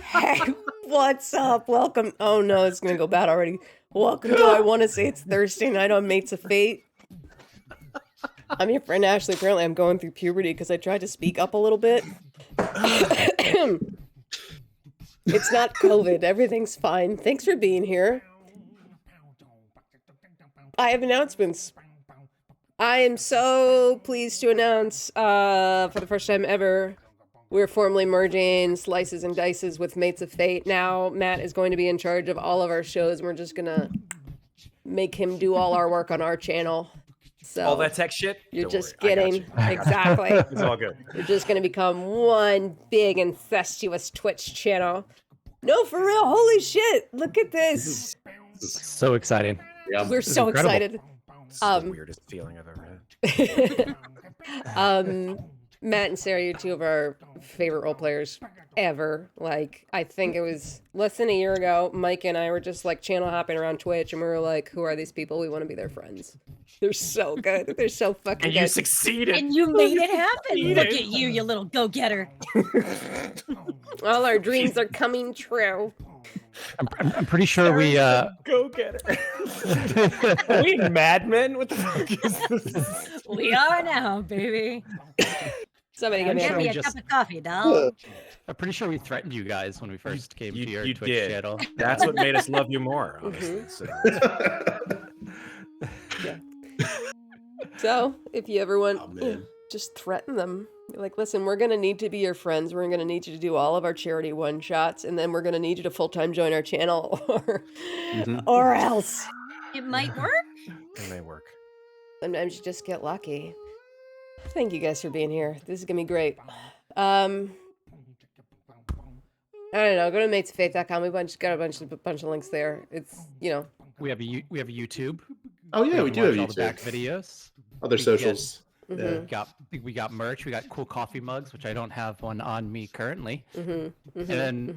Hey, what's up? Welcome. Oh no, it's gonna go bad already. Welcome to I want to say it's Thursday night on Mates of Fate. I'm your friend Ashley. Apparently, I'm going through puberty because I tried to speak up a little bit. It's not COVID. Everything's fine. Thanks for being here. I have announcements. I am so pleased to announce, for the first time ever, we're formally merging Slices and Dices with Mates of Fate. Now, Matt is going to be in charge of all of our shows, and we're just gonna make him do all our work on our channel. So all that tech shit? You're Don't just worry, getting, exactly. It's all good. You're just gonna become one big incestuous Twitch channel. No, for real, holy shit, look at this. So exciting. Yeah, we're so excited. It's the weirdest feeling I've ever had. Matt and Sarah, you're two of our favorite role players ever. Like, I think it was less than a year ago, Mike and I were just like channel hopping around Twitch, and we were like, who are these people? We want to be their friends. They're so good. They're so fucking and good. You succeeded. And you made it happen. Look at you, you little go-getter. All our dreams are coming true. I'm pretty sure we go-getter. Are we madmen? What the fuck is this? We are now, baby. Somebody get me a cup of coffee, doll. I'm pretty sure we threatened you guys when we first came to your Twitch did. channel. That's what made us love you more, honestly. Yeah. So, if you ever want, just threaten them. You're like, listen, we're going to need to be your friends. We're going to need you to do all of our charity one-shots, and then we're going to need you to full-time join our channel, or else. It might work. It may work. Sometimes you just get lucky. Thank you guys for being here. This is going to be great. I don't know. Go to matesoffaith.com. We got a bunch of links there. It's, you know. We have a YouTube. Oh yeah, we do have all YouTube. the back videos. Other socials. We got merch. We got cool coffee mugs, which I don't have one on me currently. And then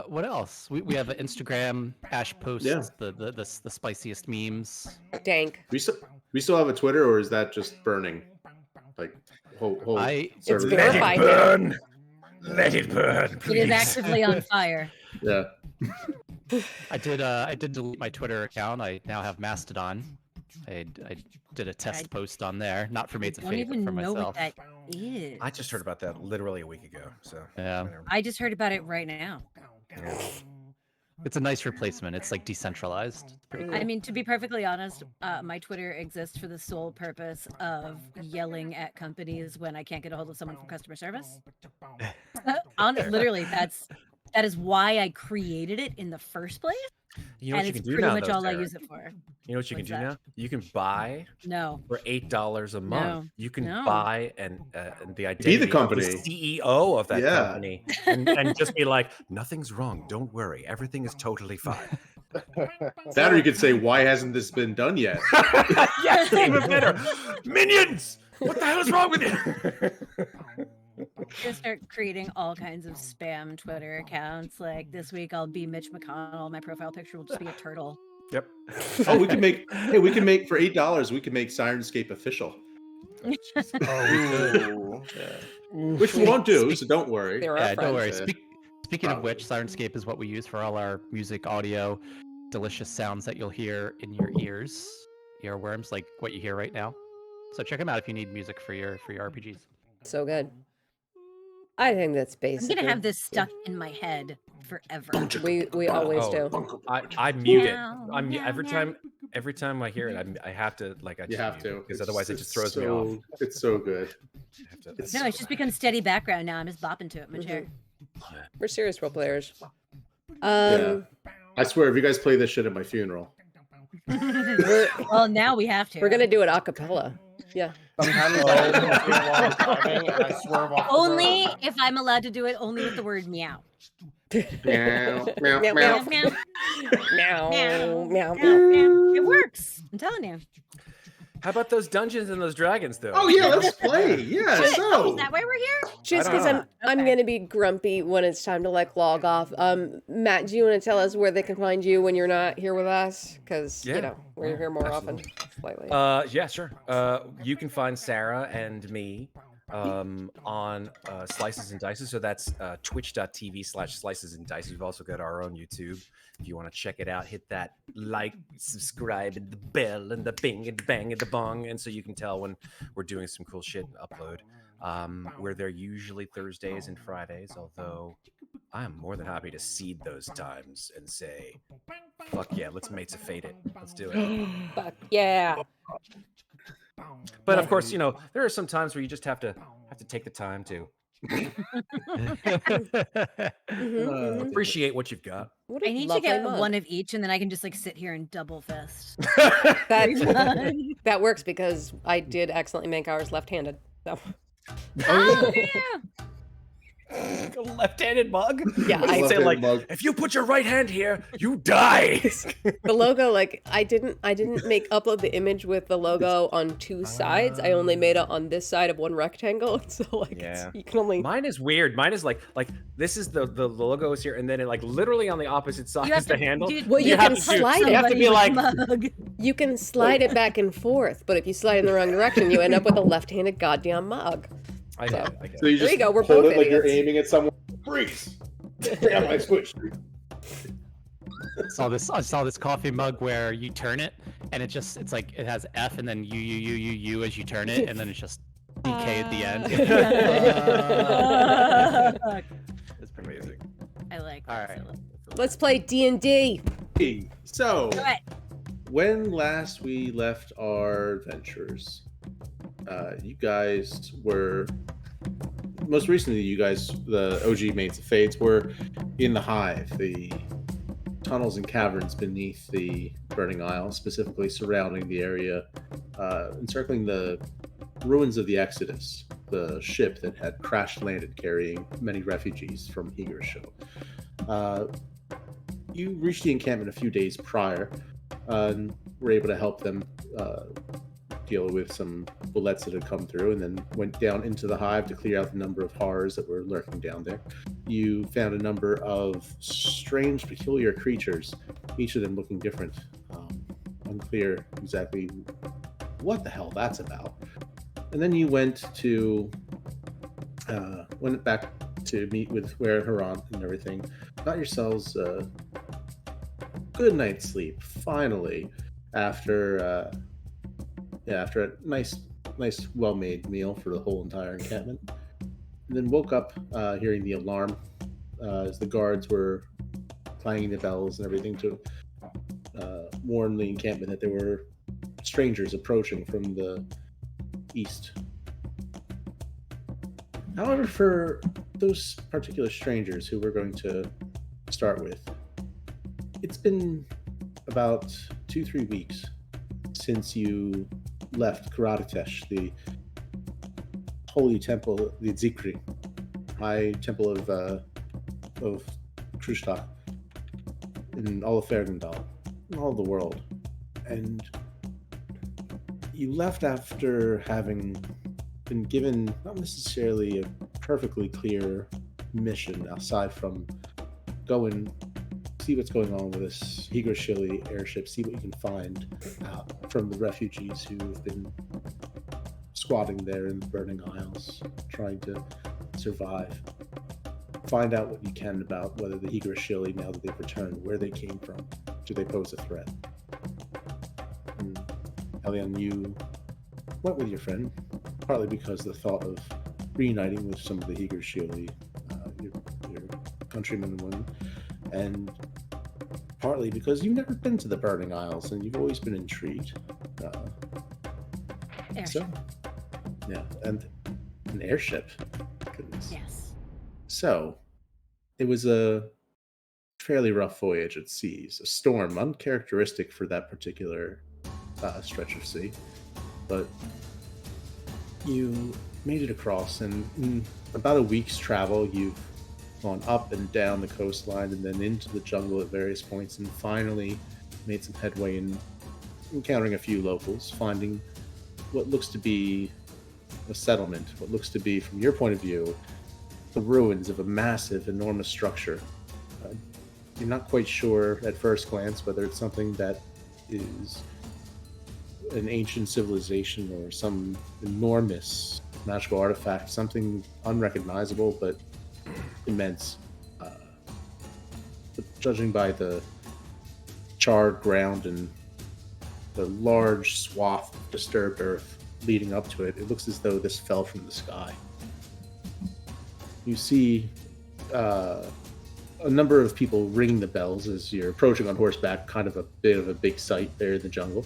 what else? We have an Instagram. Ash posts the spiciest memes. Dank. We still have a Twitter, or is that just burning? Like it's verified. Let it burn. Please. It is actively on fire. Yeah. I did delete my Twitter account. I now have Mastodon. I did a test post on there, not for Mates of Fate, but for myself. I don't even know what that is. I just heard about that literally a week ago. So yeah, I just heard about it right now. Yeah. It's a nice replacement. It's like decentralized. It's pretty cool. I mean, to be perfectly honest, my Twitter exists for the sole purpose of yelling at companies when I can't get a hold of someone from customer service. Literally, that is why I created it in the first place. You know what and you it's can do pretty now, much though, all Sarah? I use it for. You know what you can do now? You can buy for $8 a month. You can buy the identity be the company, of the CEO of that company, and just be like, nothing's wrong. Don't worry, everything is totally fine. That, or you could say, why hasn't this been done yet? Yes, even better. Minions, what the hell is wrong with you? Just start creating all kinds of spam Twitter accounts. Like this week, I'll be Mitch McConnell. My profile picture will just be a turtle. Yep. Oh, we can make for $8. We can make Syrinscape official. Which we won't do, so don't worry. Yeah, don't worry. Speaking of which, Syrinscape is what we use for all our music, audio, delicious sounds that you'll hear in your earworms, like what you hear right now. So check them out if you need music for your RPGs. So good. I think that's basic. I'm gonna have this stuck in my head forever. We always do. I mute it. Every time I hear it, I have to you have to, because otherwise it just throws me off. It's so good. No, it's just become steady background now. I'm just bopping to it in my chair. We're serious role players. I swear, if you guys play this shit at my funeral. Well, now we have to. We're gonna do it a cappella. Yeah. Sometimes I swerve off only if I'm allowed to do it, only with the word meow. Meow, meow, meow, meow, meow, meow, meow, meow, meow. It works. I'm telling you. How about those Dungeons and those Dragons, though? Oh yeah, let's play. Yeah, is that why we're here? Just because I'm gonna be grumpy when it's time to like log off. Matt, do you want to tell us where they can find you when you're not here with us? Because you know we're here more often. Slightly. Yeah, sure. You can find Sarah and me on Slices and Dices. So that's twitch.tv/Slices and Dices. We've also got our own YouTube. If you want to check it out, hit that like, subscribe, and the bell, and the bing, and the bang, and the bong. And so you can tell when we're doing some cool shit and upload. We're there usually Thursdays and Fridays, although I am more than happy to cede those times and say, fuck yeah, let's Mates of Fate it. Let's do it. Fuck yeah. But of course, there are some times where you just have to take the time to appreciate what you've got. I need to get one of each, and then I can just like sit here and double fist. That works because I did accidentally make ours left-handed. So. Oh yeah. A left-handed mug? Yeah, I say like, if you put your right hand here, you die. The logo, like, I didn't upload the image with the logo on two sides. I only made it on this side of one rectangle. So like, you can only. Mine is weird. Mine is like this is the logo is here, and then it like literally on the opposite side is the handle. Well, you can slide it. You have to be like. You can slide it back and forth, but if you slide in the wrong direction, you end up with a left-handed goddamn mug. I get it. So you just there you go. We're hold both it like you're idiots. aiming at someone. Freeze! Yeah, my switch. I saw this coffee mug where you turn it and it's like it has F and then U as you turn it, and then it's just DK at the end. It's pretty amazing. I like. All right. Let's play D&D. So, Right. when last we left our adventurers, you guys were most recently. You guys, the OG Mates of Fates, were in the Hive, the tunnels and caverns beneath the Burning Isle, specifically surrounding the area, encircling the ruins of the Exodus, the ship that had crash landed carrying many refugees from Higarsho. You reached the encampment a few days prior, and were able to help them deal with some bullets that had come through, and then went down into the Hive to clear out the number of horrors that were lurking down there. You found a number of strange, peculiar creatures, each of them looking different. Unclear exactly what the hell that's about. And then you went back to meet with Haran and everything. Got yourselves a good night's sleep, finally, after a nice, well-made meal for the whole entire encampment. And then woke up hearing the alarm as the guards were clanging the bells and everything to warn the encampment that there were strangers approaching from the east. However, for those particular strangers who we're going to start with, it's been about 2-3 weeks since you left Karatesh, the holy temple, the Zikri, high temple of Krushta, in all of Fergendal, in all of the world. And you left after having been given not necessarily a perfectly clear mission, aside from go and see what's going on with this Higarshili airship, see what you can find from the refugees who have been squatting there in the Burning Isles, trying to survive. Find out what you can about whether the Higarshili, now that they've returned, where they came from. Do they pose a threat? Elian, you went with your friend, partly because the thought of reuniting with some of the Higarshili, your countrymen and women, and partly because you've never been to the Burning Isles and you've always been intrigued. Airship. And an airship. Goodness. Yes. So, it was a fairly rough voyage at seas, a storm uncharacteristic for that particular stretch of sea, but you made it across, and in about a week's travel, you've gone up and down the coastline and then into the jungle at various points, and finally made some headway in encountering a few locals, finding what looks to be a settlement, what looks to be, from your point of view, the ruins of a massive, enormous structure. You're not quite sure at first glance whether it's something that is an ancient civilization or some enormous magical artifact, something unrecognizable but immense. But judging by the charred ground and the large swath of disturbed earth leading up to it, it looks as though this fell from the sky. You see a number of people ringing the bells as you're approaching on horseback, kind of a bit of a big sight there in the jungle,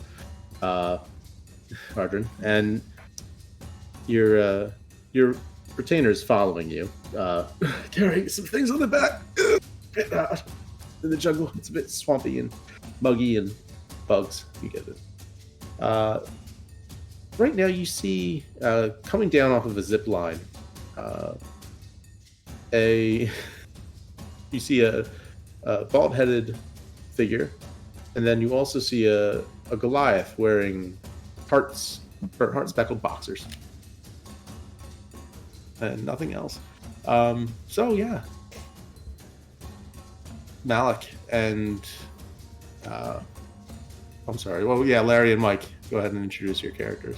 Ardrin, and your retainer's following you, carrying some things on the back. In the jungle, it's a bit swampy and muggy and bugs. You get it. Right now, you see coming down off of a zip line, you see a bald-headed figure, and then you also see a Goliath wearing heart-speckled boxers, and nothing else. So yeah, Malik and I'm sorry. Well, yeah, Larry and Mike, go ahead and introduce your characters.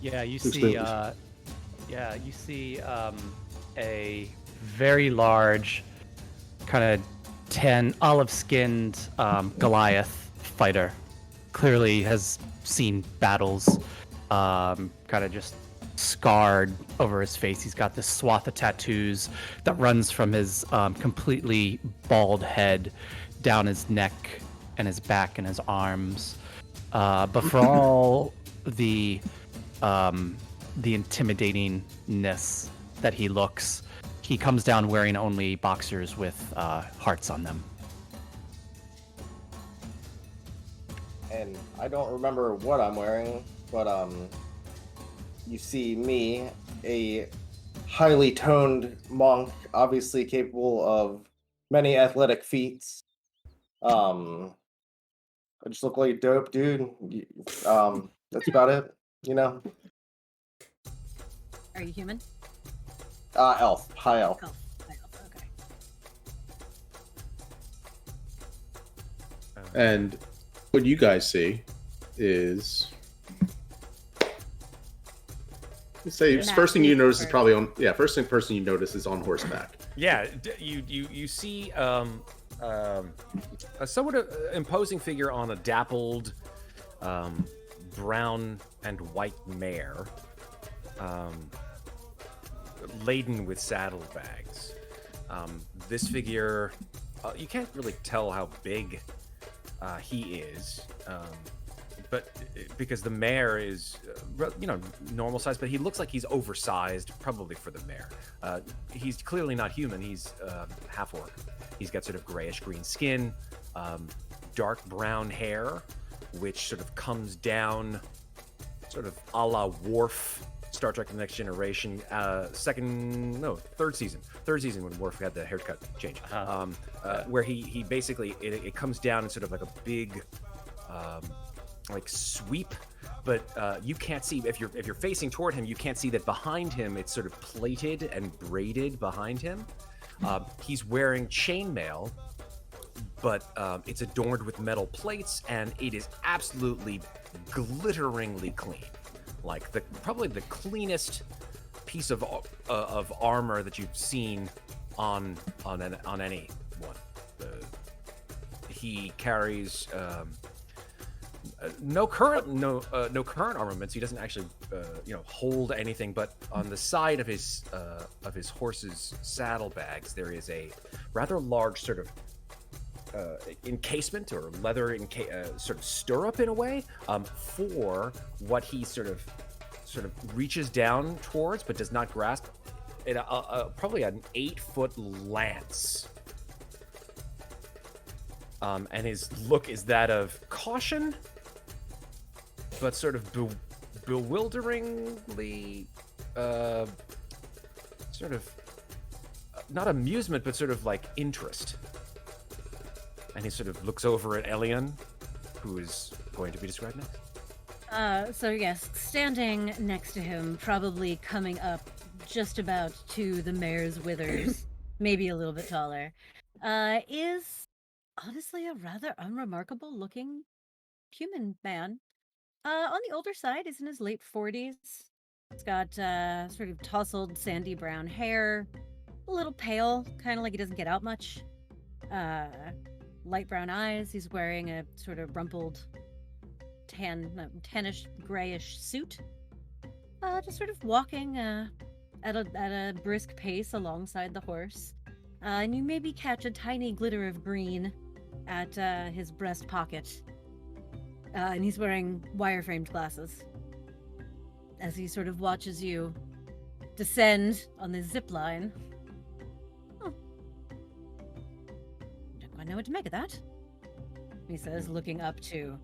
Yeah, you Who's see. the- You see a very large, kind of tan, olive-skinned Goliath fighter. Clearly has seen battles. Kind of just scarred over his face. He's got this swath of tattoos that runs from his completely bald head down his neck and his back and his arms. But for all the intimidatingness that he looks, he comes down wearing only boxers with hearts on them. And I don't remember what I'm wearing, but you see me, a highly toned monk, obviously capable of many athletic feats. I just look like a dope dude. That's about it, you know. Are you human? Elf, high elf. Elf. Okay. And what you guys see is, let's say, Matt, first thing you you notice is first. probably on. Yeah, first thing person you notice is on horseback. Yeah, you see a somewhat imposing figure on a dappled brown and white mare, laden with saddlebags. This figure, you can't really tell how big he is, but because the mare is, normal size, but he looks like he's oversized, probably for the mare. He's clearly not human. He's half orc. He's got sort of grayish green skin, dark brown hair, which sort of comes down, sort of a la Worf, Star Trek: The Next Generation, third season when Worf had the haircut change, where he basically it comes down in sort of like a big like sweep, but you can't see if you're facing toward him. You can't see that behind him it's sort of plated and braided behind him. He's wearing chainmail, but it's adorned with metal plates, and it is absolutely glitteringly clean, like probably the cleanest piece of armor that you've seen on anyone. He carries no current armaments. He doesn't actually hold anything, but on the side of his horse's saddlebags there is a rather large sort of encasement or leather sort of stirrup in a way, for what he sort of reaches down towards but does not grasp. Probably an 8-foot lance. And his look is that of caution, but sort of bewilderingly, sort of not amusement, but sort of like interest. And he sort of looks over at Elian, who is going to be described next. So yes, standing next to him, probably coming up just about to the mare's withers, maybe a little bit taller, is honestly a rather unremarkable looking human man. On the older side, is in his late 40s. He's got sort of tousled, sandy brown hair, a little pale, kind of like he doesn't get out much. Light brown eyes. He's wearing a sort of rumpled tannish, grayish suit. Just sort of walking at a brisk pace alongside the horse. And you maybe catch a tiny glitter of green at his breast pocket. And he's wearing wire-framed glasses as he sort of watches you descend on the zip line. Oh. Don't quite know what to make of that, he says, looking up to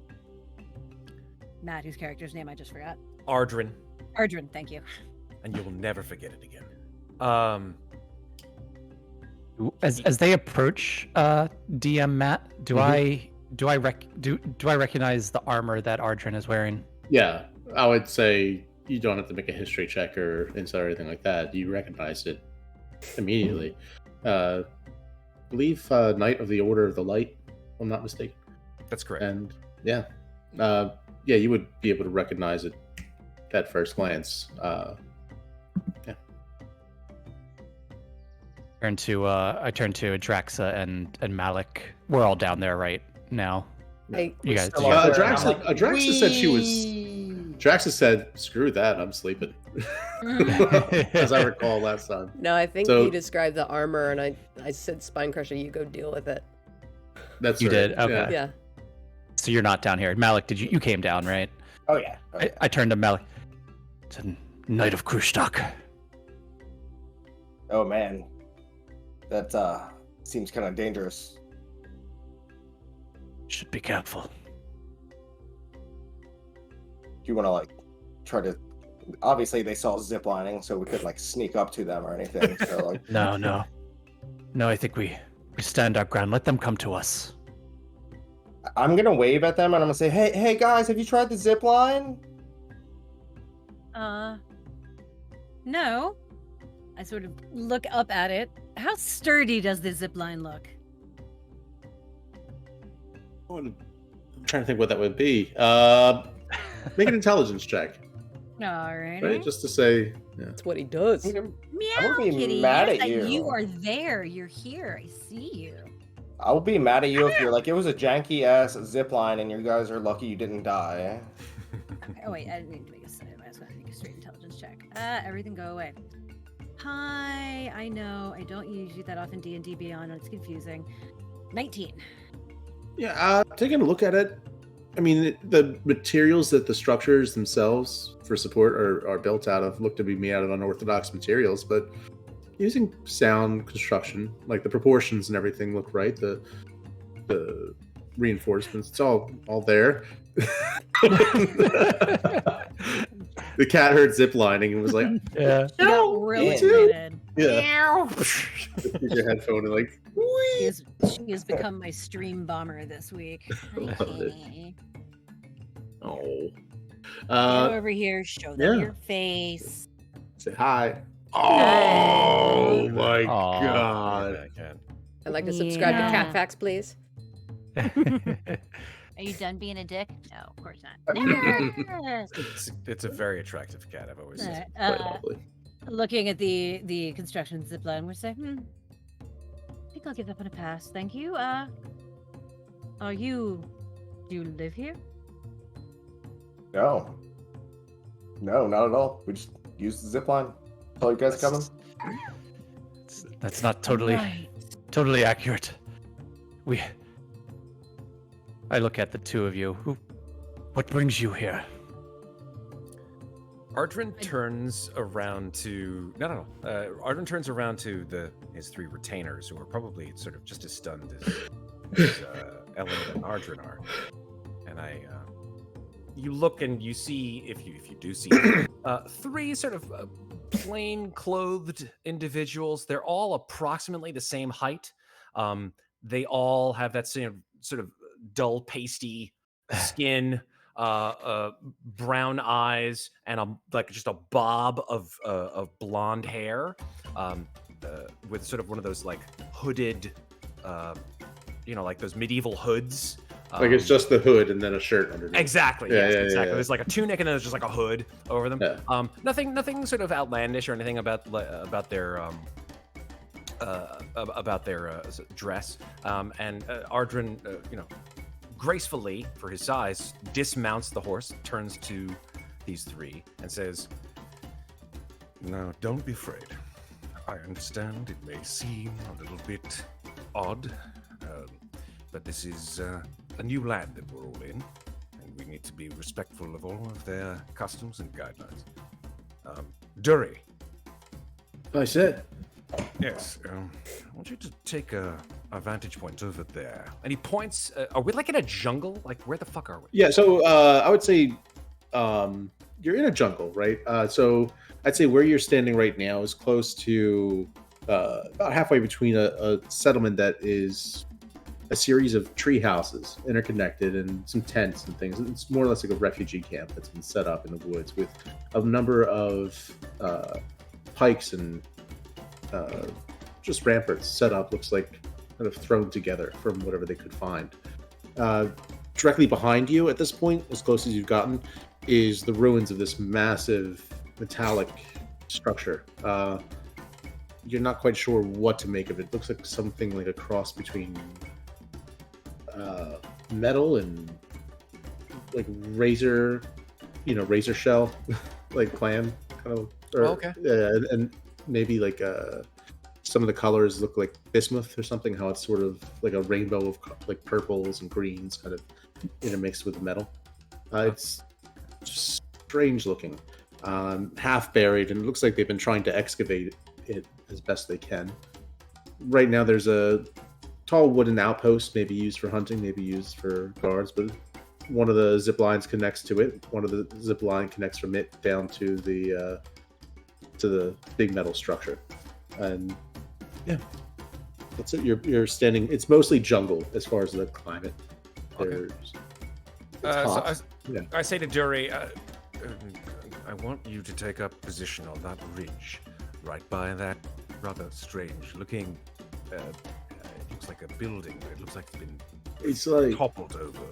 Matt, whose character's name I just forgot. Ardrin. Ardrin, thank you. And you'll never forget it again. As they approach DM Matt, do I recognize the armor that Ardrin is wearing? Yeah, I would say you don't have to make a history check or insight or anything like that. You recognize it immediately. Believe Knight of the Order of the Light, if I'm not mistaken. That's correct. And yeah, you would be able to recognize it at first glance. Yeah. I turn to Adraxa and Malik. We're all down there right now. Hey, You guys. Adraxa said she was. Adraxa said, "Screw that, I'm sleeping." As I recall last time. no, I think So- you described the armor, and I said spine crusher. You go deal with it. That's You right. did? Okay. Yeah. So you're not down here. Malik, did you came down, right? Oh yeah. I turned to Malik. It's a Knight of Krustak. Oh man, that seems kind of dangerous. Should be careful. Do you want to like try to? Obviously, they saw ziplining, so we could like sneak up to them or anything. So like, No. I think we stand our ground. Let them come to us. I'm gonna wave at them and I'm gonna say, "Hey guys, have you tried the zip line?" No. I sort of look up at it. How sturdy does the zip line look? I'm trying to think what that would be. Make an intelligence check, Alright. right? Just to say, yeah. That's what he does. I'm Meow, gonna be kitty. mad yes, at you. You are there. You're here. I see you. I'll be mad at you if you're like, it was a janky ass zip line and you guys are lucky you didn't die. Okay. Oh wait, I didn't need to make I was gonna make a straight intelligence check. Everything go away. Hi, I know I don't use you that often D&D Beyond, and it's confusing. 19. Yeah, taking a look at it, I mean, the materials that the structures themselves for support are built out of look to be made out of unorthodox materials, but using sound construction, like the proportions and everything look right. The reinforcements, it's all there. The cat heard zip lining and was like, Yeah. She got really me too. excited. yeah. Use your headphone and like, She has become my stream bomber this week. Okay. oh. Go over here, show them yeah. your face. Say hi. Hi. Oh my Aw. god. Yeah, I can. I'd like to subscribe to Yeah. Cat Facts, please. Are you done being a dick? No, of course not. It's a very attractive cat. I've always said. Quite lovely. Looking at the construction zip line, we say, I think I'll give that one a pass. Thank you. Do you live here? No, not at all. We just use the zip line. All you guys coming? That's not totally Right. accurate. I look at the two of you. What brings you here? Ardrin turns around to Ardrin turns around to his three retainers, who are probably sort of just as stunned as Ellen and Ardrin are. And you look and you see, if you do see, three sort of plain clothed individuals. They're all approximately the same height. They all have that same sort of dull, pasty skin. Brown eyes and just a bob of blonde hair, with sort of one of those like hooded, like those medieval hoods Like it's just the hood and then a shirt underneath. Exactly. Yeah, Yes, yeah, exactly. yeah. There's like a tunic and then there's just like a hood over them. Yeah. Nothing sort of outlandish or anything about their dress. And Ardrin, gracefully for his size, dismounts the horse, turns to these three, and says, "Now, don't be afraid. I understand it may seem a little bit odd, but this is a new land that we're all in, and we need to be respectful of all of their customs and guidelines. Dury." I said. Yes, I want you to take a vantage point over there. And he points. Are we like in a jungle? Like, where the fuck are we? Yeah, so I would say you're in a jungle, right? So I'd say where you're standing right now is close to about halfway between a settlement that is a series of tree houses interconnected and some tents and things. It's more or less like a refugee camp that's been set up in the woods with a number of pikes and just ramparts set up, looks like kind of thrown together from whatever they could find. Directly behind you at this point, as close as you've gotten, is the ruins of this massive metallic structure. You're not quite sure what to make of it. Looks like something like a cross between metal and like razor shell, like clam kind of. Okay. And maybe like some of the colors look like bismuth or something. How it's sort of like a rainbow of like purples and greens, kind of intermixed with the metal. It's strange looking, half buried, and it looks like they've been trying to excavate it as best they can. Right now, there's a tall wooden outpost, maybe used for hunting, maybe used for guards, but one of the zip lines connects to it. One of the zip line connects from it down to the big metal structure, and yeah, that's it. You're standing. It's mostly jungle as far as the climate. Okay. I say to Dury, I want you to take up position on that ridge, right by that rather strange-looking. It looks like a building. But it looks like it's been like toppled over.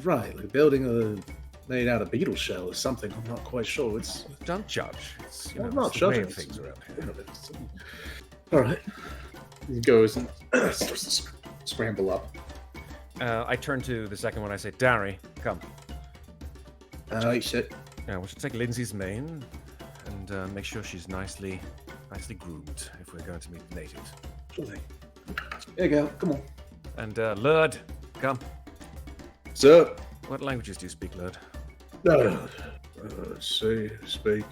right, like a building made out of beetle shell or something. I'm not quite sure. It's Don't judge. It's, I'm it's not the way judging. of things around here. All right. He goes and starts to scramble up. I turn to the second one. I say, Darry, come. He said, Yeah, we should take Lindsay's mane and make sure she's nicely groomed if we're going to meet the natives. sure thing. There you go. Come on. And Lurd, come. So, What languages do you speak, Lurd? speak.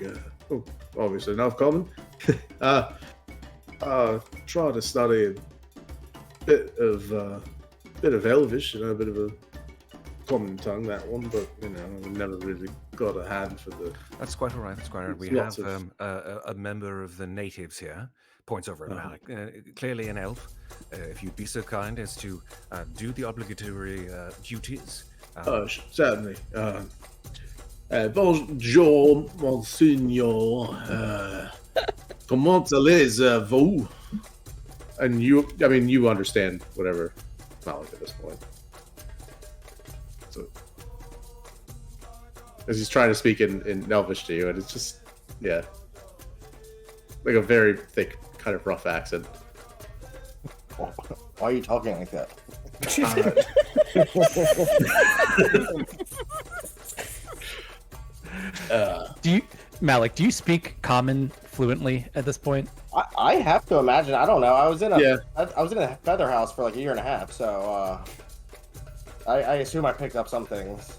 Obviously enough common. Try to study a bit of Elvish, a bit of a common tongue, that one, but I've never really got a hand for the. That's quite all right. That's quite all right. We Lots have a member of the natives here. Points over at Malik. Clearly an elf. If you'd be so kind as to do the obligatory duties. Certainly. Bonjour, Monsignor. Comment allez-vous? And you understand whatever Malik at this point. So, as he's trying to speak in Elvish to you, and it's just, yeah, like a very thick, kind of rough accent. Why are you talking like that? Malik, do you speak Common fluently at this point? I have to imagine. I don't know. I was in a Yeah. I was in a feather house for like a year and a half, so I assume I picked up some things.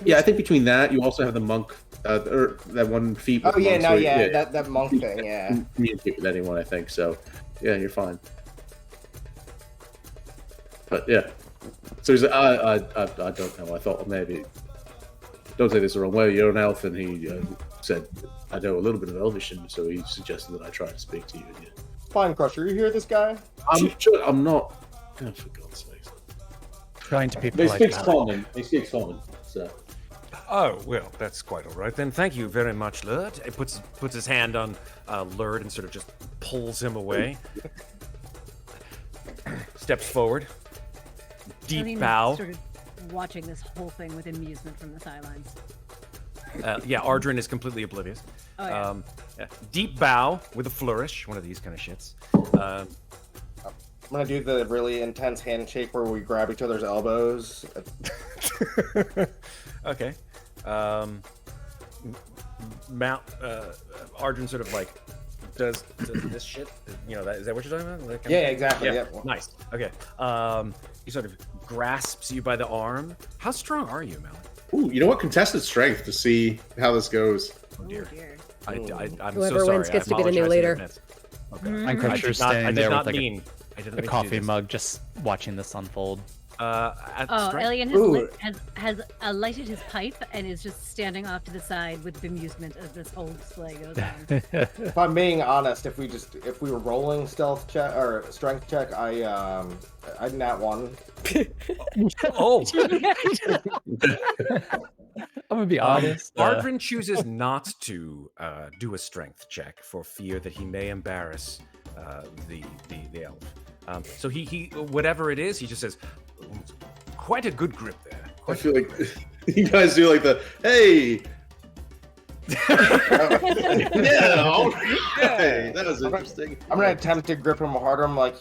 Yeah, I think between that, you also have the monk, or that one feat. Oh with yeah, monks no, where- yeah, that monk thing, yeah. Communicate with anyone, I think so. Yeah, you're fine. But yeah, so he's like, I don't know. I thought maybe. Don't say this the wrong way. You're an elf, and he said I know a little bit of Elvish, and so he suggested that I try to speak to you. And yeah. Spine Crusher, you hear this guy? I'm not. Oh, for God's sake. Trying to be They polite. speak common. They speak common. So. Oh, well, that's quite all right then. Thank you very much, Lurd. He puts his hand on Lurd and sort of just pulls him away. Steps forward. deep Eileen is bow. Sort of watching this whole thing with amusement from the sidelines. Yeah, Ardrin is completely oblivious. Oh, yeah. Yeah. Deep bow with a flourish, one of these kind of shits. I'm gonna do the really intense handshake where we grab each other's elbows. Okay. Ardrin sort of like does this shit. You know, is that what you're talking about? That kind Yeah, of thing? exactly. Yeah. Yep. Nice. Okay. He sort of grasps you by the arm. How strong are you, Malik? Ooh, you know what? Contested strength to see how this goes. Oh dear. Oh, dear. I'm Whoever so sorry. wins gets I to be the new apologize in leader. advance. Okay. Mhm. I'm I sure did standing not there with mean. like I didn't a mean to do coffee this. mug, just watching this unfold. At Oh, strength? Alien Ooh. has lighted his pipe and is just standing off to the side with bemusement as this whole display goes on. If I'm being honest, if we were rolling stealth check or strength check, I'd nat one. Oh. I'm gonna be honest. Ardrin chooses not to do a strength check for fear that he may embarrass the elf. So he whatever it is, he just says, "Quite a good grip there." I feel like you guys do like the hey. Yeah, all right. That was interesting. I'm gonna attempt to grip him harder. I'm like,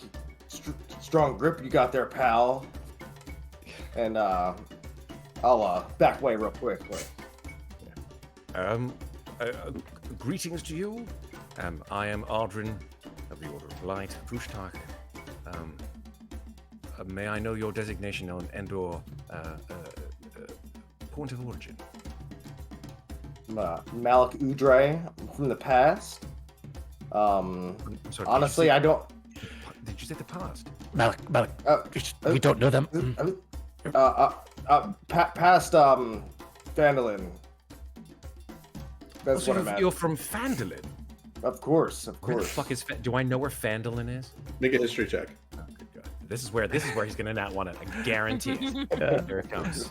strong grip you got there, pal. And I'll back away real quick. Greetings to you. I am Ardrin of the Order of Light, Krustak. May I know your designation on and/or point of origin? Malik Udre from the past. I'm sorry, Honestly, I don't. Did you say the past? Malik, we don't know them. Past Vandalin. That's So what I meant. you're from Phandalin. Of course. Where the fuck is? Do I know where Phandalin is? Make a history check. Oh, good God. This is where he's gonna not want it. I guarantee it. Here it comes.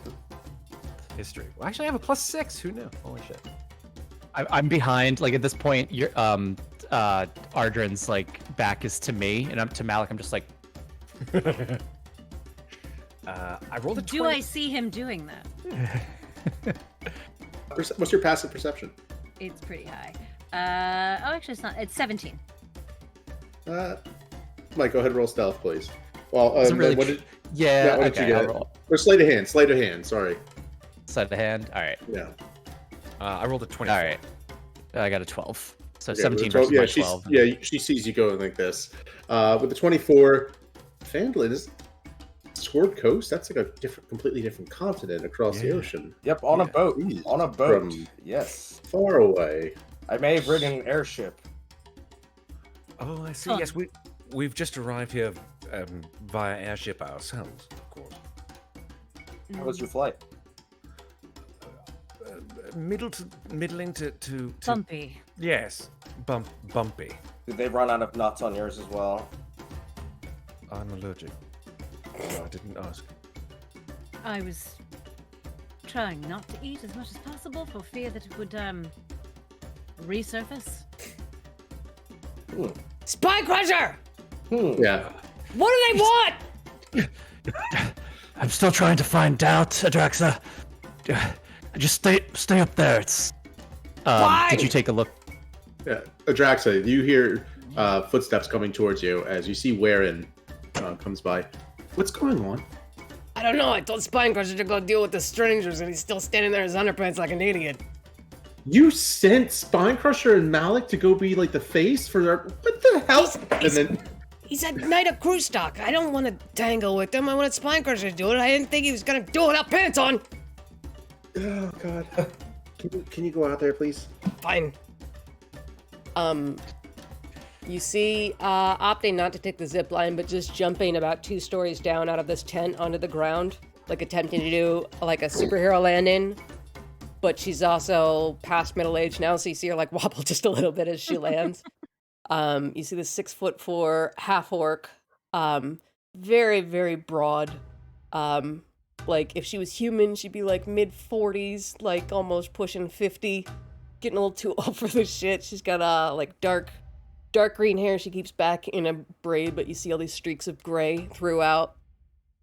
History. Well, actually, I have a +6. Who knew? Holy shit. I'm behind. Like at this point, you're Ardrin's like back is to me, and I'm to Malik. I'm just like, I rolled a 20. Do I see him doing that? What's your passive perception? It's pretty high. Actually, it's not. It's 17. Mike, go ahead and roll stealth, please. Well, doesn't really what did, yeah, what did okay, you I'll get? roll. Or sleight of hand. Sleight of hand. Sorry. Side of the hand. All right. Yeah. I rolled a 24. All right. I got a 12. So Okay, 17 so, versus yeah, my she's, 12. yeah, she sees you going like this. With the 24, Phandalin is Sword Coast. That's like a completely different continent across the Yeah. ocean. Yep, on a Yeah. boat. Jeez. On a boat. From- Yes. Far away. I may have ridden an airship. Oh, I see. Fun. Yes, we've just arrived here via airship ourselves, of course. How was your flight? Middling to Bumpy. yes, bumpy. Did they run out of nuts on yours as well? I'm allergic. No, I didn't ask. I was trying not to eat as much as possible for fear that it would resurface. Spy Crusher! Yeah. What do they want? I'm still trying to find out, Adraxa. Just stay up there. It's. Why? Did you take a look? Yeah. Adraxa, you hear footsteps coming towards you as you see Warren comes by. What's going on? I don't know. I told Spine Crusher to go deal with the strangers, and he's still standing there in his underpants like an idiot. You sent Spine Crusher and Malik to go be like the face for their. What the hell? And then. He's a knight of crew stock. I don't want to tangle with him. I wanted Spine Crusher to do it. I didn't think he was gonna do it without pants on. Oh God. Can you go out there, please? Fine. You see, opting not to take the zip line, but just jumping about 2 stories down out of this tent onto the ground, like attempting to do like a superhero landing. But she's also past middle age now, so you see her like wobble just a little bit as she lands. You see the 6'4" half orc, very, very broad. Like if she was human, she'd be like mid-40s, like almost pushing 50, getting a little too old for this shit. She's got like dark green hair she keeps back in a braid, but you see all these streaks of gray throughout.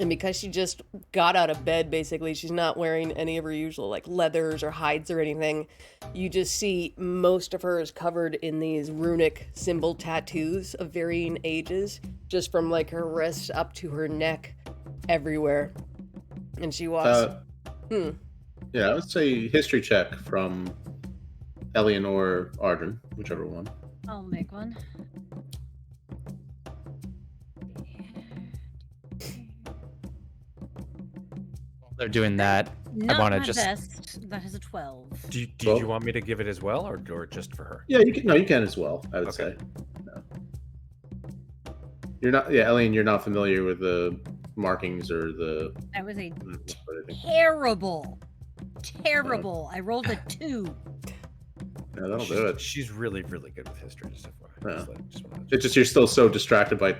And because she just got out of bed, basically, she's not wearing any of her usual like leathers or hides or anything. You just see most of her is covered in these runic symbol tattoos of varying ages, just from like her wrists up to her neck, everywhere. And she walks. Yeah, I would say history check from Elian or Arden, whichever one. I'll make one. They're doing that. Not I want to my just. best. That is a 12. Do Well- you want me to give it as well, or just for her? Yeah, you can. No, you can as well. I would Okay. say. No. You're not. Yeah, Elian, you're not familiar with the markings or the. That was a what I think. terrible. I rolled a 2. Yeah, that'll do it. She's really, really good with history. Just FYI. Yeah. Just wanted It's just you're still so distracted by,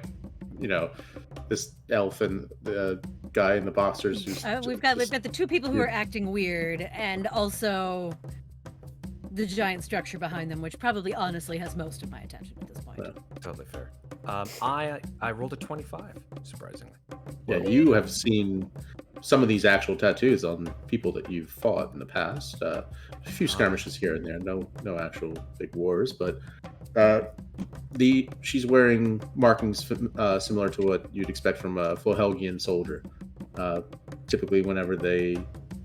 this elf and the guy in the boxers. Who's We've got the two people who are acting weird, and also the giant structure behind them, which probably honestly has most of my attention at this point. Yeah. totally fair. I rolled a 25, surprisingly. Yeah, you have seen some of these actual tattoos on people that you've fought in the past. A few skirmishes here and there, no actual big wars, but she's wearing markings similar to what you'd expect from a Flohelgian soldier. Typically, whenever they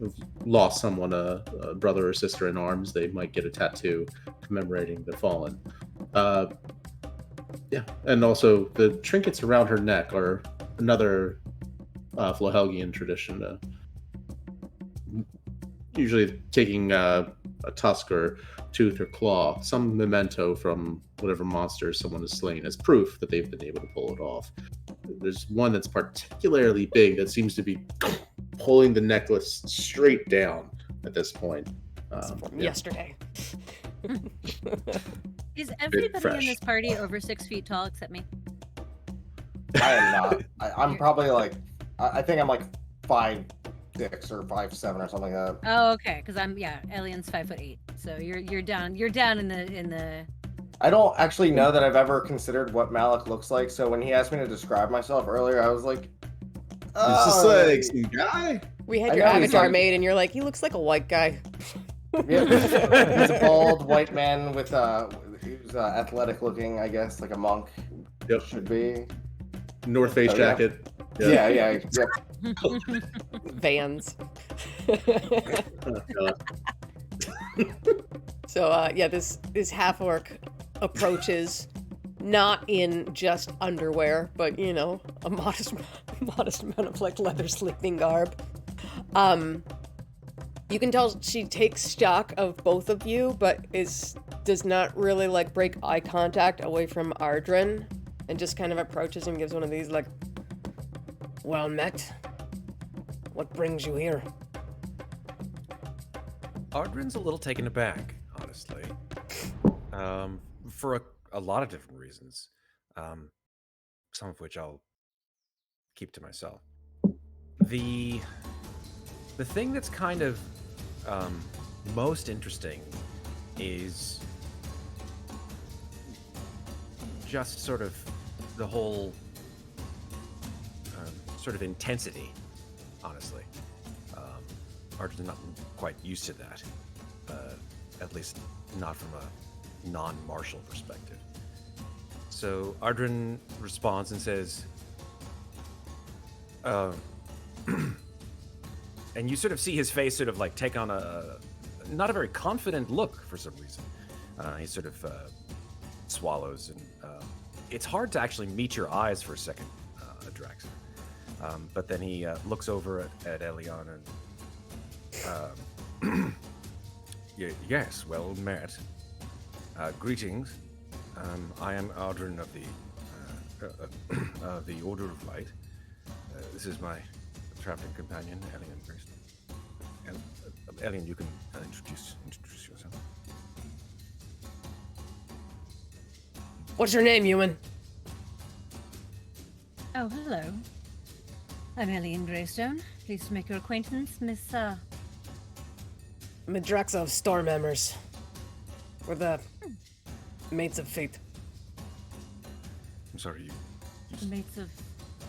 have lost someone, a brother or sister in arms, they might get a tattoo commemorating the fallen. Yeah, and also the trinkets around her neck are another Flohelgian tradition. Usually taking a tusk or tooth or claw, some memento from whatever monster someone has slain as proof that they've been able to pull it off. There's one that's particularly big that seems to be pulling the necklace straight down at this point. From yesterday. Is everybody in fresh. this party over 6 feet tall except me? I am not. I'm probably like, I think I'm like 5'6" or 5'7" or something like that. Oh, okay. Because Alien's 5'8", so you're down in the. I don't actually know that I've ever considered what Malik looks like. So when he asked me to describe myself earlier, I was like, It's just like some guy. We had I your know he's avatar like- made, and you're like, he looks like a white guy. Yeah, he's a bald white man with who's athletic looking, I guess, like a monk Yep. should be. North Face Oh, yeah. jacket. Yeah. Vans. God. So this half orc approaches, not in just underwear, but a modest amount of like leather sleeping garb. You can tell she takes stock of both of you, but does not really like break eye contact away from Ardrin, and just kind of approaches and gives one of these like, "Well met. What brings you here?" Ardrin's a little taken aback, honestly, for a lot of different reasons, some of which I'll keep to myself. The thing that's kind of most interesting is just sort of the whole sort of intensity, honestly. Ardrin's not quite used to that, at least not from a non-martial perspective. So Ardrin responds and says, and you sort of see his face sort of like take on not a very confident look for some reason. He sort of swallows, and it's hard to actually meet your eyes for a second, Drax. But then he looks over at Elion and yes, well met. Greetings. I am Ardrin of the Order of Light. This is my traveling companion, Elian Grace. Elian, you can introduce yourself. What's your name, human? Oh, hello. I'm Alien Greystone. Pleased to make your acquaintance, Miss. Midraxa of Stormhammers. We're the Mates of Fate. I'm sorry, Mates of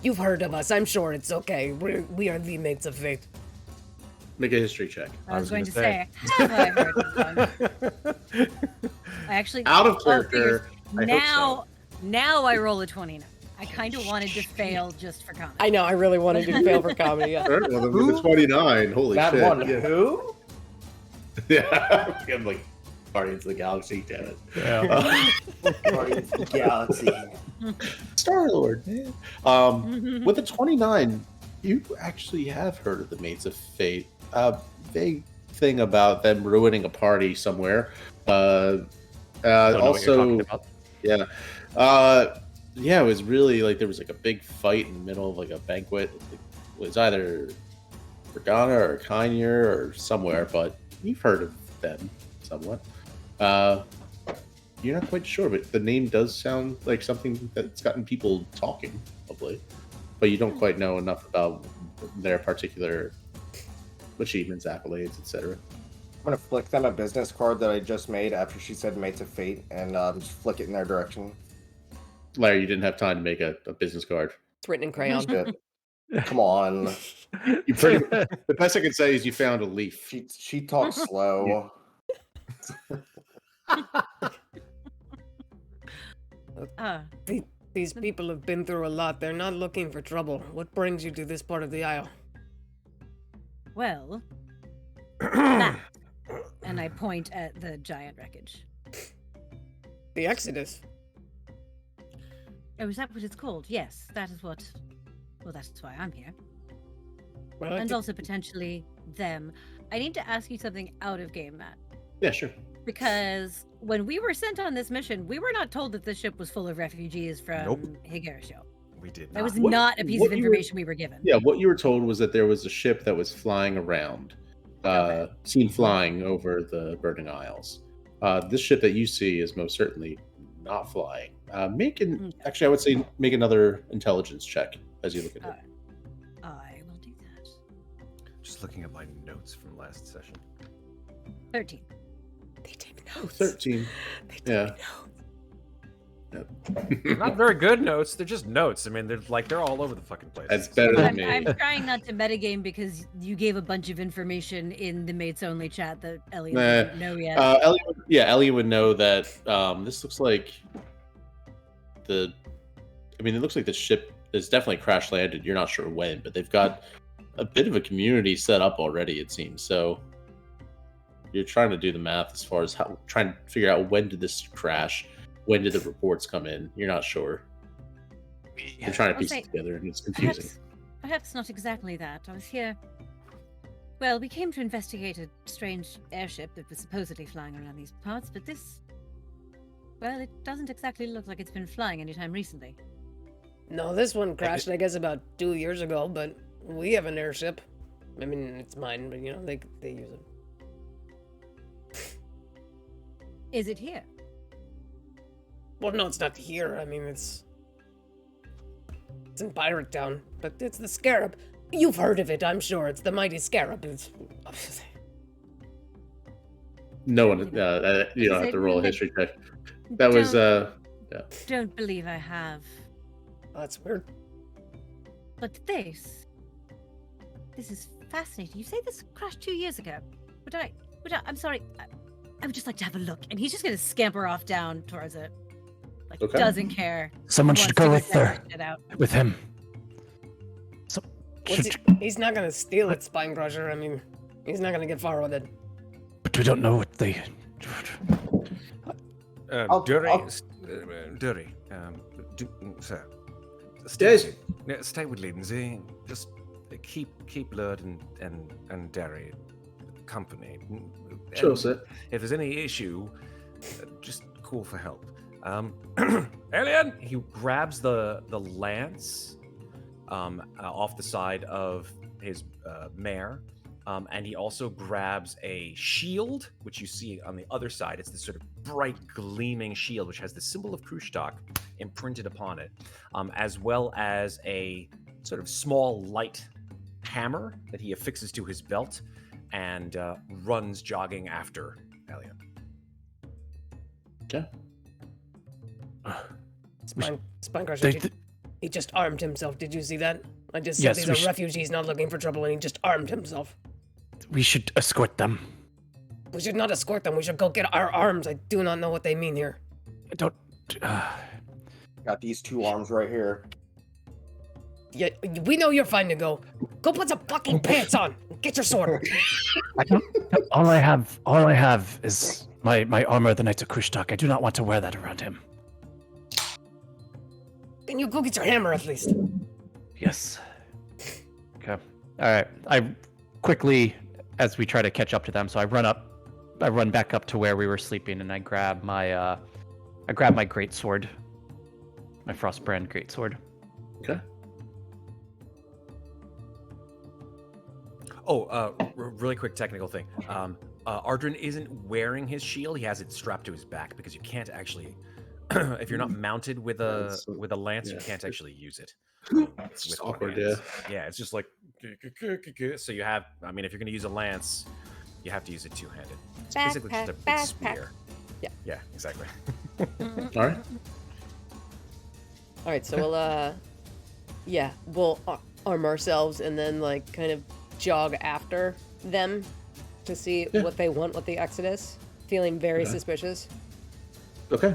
You've heard of us. I'm sure it's okay. We are the Mates of Fate. Make a history check. I was going to gonna say, have I heard of them? I actually Out of well, character. I hope so. Now I roll a 20. I kind of wanted to fail just for comedy. I know. I really wanted to fail for comedy. Yeah. All right, well, then with the 29. Holy That shit. one, Yeah. who? Yeah. I'm like, Guardians of the Galaxy, damn it. Yeah. Guardians of the Galaxy. Star-Lord, man. With a 29, you actually have heard of the Mates of Fate. Vague thing about them ruining a party somewhere. Don't know what you're talking Also, about. yeah. Yeah, it was really like there was like a big fight in the middle of like a banquet. It was either Vergana or Kynir or somewhere, but you've heard of them somewhat. You're not quite sure, but the name does sound like something that's gotten people talking of late. But you don't quite know enough about their particular achievements, accolades, etc. I'm gonna flick them a business card that I just made after she said Mates of Fate, and just flick it in their direction. Larry, you didn't have time to make a business card. It's written in crayon. Shit. Come on. You pretty, the best I can say is you found a leaf. She talks slow. These people have been through a lot. They're not looking for trouble. What brings you to this part of the Isle? Well, that. And I point at the giant wreckage. The Exodus. Oh, is that what it's called? Yes, that is what. Well, that's why I'm here. Well, And also potentially them. I need to ask you something out of game, Matt. Yeah, sure. Because when we were sent on this mission, we were not told that this ship was full of refugees from Nope. Higarisho. We did That not. was What- not a piece what of you were- information we were given. Yeah, what you were told was that there was a ship that was flying around, seen flying over the Burning Isles. This ship that you see is most certainly not flying. Actually, I would say make another intelligence check as you look at it. I will do that. Just looking at my notes from last session. 13. They take notes. 13. They take Yeah. notes. Not very good notes. They're just notes. I mean, they're all over the fucking place. That's better than I'm, me. I'm trying not to metagame because you gave a bunch of information in the mates only chat that Elliot Nah. doesn't know yet. Ellie would know that this looks like it looks like the ship is definitely crash landed. You're not sure when, but they've got a bit of a community set up already, it seems. So you're trying to do the math as far as trying to figure out when did this crash, when did the reports come in. You're not sure. You're trying to piece it together, and it's confusing. Perhaps not exactly that. I was here. Well, we came to investigate a strange airship that was supposedly flying around these parts, but this. Well, it doesn't exactly look like it's been flying anytime recently. No, this one crashed, I guess, about 2 years ago, but we have an airship. I mean, it's mine, but, they use it. Is it here? Well, no, it's not here. I mean, it's in Pirate Town, but it's the Scarab. You've heard of it, I'm sure. It's the mighty Scarab. It's... No one, you don't have to roll a history check. That was, Don't believe I have. That's weird. But this is fascinating. You say this crashed 2 years ago. I'm sorry. I would just like to have a look. And he's just going to scamper off down towards it. Like, Okay. doesn't care. Someone Wants should to go go with her. check it out. With him. He's not gonna steal it, Spine Crusher. I mean, he's not gonna get far with it. But we don't know what they. Dury, sir. Yes. Stay with Lindsay. Just keep Lurd and Derry company. Sure, And sir. If there's any issue, just call for help. Alien! He grabs the lance off the side of his mare, and he also grabs a shield, which you see on the other side. It's this sort of bright, gleaming shield, which has the symbol of Krushtok imprinted upon it, as well as a sort of small, light hammer that he affixes to his belt and runs jogging after Alien. Okay. Spine Crusher. He just armed himself. Did you see that? I just said Yes, these we are should- refugees not looking for trouble, and he just armed himself. We should escort them. We should not escort them. We should go get our arms. I do not know what they mean here. Don't. Got these 2 arms right here. Yeah, we know you're fine to go. Go put some fucking pants on. Get your sword. I don't. All I have is my armor of the Knights of Kushtak. I do not want to wear that around him. Then you go get your hammer at least. Yes. Okay. All right. I quickly, as we try to catch up to them, so I run back up to where we were sleeping, and I grab my greatsword, my Frostbrand greatsword. Okay. Oh, really quick technical thing. Ardrin isn't wearing his shield. He has it strapped to his back because you can't actually, if you're not mounted with a lance, you can't actually use it. It's just with one awkward, hand. Yeah, it's just like so you have. I mean, if you're going to use a lance, you have to use it two-handed. It's basically just a big Backpack. spear. Yeah. Yeah, exactly. All right. All right, so we'll arm ourselves and then like kind of jog after them to see what they want with the Exodus. Feeling very suspicious. Okay.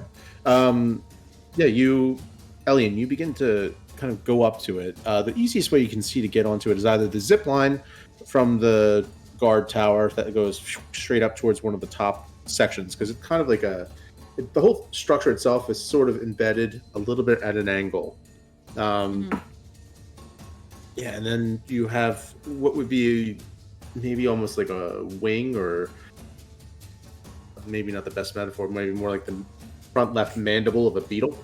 You, Elian, you begin to kind of go up to it. The easiest way you can see to get onto it is either the zip line from the guard tower that goes straight up towards one of the top sections, because it's kind of like the whole structure itself is sort of embedded a little bit at an angle. Yeah, and then you have what would be maybe almost like a wing, or maybe not the best metaphor, maybe more like the front left mandible of a beetle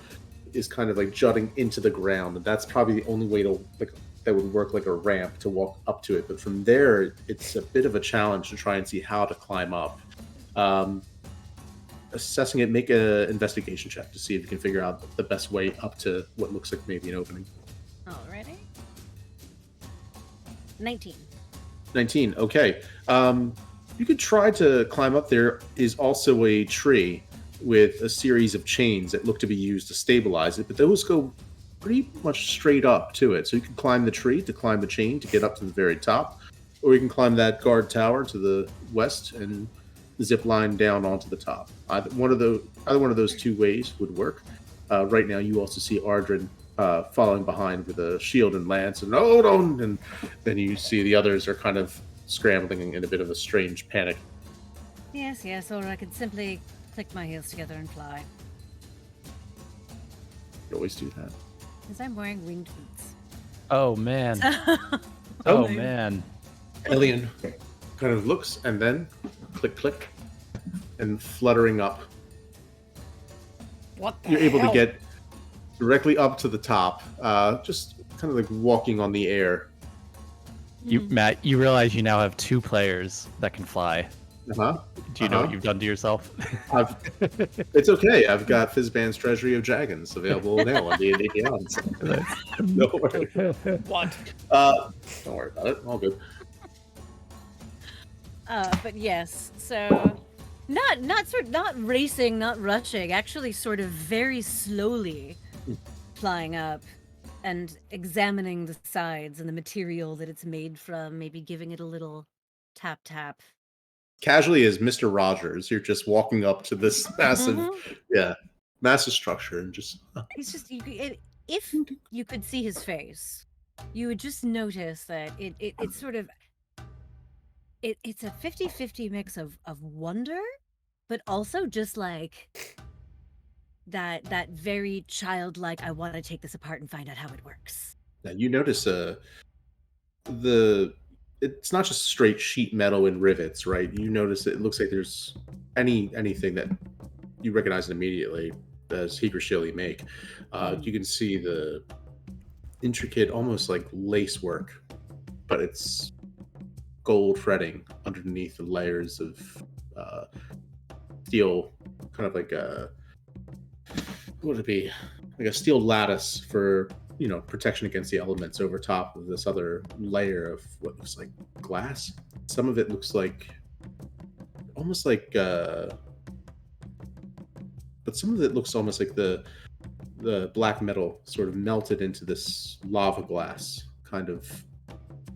is kind of like jutting into the ground, and that's probably the only way to that would work like a ramp to walk up to it. But from there, it's a bit of a challenge to try and see how to climb up. Assessing it, make an investigation check to see if you can figure out the best way up to what looks like maybe an opening. Alrighty. 19. 19. Okay. You could try to climb up. There is also a tree with a series of chains that look to be used to stabilize it, but those go pretty much straight up to it. So you can climb the tree to climb the chain to get up to the very top, or you can climb that guard tower to the west and zip line down onto the top. Either one of those two ways would work. Right now, you also see Ardrin following behind with a shield and lance, and and then you see the others are kind of scrambling in a bit of a strange panic. Yes, or I could simply click my heels together and fly. You always do that. Because I'm wearing winged boots. Oh man. Oh, Oh man. Elian kind of looks and then click, click, and fluttering up. What the You're able to hell? get directly up to the top, just kind of like walking on the air. Matt, you realize you now have 2 players that can fly. Uh-huh. Do you know what you've done to yourself? It's okay. I've got Fizzband's Treasury of Dragons available now on D&D Beyond. So no worries. What? Don't worry about it. All good. But yes, so not racing, not rushing, actually sort of very slowly flying up and examining the sides and the material that it's made from, maybe giving it a little tap. Casually as Mr. Rogers, you're just walking up to this massive, massive structure and just... He's just if you could see his face, you would just notice that it's sort of it's a 50-50 mix of wonder, but also just like that very childlike, I want to take this apart and find out how it works. Now you notice it's not just straight sheet metal and rivets, right? You notice it looks like there's anything that you recognize immediately as Higashili make. You can see the intricate, almost like lace work, but it's gold fretting underneath the layers of steel, kind of like what would it be? Like a steel lattice for protection against the elements over top of this other layer of what looks like glass. Some of it looks like almost like but some of it looks almost like the the black metal sort of melted into this lava glass, kind of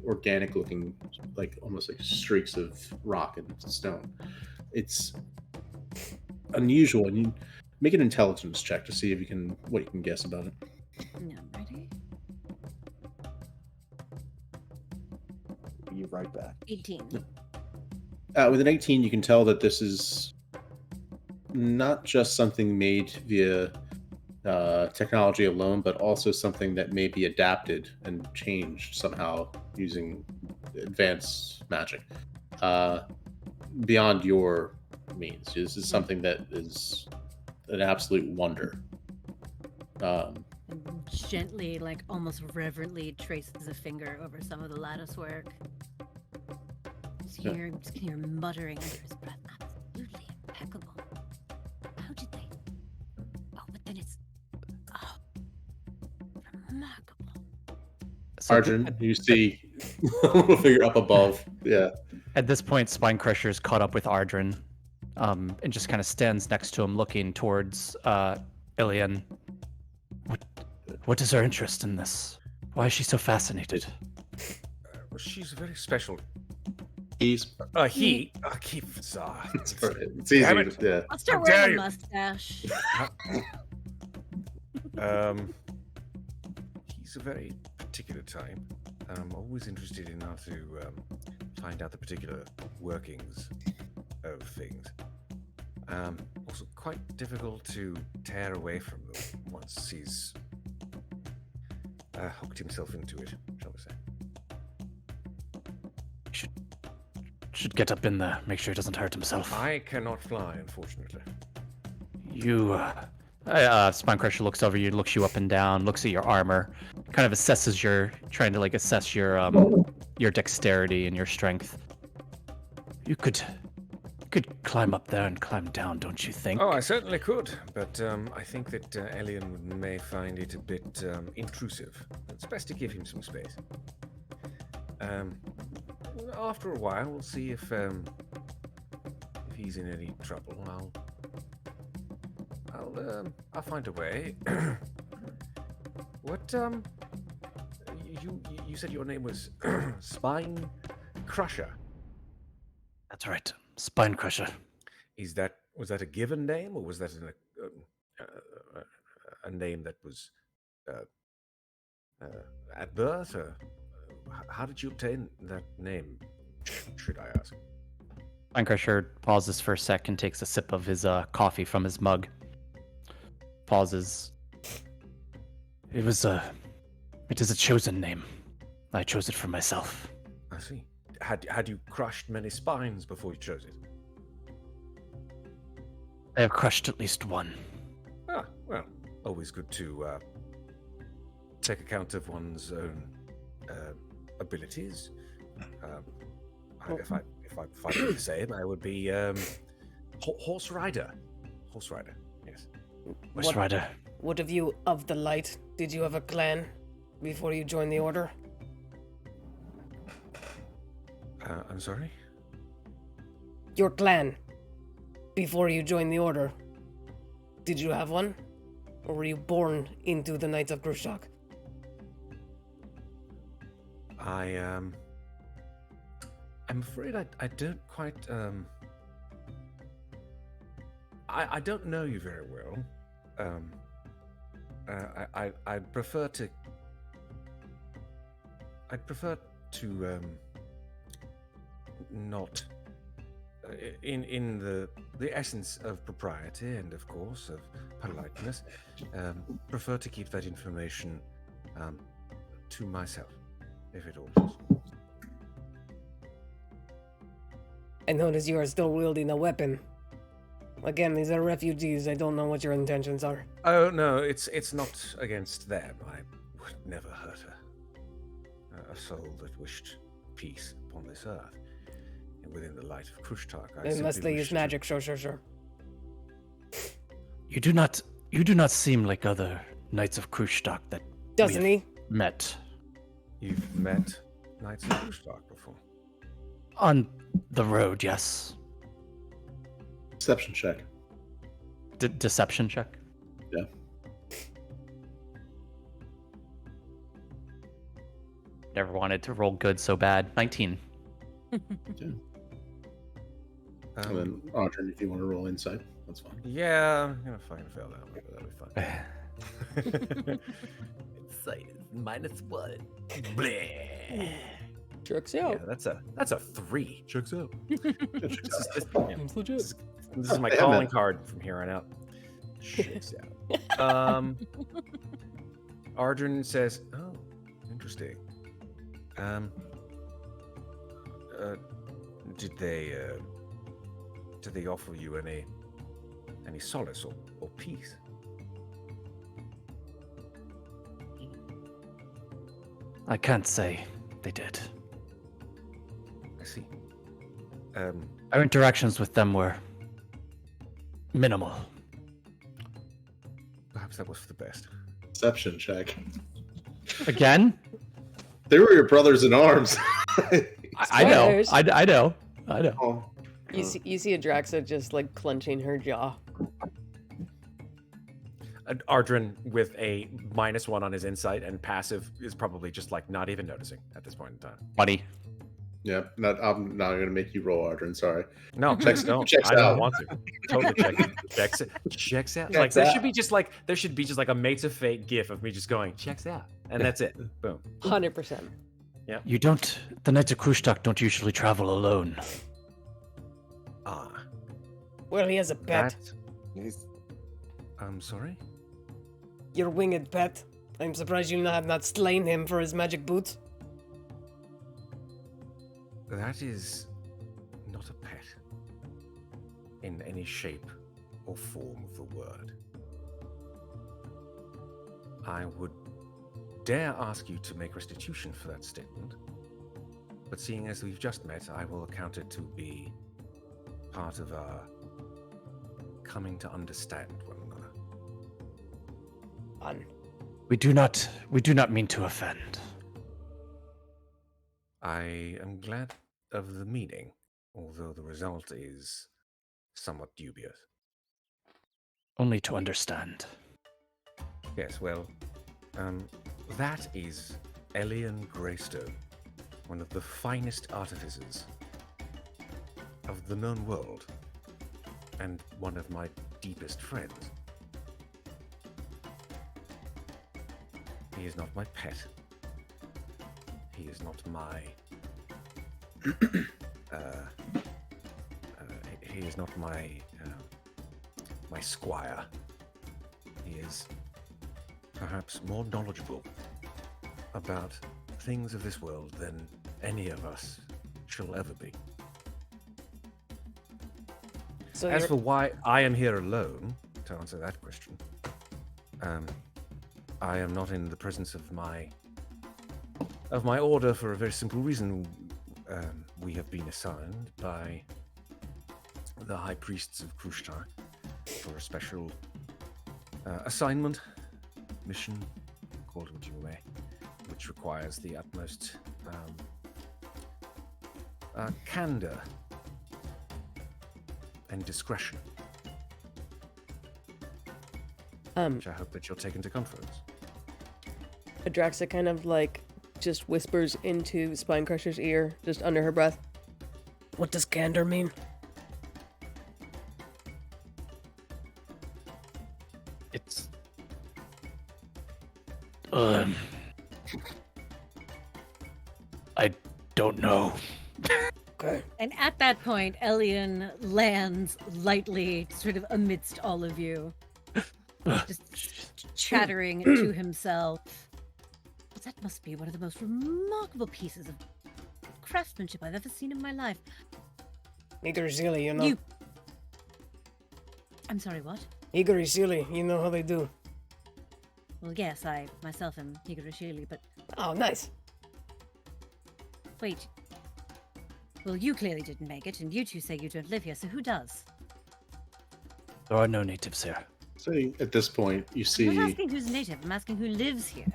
organic looking, like almost like streaks of rock and stone. It's unusual, and you make an intelligence check to see if you can what you can guess about it. Yeah, ready? Be right back. 18. With an 18, you can tell that this is not just something made via technology alone, but also something that may be adapted and changed somehow using advanced magic beyond your means. This is something that is an absolute wonder. And gently, like almost reverently, traces a finger over some of the lattice work. Just hear muttering under his breath. Absolutely impeccable. How did they? Oh, but then it's remarkable. So Arjun, you see we'll figure up above. Yeah. at this point, Spine Crusher's caught up with Ardrin, and just kind of stands next to him, looking towards Ilian. What is her interest in this? Why is she so fascinated? Well, she's very special. He's He. it's easy. Damn it. Yeah. I'll start How dare wearing a you. mustache. He's a very particular type, and I'm always interested in how to find out the particular workings of things. Also quite difficult to tear away from them once he's hooked himself into it, shall we say. Should get up in there, make sure he doesn't hurt himself. I cannot fly, unfortunately. You, Spine Crusher looks over you, looks you up and down, looks at your armor, kind of assesses trying to assess your dexterity and your strength. You could climb up there and climb down, don't you think? Oh, I certainly could, but I think that Elian may find it a bit intrusive. It's best to give him some space. After a while, we'll see if he's in any trouble. I'll find a way. What you said your name was Spine Crusher. That's right, Spine Crusher. Was that a given name, or was that a name that was at birth? Or how did you obtain that name? Should I ask? Spine Crusher pauses for a sec and takes a sip of his coffee from his mug. Pauses. It is a chosen name. I chose it for myself. I see. Had you crushed many spines before you chose it? I have crushed at least one. Ah, well, always good to take account of one's own abilities. If I do the same, I would be horse rider. Horse rider, yes. Horse Rider. What of you of the light? Did you have a clan before you joined the order? I'm sorry? Your clan before you joined the order. Did you have one? Or were you born into the Knights of Grushok? I'm afraid I don't quite I don't know you very well. I'd prefer to not in the essence of propriety and of course of politeness, prefer to keep that information to myself, if it alters. I notice you are still wielding a weapon. Again, these are refugees. I don't know what your intentions are. Oh no, it's not against them. I would never hurt a soul that wished peace upon this earth. And within the light of Krushtak, Unless they use magic, sure. You do not seem like other Knights of Krushtak that Doesn't we have he? met. You've met Knights of Krushtak before? On the road, yes. Deception check. Deception check? Yeah. Never wanted to roll good so bad. 19. And then Audrey, if you want to roll inside, that's fine. Yeah, I'm gonna fucking fail that one. That'll be fun. Insight is -1. Bleh. Checks Yeah, out. that's a 3. Checks out. Seems legit. This is my calling card from here on out. Checks out. Ardrin says, "Oh, interesting. Did they offer you any solace or peace?" I can't say they did. I see. Our interactions with them were minimal. Perhaps that was for the best. Deception check. Again? They were your brothers in arms. I know. Spoilers. I know. I know. Oh. You see Adraxa just like clenching her jaw. Ardrin with a -1 on his insight and passive is probably just like not even noticing at this point in time. 20. Yeah, I'm not going to make you roll, Ardrin. Sorry. No, Checks- don't. checks I don't out. want to. Totally checks out. Checks out. Checks Like there out. should be just like a Mates of Fate gif of me just going checks out, and that's it. Boom. 100%. You don't. The Knights of Krustak don't usually travel alone. Ah, Well, he has a pet. He's I'm sorry. Your winged pet. I'm surprised you have not slain him for his magic boots. That is not a pet in any shape or form of the word. I would dare ask you to make restitution for that statement, but seeing as we've just met, I will account it to be part of our coming to understand one another. Fun. We do not mean to offend. I am glad of the meaning, although the result is somewhat dubious. Only to understand. Yes, well, that is Elian Greystone, one of the finest artificers of the known world, and one of my deepest friends. He is not my pet. He is not my... he is not my squire. He is perhaps more knowledgeable about things of this world than any of us shall ever be. So As you're- for why I am here alone, to answer that question, I am not in the presence of my order for a very simple reason. We have been assigned by the High Priests of Krustar for a special assignment, mission, call it what you may, which requires the utmost candor and discretion, which I hope that you'll take into confidence. Adraxa kind of like just whispers into Spinecrusher's ear, just under her breath. What does candor mean? It's. I don't know. Okay. And at that point, Elian lands lightly, sort of amidst all of you, just chattering to himself. That must be one of the most remarkable pieces of craftsmanship I've ever seen in my life. Igor Zili, you know. You. I'm sorry, what? Igor Zili, you know how they do. Well, yes, I myself am Higurashili, but Oh, nice. wait. Well, you clearly didn't make it, and you two say you don't live here, so who does? There are no natives here. So at this point, you I'm not see asking who's native, I'm asking who lives here.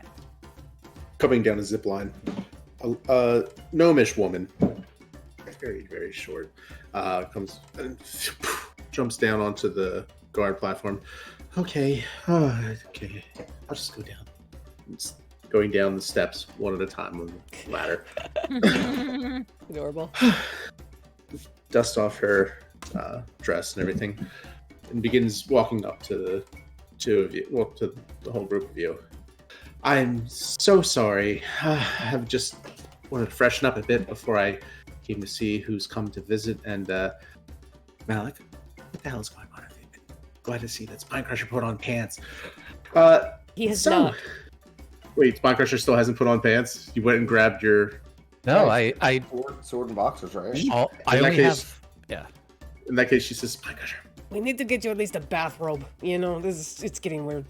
coming down a zip line, a gnomish woman, very, very short, comes and jumps down onto the guard platform. Okay, okay, I'll just go down. going down the steps one at a time on the ladder. Adorable. Dust off her dress and everything, and begins walking up to the two of you, well, to the whole group of you. I'm so sorry. I have just wanted to freshen up a bit before I came to see who's come to visit. And Malik, what the hell is going on? Glad to see that Spinecrusher put on pants. He has not. Wait, Spinecrusher still hasn't put on pants? You went and grabbed your... No, Right. I Sword and boxers, right? I In that only case- have. Yeah. In that case, she says, Spinecrusher. We need to get you at least a bathrobe. You know, it's getting weird.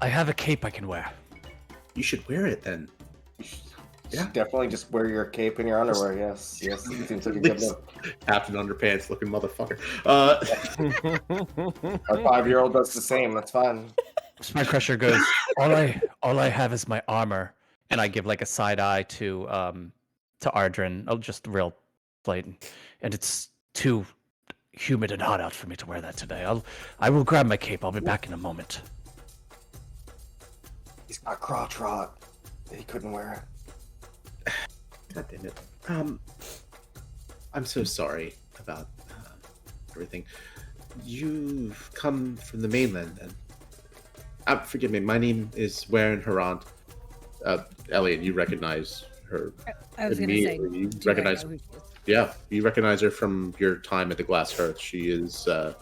I have a cape I can wear. You should wear it then. Yeah. Definitely just wear your cape and your underwear. Yes. It seems like a good look. Captain Underpants looking motherfucker. Our 5-year-old does the same. That's fine. Spinecrusher goes, all I have is my armor, and I give like a side eye to Ardrin. Oh, just real blatant, and it's too humid and hot out for me to wear that today. I will grab my cape. I'll be back in a moment. He's got crotch rot. He couldn't wear it. God damn it. I'm so sorry about everything. You've come from the mainland, then. Forgive me, my name is Warren Harant. Elliot, you recognize her I was going to say, immediately. You do I recognize, know who she is? yeah, you recognize her from your time at the Glass Hearth. She is one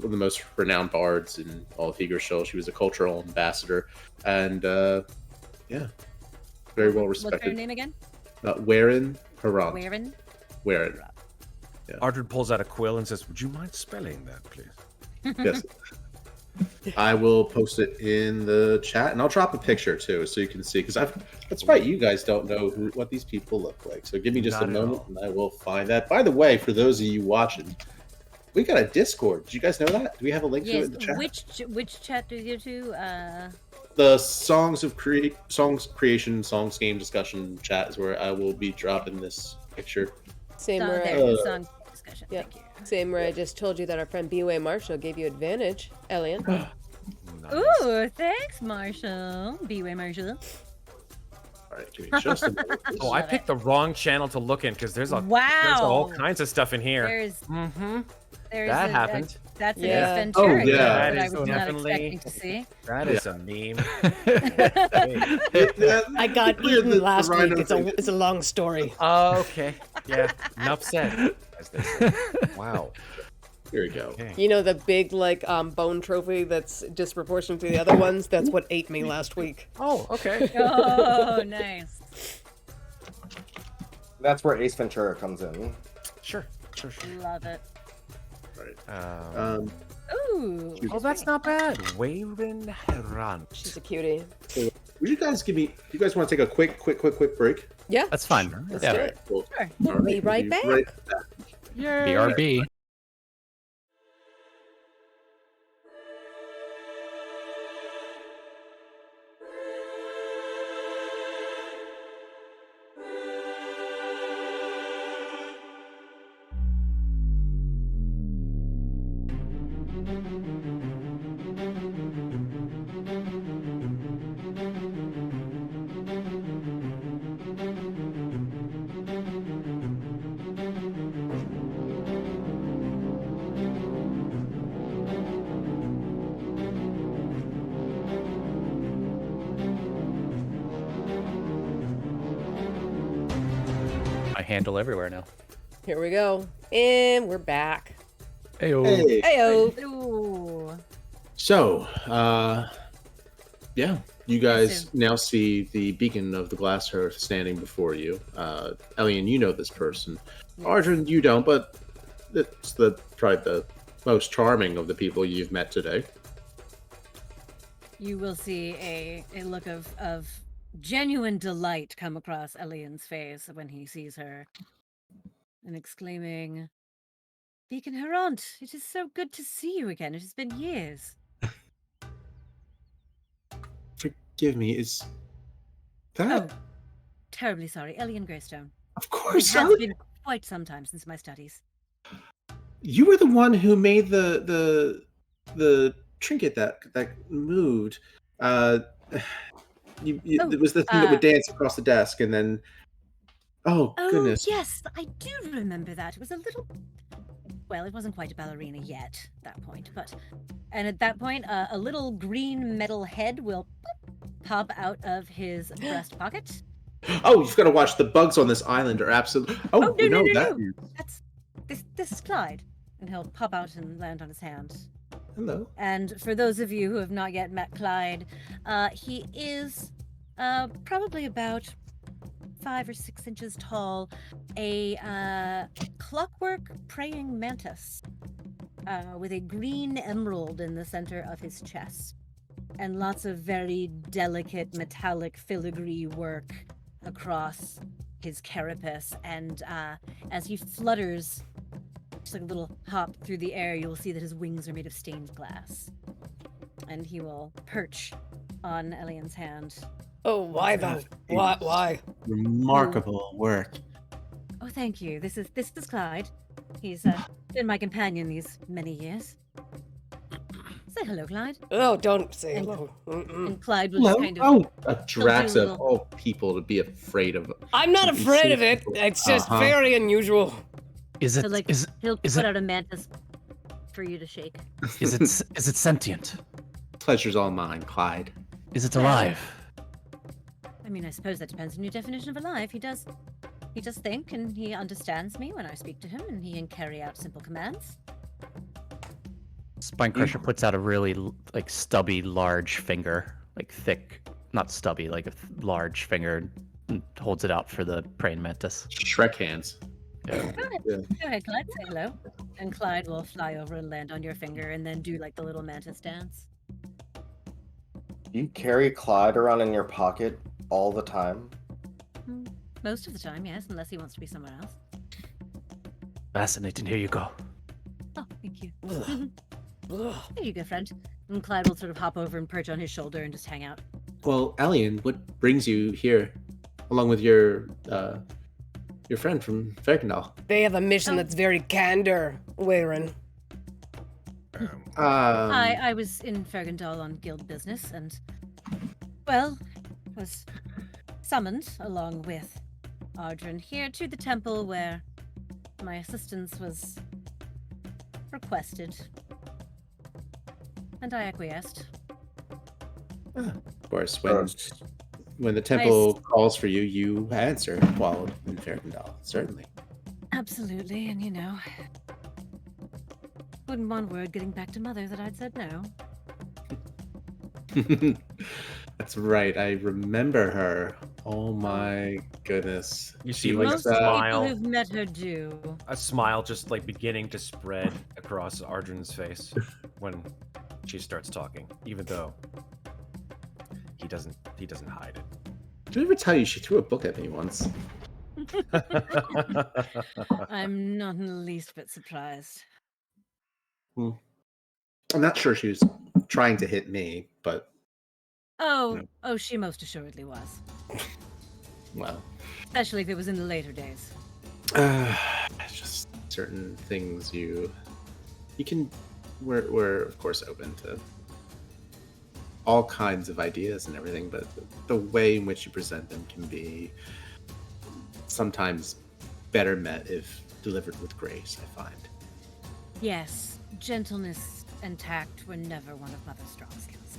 of the most renowned bards in all of Hegershall. She was a cultural ambassador, and yeah, very well What's her respected. name again? Warren Harant. Warren? Warren. Ardred pulls out a quill and says, "Would you mind spelling that, please?" Yes. I will post it in the chat, and I'll drop a picture too, so you can see. Because that's right, you guys don't know what these people look like. So give me just Not a at moment, all. and I will find that. By the way, for those of you watching, we got a Discord. Did you guys know that? Do we have a link to it Yes. in the chat? Which chat do you go to? The songs creation, songs game discussion chat is where I will be dropping this picture. Same Song, where, there, song discussion. yeah. Thank you. same where I just told you that our friend B-Way Marshall gave you advantage, Elian. Nice. Ooh, thanks, Marshall. B-Way Marshall. All right, give me just a moment. Oh, I picked the wrong channel to look in because there's all Wow. kinds of stuff in here. There's Mm-hmm. a- That happened. That's an Yeah. Ace Ventura Oh, yeah. that That I is was not definitely- expecting to see. That is a meme. I got Clear eaten the last week. rhino It's thing. a long story. Oh, okay. Yeah. Enough said. As they say. Wow. Here we go. Okay. You know the big bone trophy that's disproportionate to the other ones? That's what ate me last week. Oh, okay. Oh, nice. That's where Ace Ventura comes in. Sure. Love it. Right. Ooh. Oh, that's not bad. Wavin Heron. She's a cutie. Would you guys give me? Do you guys want to take a quick break? Yeah, That's fine. let's Yeah. do it. Cool. Sure. We'll All be right back. BRB. I handle everywhere now. Here we go. And we're back. Ayo. Hey. Heyo. Ooh. So, yeah, you guys So- now see the beacon of the Glass Hearth standing before you. Elian, you know this person. Arjun, you don't, but it's probably the most charming of the people you've met today. You will see a look of genuine delight come across Elian's face when he sees her, and exclaiming, "Beacon Heront, it is so good to see you again. It has been years." Forgive me, is that? Oh, terribly sorry, Elian Greystone. Of It course, has been quite some time since my studies. you were the one who made the trinket that moved. It was the thing that would dance across the desk, and then. Oh goodness! Yes, I do remember that. It was a little. Well, it wasn't quite a ballerina yet at that point, and at that point, a little green metal head will pop out of his breast pocket. Oh, you've got to watch. The bugs on this island are absolutely. Oh, no. that. That's this is Clyde, and he'll pop out and land on his hand. Hello. And for those of you who have not yet met Clyde, he is probably about 5 or 6 inches tall, a clockwork praying mantis with a green emerald in the center of his chest, and lots of very delicate metallic filigree work across his carapace. And as he flutters, just like a little hop through the air, you'll see that his wings are made of stained glass, and he will perch on Elian's hand. Oh, why though? Why? Remarkable work. Oh, thank you. This is Clyde. He's been my companion these many years. Say hello, Clyde. Oh, don't say hello. And Clyde will just kind of. Oh, a Drax of all people to be afraid of. I'm not afraid of it. It's just very unusual. Is it? So, he'll put out a mantis for you to shake. Is it sentient? Pleasure's all mine, Clyde. Is it alive? I mean, I suppose that depends on your definition of alive. He does think, and he understands me when I speak to him, and he can carry out simple commands. Spinecrusher puts out a really stubby, large finger, thick, not stubby, like a large finger, and holds it out for the praying mantis. Shrek hands. Yeah. Go ahead, Clyde. Say hello. And Clyde will fly over and land on your finger, and then do the little mantis dance. You carry Clyde around in your pocket all the time? Most of the time, yes, unless he wants to be somewhere else. Fascinating. Here you go. Oh, thank you. There you go, friend. And Clyde will sort of hop over and perch on his shoulder and just hang out. Well, Elian, what brings you here, along with your friend from Fergendal? They have a mission that's very candor, Weirin. I was in Fergendal on guild business, and was summoned along with Ardrin here to the temple where my assistance was requested, and I acquiesced. Of course, when the temple calls for you, you answer while in Fergendal, certainly. Absolutely, and wouldn't want word getting back to Mother that I'd said no. That's right, I remember her. Oh my goodness. You see, Most people who've met her do. A smile just beginning to spread across Ardrin's face when she starts talking, even though he doesn't hide it. Did I ever tell you she threw a book at me once? I'm not in the least bit surprised. I'm not sure she was trying to hit me, but... Oh, she most assuredly was. Well... Especially if it was in the later days. Just certain things you can... We're of course open to all kinds of ideas and everything, but the way in which you present them can be sometimes better met if delivered with grace, I find. Yes, gentleness and tact were never one of Mother's strong skills.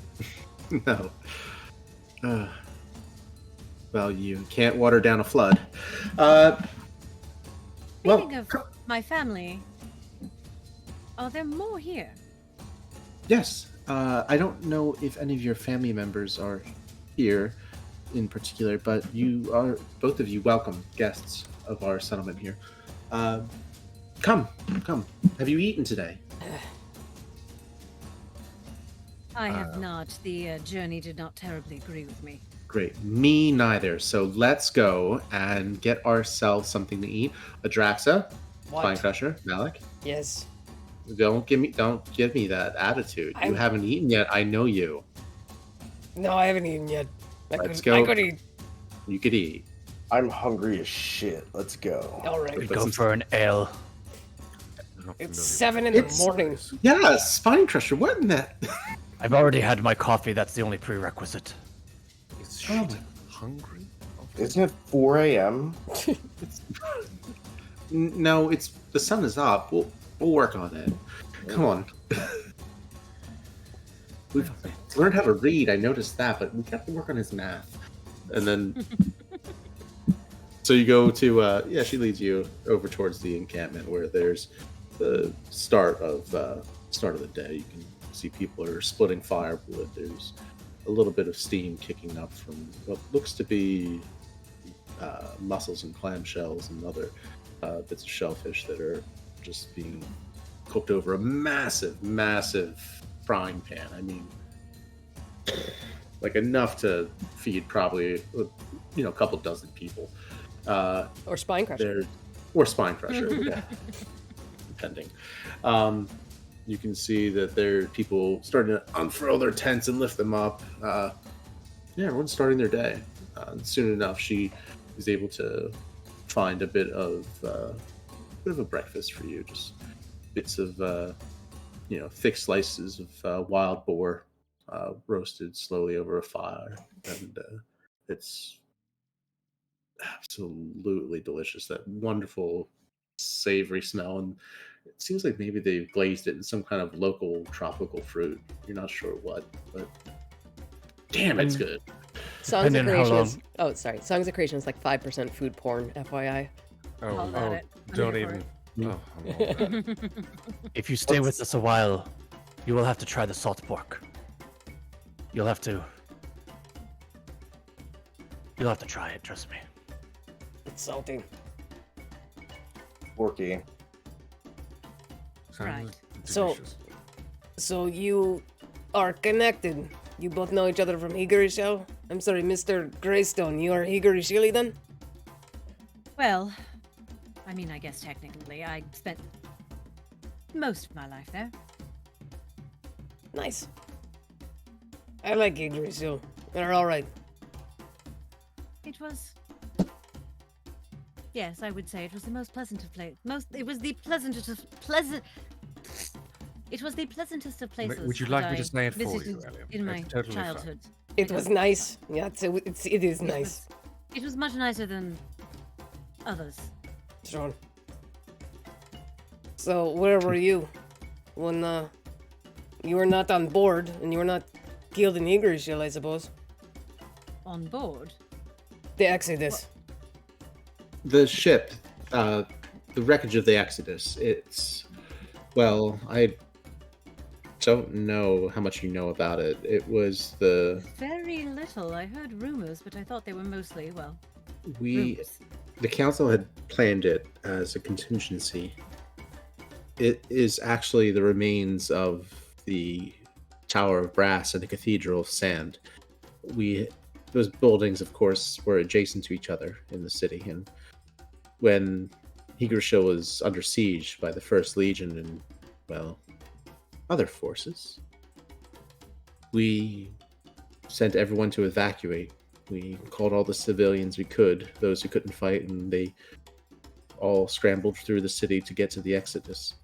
No. Well, you can't water down a flood. Speaking of my family, are there more here? Yes. I don't know if any of your family members are here in particular, but you are, both of you, welcome guests of our settlement here. Come. Have you eaten today? I have not. The journey did not terribly agree with me. Great. Me neither. So let's go and get ourselves something to eat. Adraxa, Spinecrusher, Malik. Yes. Don't give me that attitude. You haven't eaten yet. I know you. No, I haven't eaten yet. Let's go. I could eat. You could eat. I'm hungry as shit. Let's go. All right. We go for an ale. It's 7 in the morning. Yeah, Spinecrusher. What in that? I've already had my coffee. That's the only prerequisite. He's shit hungry? Isn't it 4 a.m.? No, it's the sun is up. We'll work on it. Come on. We've learned how to read. I noticed that, but we got to work on his math. And then, so you go to she leads you over towards the encampment where there's the start of the day. You can see people are splitting firewood. There's a little bit of steam kicking up from what looks to be mussels and clamshells and other bits of shellfish that are just being cooked over a massive frying pan. I mean, like enough to feed probably a couple dozen people. Or spine crusher. Or spine crusher, yeah, depending. You can see that there are people starting to unfurl their tents and lift them up. Everyone's starting their day. Soon enough, she is able to find a bit of a breakfast for you. Just bits of thick slices of wild boar roasted slowly over a fire, and it's absolutely delicious. That wonderful savory smell, and it seems like maybe they've glazed it in some kind of local tropical fruit. You're not sure what, but damn, it's good. Songs of Depending how Creation long- is... Oh, sorry. Songs of Creation is like 5% food porn, FYI. All about it. I'm Don't here for even. it. Oh, I'm all about it. If you stay with us a while, you will have to try the salt pork. You'll have to try it, trust me. It's salty. Porky. Sounds Right. So- delicious. So you are connected. You both know each other from Higurishil? I'm sorry, Mr. Greystone, you are Higurishili then? Well, I mean, I guess technically I spent most of my life there. Nice. I like Higurishil. They're alright. It was. Yes, I would say it was the most pleasant of places. It was the pleasantest of It was the pleasantest of places. Would you that like me I to say it for you, visited Elliot? in my It's totally fine. childhood. It was nice. Yeah, it is nice. It was much nicer than others. Sure. So, where were you when you were not on board and you were not killed in Higurishil, I suppose? On board. The Exodus. The ship, the wreckage of the Exodus. I don't know how much you know about it. It was Very little. I heard rumors, but I thought they were mostly, rumors. The council had planned it as a contingency. It is actually the remains of the Tower of Brass and the Cathedral of Sand. Those buildings, of course, were adjacent to each other in the city, and when Higurishil was under siege by the First Legion and, other forces, we sent everyone to evacuate. We called all the civilians we could, those who couldn't fight, and they all scrambled through the city to get to the Exodus,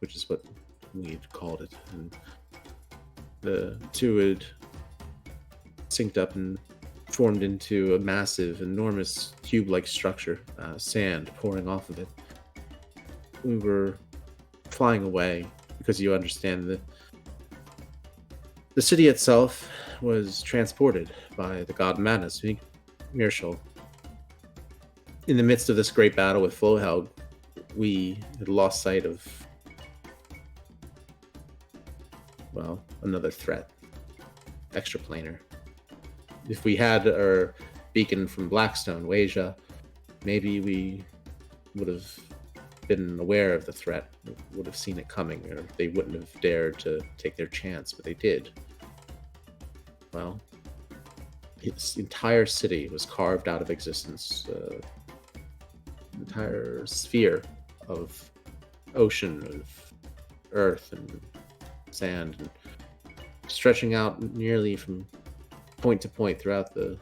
which is what we'd called it. And the two had synced up and formed into a massive, enormous cube-like structure, sand pouring off of it. We were flying away because you understand that the city itself was transported by the god Manus, Mirshal. In the midst of this great battle with Flohelg, we had lost sight of, another threat. Extraplanar. If we had our beacon from Blackstone, Wasia, maybe we would have been aware of the threat, would have seen it coming, or they wouldn't have dared to take their chance, but they did. Well, this entire city was carved out of existence. Entire sphere of ocean, of earth and sand, and stretching out nearly from point to point throughout the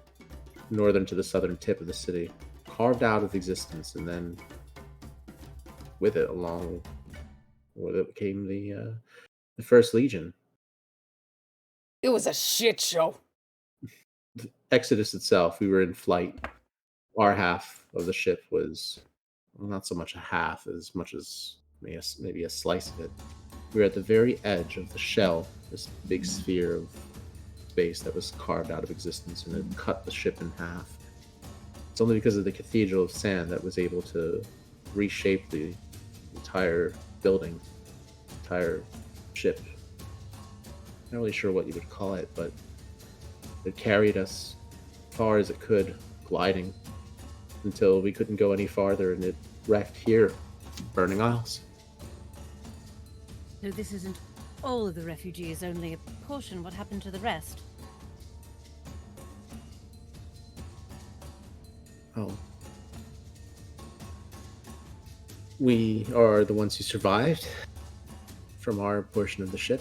northern to the southern tip of the city, carved out of existence, and then with it came the First Legion. It was a shit show. the Exodus itself, we were in flight. Our half of the ship was, well, not so much a half as much as maybe a slice of it. We were at the very edge of the shell, this big sphere of space that was carved out of existence, and it cut the ship in half. It's only because of the cathedral of sand that was able to reshape the entire building, entire ship. Not really sure what you would call it, but it carried us far as it could, gliding, until we couldn't go any farther, and it wrecked here, Burning Isles. So this isn't all of the refugees, only a portion. What happened to the rest? Oh. We are the ones who survived from our portion of the ship.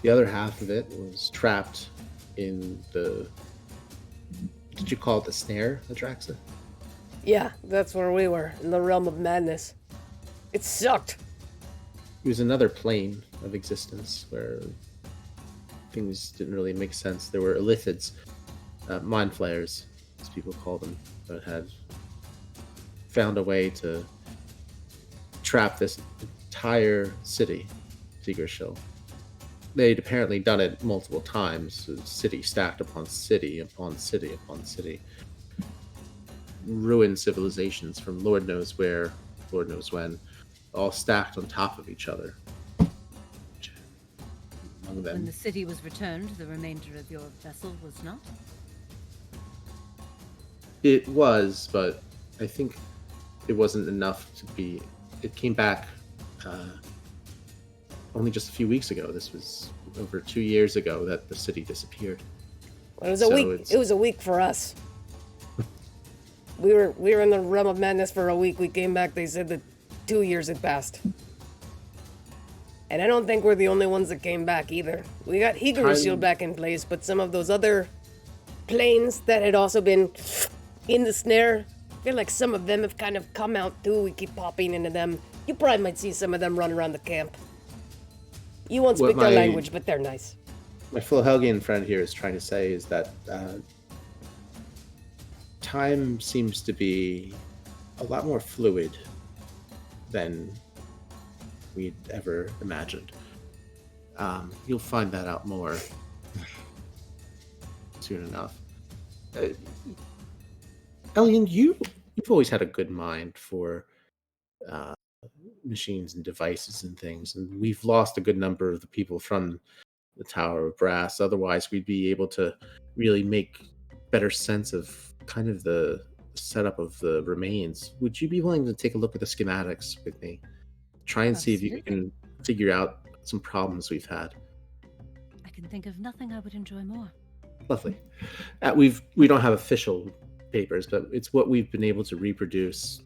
The other half of it was trapped in the... Did you call it the snare, Adraxa? Yeah, that's where we were, in the realm of madness. It sucked. It was another plane of existence where things didn't really make sense. There were illithids, mind flayers, as people call them, that had found a way to trap this entire city, Tigershill. They'd apparently done it multiple times, city stacked upon city, upon city, upon city. Ruined civilizations from Lord knows where, Lord knows when, all stacked on top of each other. Among them, When the city was returned, the remainder of your vessel was not? it was, but I think it wasn't enough to be... It came back only just a few weeks ago. This was over 2 years ago that the city disappeared. Well, it was a week. It was a week for us. We were in the realm of madness for a week. We came back. They said that 2 years had passed. And I don't think we're the only ones that came back either. We got Shield back in place, but some of those other planes that had also been in the snare, I feel like some of them have kind of come out too. We keep popping into them. You probably might see some of them run around the camp. You won't speak their language, but they're nice. My Philhelgian friend here is trying to say is that time seems to be a lot more fluid than we'd ever imagined. You'll find that out more soon enough. Elian, you've always had a good mind for machines and devices and things, and we've lost a good number of the people from the Tower of Brass. Otherwise, we'd be able to really make better sense of kind of the setup of the remains. Would you be willing to take a look at the schematics with me? Try and see if you can figure out some problems we've had. I can think of nothing I would enjoy more. Lovely. We don't have official papers, but it's what we've been able to reproduce,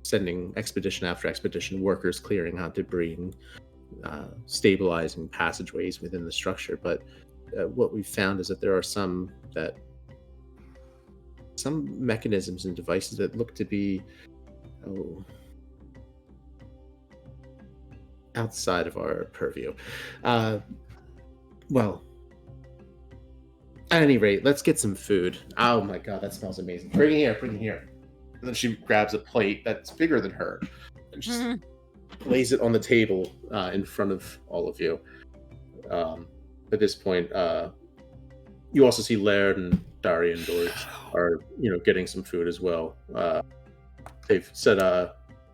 sending expedition after expedition, workers clearing out debris and stabilizing passageways within the structure. But what we've found is that there are some mechanisms and devices that look to be outside of our purview. Well, at any rate, let's get some food. Oh my god, that smells amazing. Bring it here. And then she grabs a plate that's bigger than her and just lays it on the table in front of all of you. At this point, you also see Laird and Daria and Doris are, getting some food as well. They've set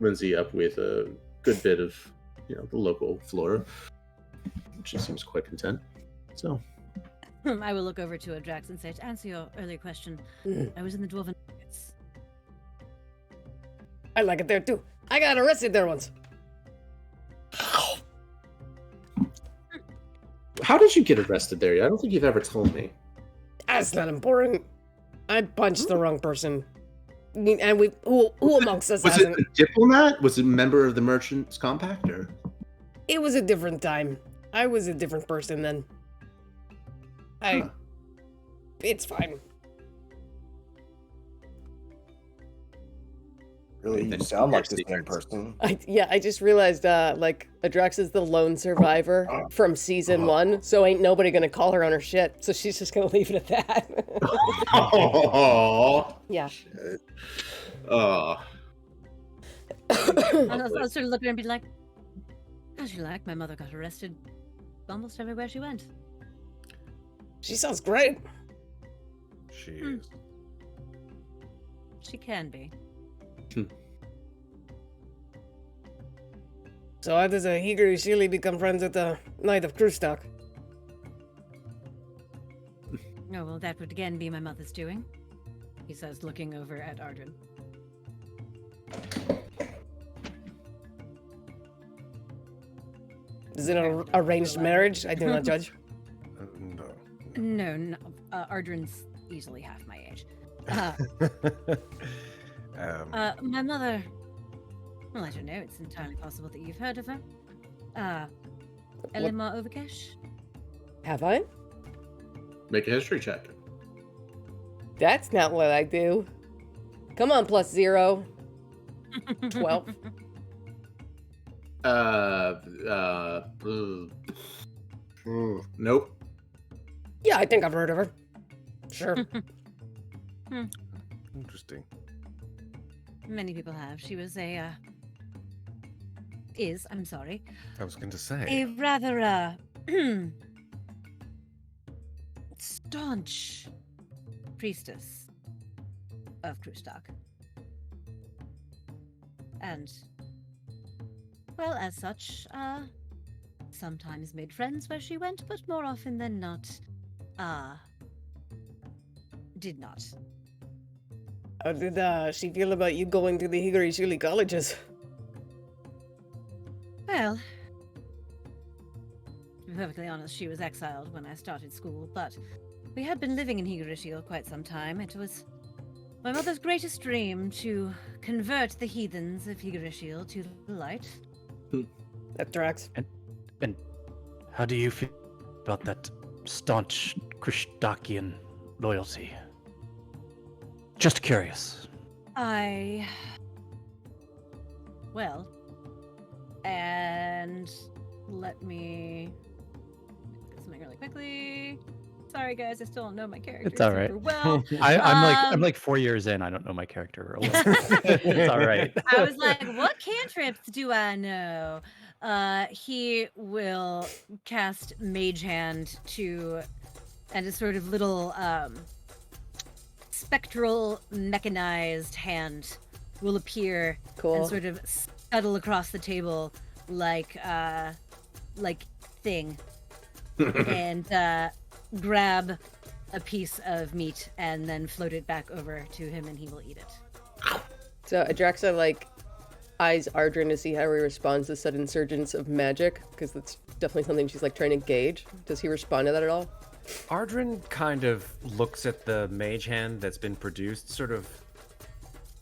Lindsay up with a good bit of, the local flora. She seems quite content. So, I will look over to Adrax and say, to answer your earlier question, I was in the Dwarven Markets. I like it there too. I got arrested there once. How did you get arrested there? I don't think you've ever told me. That's not important. I punched the wrong person. And who amongst us hasn't? Was it a diplomat? Was it a member of the Merchants Compact? Or? It was a different time. I was a different person then. It's fine. Really, And then you sound like keep the your same secrets. person. I just realized, like, Adrax is the lone survivor from season 1, so ain't nobody gonna call her on her shit, so she's just gonna leave it at that. Oh, Yeah. shit. Oh. I'll sort of look at her and be like, as you like, my mother got arrested almost everywhere she went. She sounds great. She is. She can be. So how does a Higuri Shili become friends with the Knight of Krustak? Oh, well, that would again be my mother's doing, he says, looking over at Ardrin. Is it an arranged marriage? I do not judge. No. No, Ardrin's easily half my age. My mother... Well, I don't know. It's entirely possible that you've heard of her. Elimar Overkesh? Have I? Make a history check. That's not what I do. Come on, +0. 12. Nope. Yeah, I think I've heard of her. Sure. Interesting. Many people have. She was I'm sorry, I was going to a say. rather, staunch priestess of Krustak. And, well, as such, sometimes made friends where she went, but more often than not, did not. How did she feel about you going to the Higuri Shili colleges? Well, to be perfectly honest, she was exiled when I started school, but we had been living in Higurishil quite some time. It was my mother's greatest dream to convert the heathens of Higurishil to the light. That tracks. And how do you feel about that staunch Krishtakian loyalty? Just curious. Well, and let me do something really quickly. Sorry, guys, I still don't know my character It's all right. super well. I'm like 4 years in. I don't know my character. It's all right. I was like, what cantrips do I know? He will cast Mage Hand and a sort of little spectral mechanized hand will appear Cool. and sort of scuttle across the table like thing and grab a piece of meat and then float it back over to him and he will eat it. So Adraxa, like, eyes Ardrin to see how he responds to sudden surges of magic, because that's definitely something she's, like, trying to gauge. Does he respond to that at all? Ardrin kind of looks at the mage hand that's been produced, sort of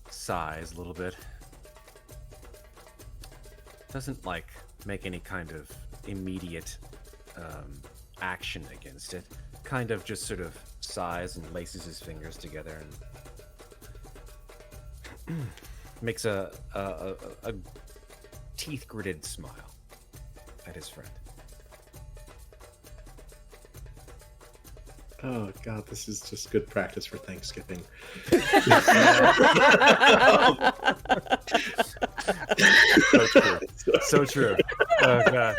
sighs a little bit. Doesn't, like, make any kind of immediate action against it. Kind of just sort of sighs and laces his fingers together and makes a teeth-gritted smile at his friend. Oh god, this is just good practice for Thanksgiving. So true. So true. Oh god.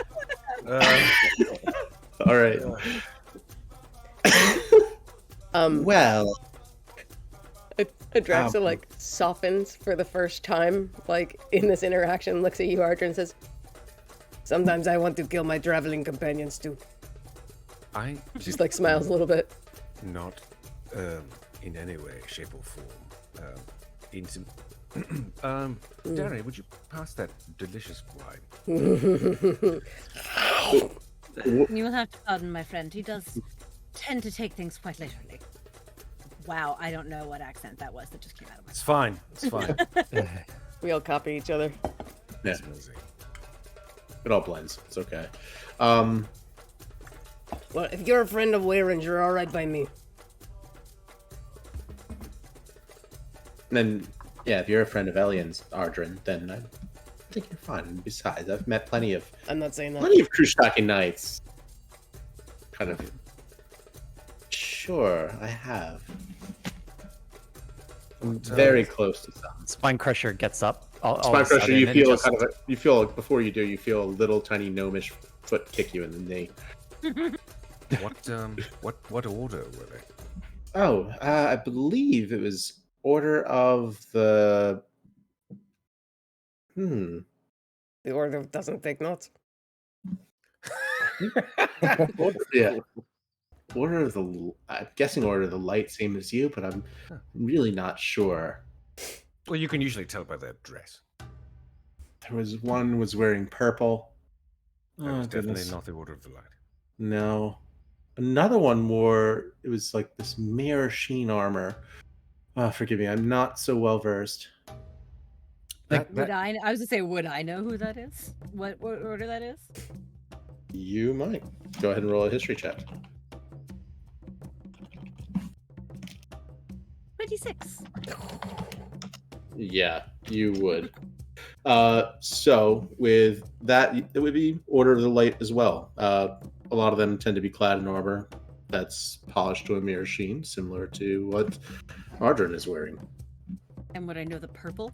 All right. Well, Adraxa, like, softens for the first time, like, in this interaction, looks at you, Ardrin, and says, sometimes I want to kill my traveling companions, too. I Just, like, smiles a little bit. not in any way, shape, or form. Danny, would you pass that delicious wine? You will have to pardon my friend. He does tend to take things quite literally. Wow, I don't know what accent that was that just came out of my It's fine. It's fine. We all copy each other. yeah, It's amazing. it all blends. It's okay. Well, if you're a friend of Warin's, you're alright by me. Then Yeah, if you're a friend of Elian's, Ardrin, then I think you're fine. And besides, I've met plenty of I'm not saying that. Krushtaki knights. Kind of. Sure, I have. I'm very close to some. Spine Crusher gets up. All Spine of a Crusher, sudden you and feel just- kind of you feel before you do, you feel a little tiny gnomish foot kick you in the knee. What order were they? Oh, I believe it was Order of the. The order doesn't take notes. Yeah. Order of the. I'm guessing Order of the Light, same as you, but I'm really not sure. Well, you can usually tell by their dress. There was one was wearing purple. That was definitely not the Order of the Light. No. Another one wore, it was like this mirror sheen armor. Forgive me, I'm not so well versed. Would I was gonna say, would I know who that is? What order that is? You might. Go ahead and roll a history check. 26. Yeah, you would. So with that, it would be Order of the Light as well. A lot of them tend to be clad in armor that's polished to a mirror sheen, similar to what Ardrin is wearing. And would I know the purple?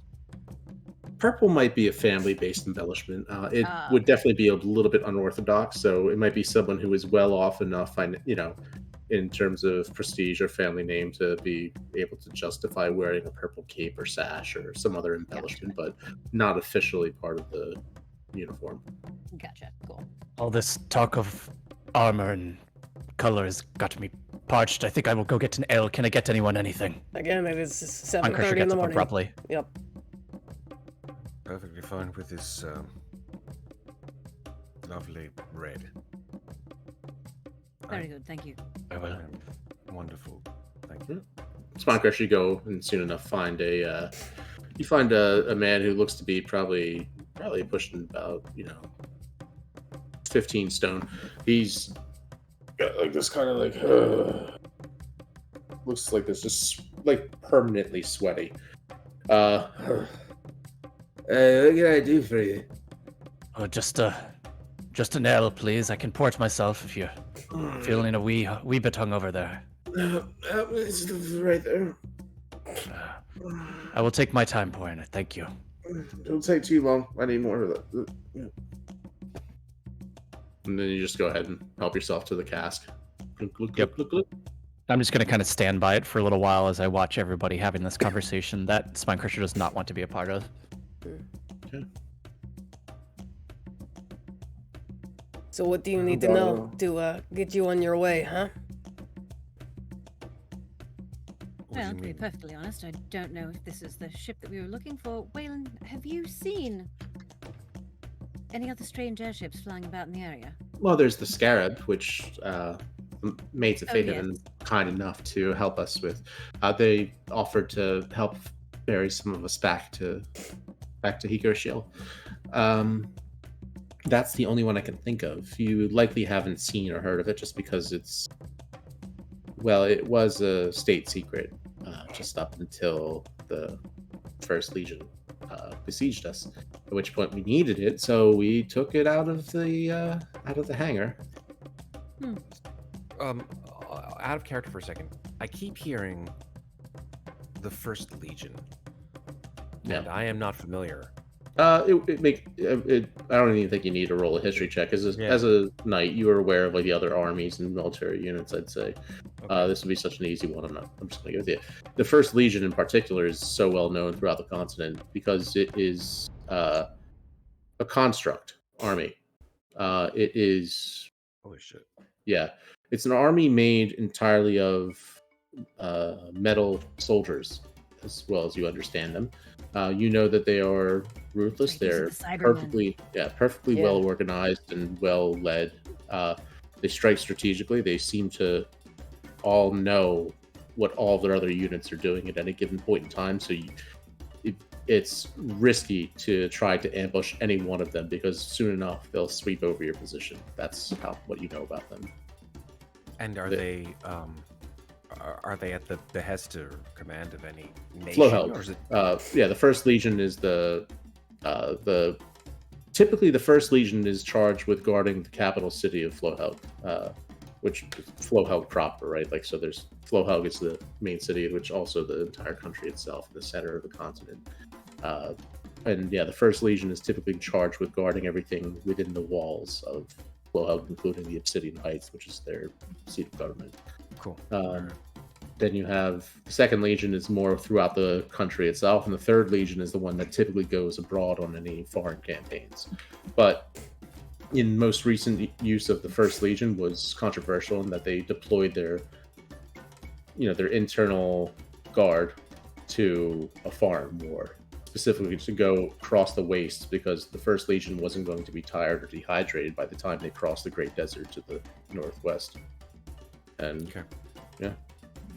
Purple might be a family-based embellishment. It Ah, would okay. definitely be a little bit unorthodox, so it might be someone who is well off enough, in terms of prestige or family name, to be able to justify wearing a purple cape or sash or some other embellishment, but not officially part of the uniform. Gotcha. Cool. All this talk of armor and color has got me parched. I think I will go get an ale. Can I get anyone anything? Again, it is Spine 7:30 Crusher in gets the up morning. abruptly. Yep. Perfectly fine with this lovely red. Very good. Thank you. I will. Wonderful. Thank you. Spine Crusher, you go and soon enough find a man who looks to be probably pushing about 15 stone. He's got like this kind of looks like this, just like permanently sweaty. What can I do for you? Oh, just an ale, please. I can port myself if you're feeling a wee bit hungover there. It's right there. I will take my time pouring it. Thank you. Don't take too long. I need more of that. And then you just go ahead and help yourself to the cask. Yep. I'm just going to kind of stand by it for a little while as I watch everybody having this conversation that Spine Crusher does not want to be a part of. Okay. So what do you need to know to get you on your way, huh? What do Well, you to be mean? perfectly honest, I don't know if this is the ship that we were looking for. Waylon, have you seen any other strange airships flying about in the area? Well, there's the Scarab, which Mates of Oh, Fate have yes. been kind enough to help us with. They offered to help ferry some of us back to Hiko Shield. That's the only one I can think of. You likely haven't seen or heard of it just because it was a state secret just up until the First Legion besieged us. At which point we needed it, so we took it out of the hangar. Out of character for a second. I keep hearing the First Legion, and I am not familiar. I don't even think you need to roll a history check. As a knight, you are aware of like the other armies and military units. I'd say this would be such an easy one. I'm just gonna go with you. The First Legion in particular is so well known throughout the continent because it is a construct army. It is Holy shit. it's an army made entirely of metal soldiers, as well as you understand them. You know that they are ruthless. Like these are They're the Cybermen. perfectly Yeah. well organized and well led. They strike strategically. They seem to all know what all of their other units are doing at any given point in time. So it's risky to try to ambush any one of them because soon enough they'll sweep over your position. That's what you know about them. And are The- they Are they at the behest or command of any nation? Flowheld. Or is it... Yeah, the First Legion is the typically the First Legion is charged with guarding the capital city of Flowheld, which Flowheld proper, right? Like, so there's Flowheld is the main city, which also the entire country itself, the center of the continent. And yeah, the First Legion is typically charged with guarding everything within the walls of Flowheld, including the Obsidian Heights, which is their seat of government. Cool. Then you have the Second Legion is more throughout the country itself, and the Third Legion is the one that typically goes abroad on any foreign campaigns. But in most recent use of the First Legion was controversial in that they deployed their internal guard to a foreign war, specifically to go across the wastes, because the First Legion wasn't going to be tired or dehydrated by the time they crossed the Great Desert to the northwest. And Okay. yeah.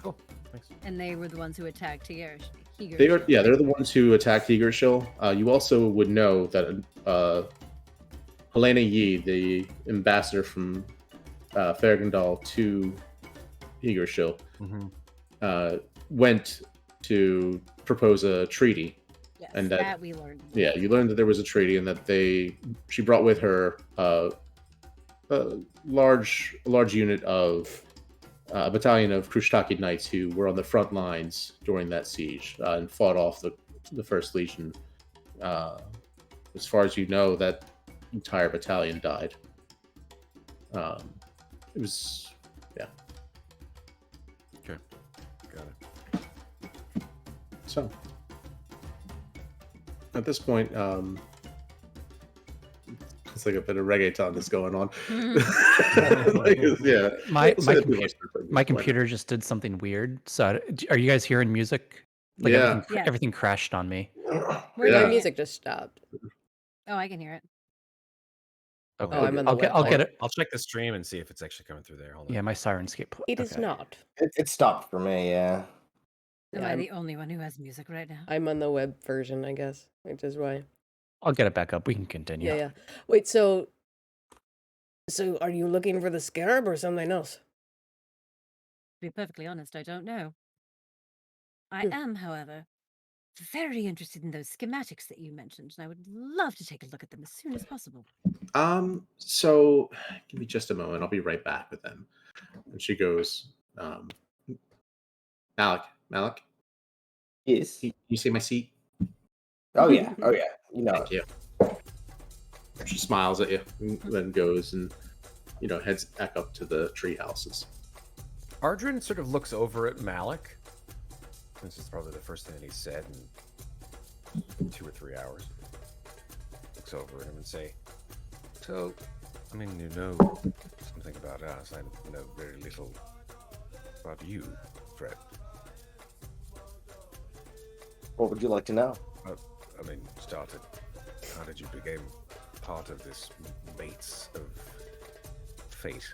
Cool. Thanks. And they were the ones who attacked They're They're the ones who attacked Eagershill. You also would know that Helena Yi, the ambassador from Fergandal to Eagershill, went to propose a treaty. Yes, and that we learned. Yeah, you learned that there was a treaty, and that she brought with her a large unit of a battalion of Krushtaki knights who were on the front lines during that siege and fought off the First Legion. As far as you know, that entire battalion died. It was, yeah. Okay, got it. So, at this point, it's like a bit of reggaeton that's going on. Yeah, My computer just did something weird. So, are you guys hearing music? Like Yeah. everything crashed on me. My music just stopped. Oh, I can hear it. Okay, Oh, I'm on the web I'll player. get it. I'll check the stream and see if it's actually coming through there. Hold on. Yeah, my Syrinscape. It is not. It stopped for me, yeah. Am Yeah, I I'm- the only one who has music right now? I'm on the web version, I guess, which is why. I'll get it back up. We can continue. Yeah. Wait, so are you looking for the scarab or something else? To be perfectly honest, I don't know. I Hmm. am, however, very interested in those schematics that you mentioned, and I would love to take a look at them as soon as possible. So give me just a moment. I'll be right back with them. And she goes, Malik, Yes. can you see my seat? Oh yeah. Oh yeah. You know. Thank you. She smiles at you and then goes and heads back up to the tree houses. Ardrin sort of looks over at Malik. This is probably the first thing that he said in 2 or 3 hours. Looks over at him and say, "So, I mean, you know something about us. I know very little about you, Fred. What would you like to know? I mean, how did you become part of this mates of fate?"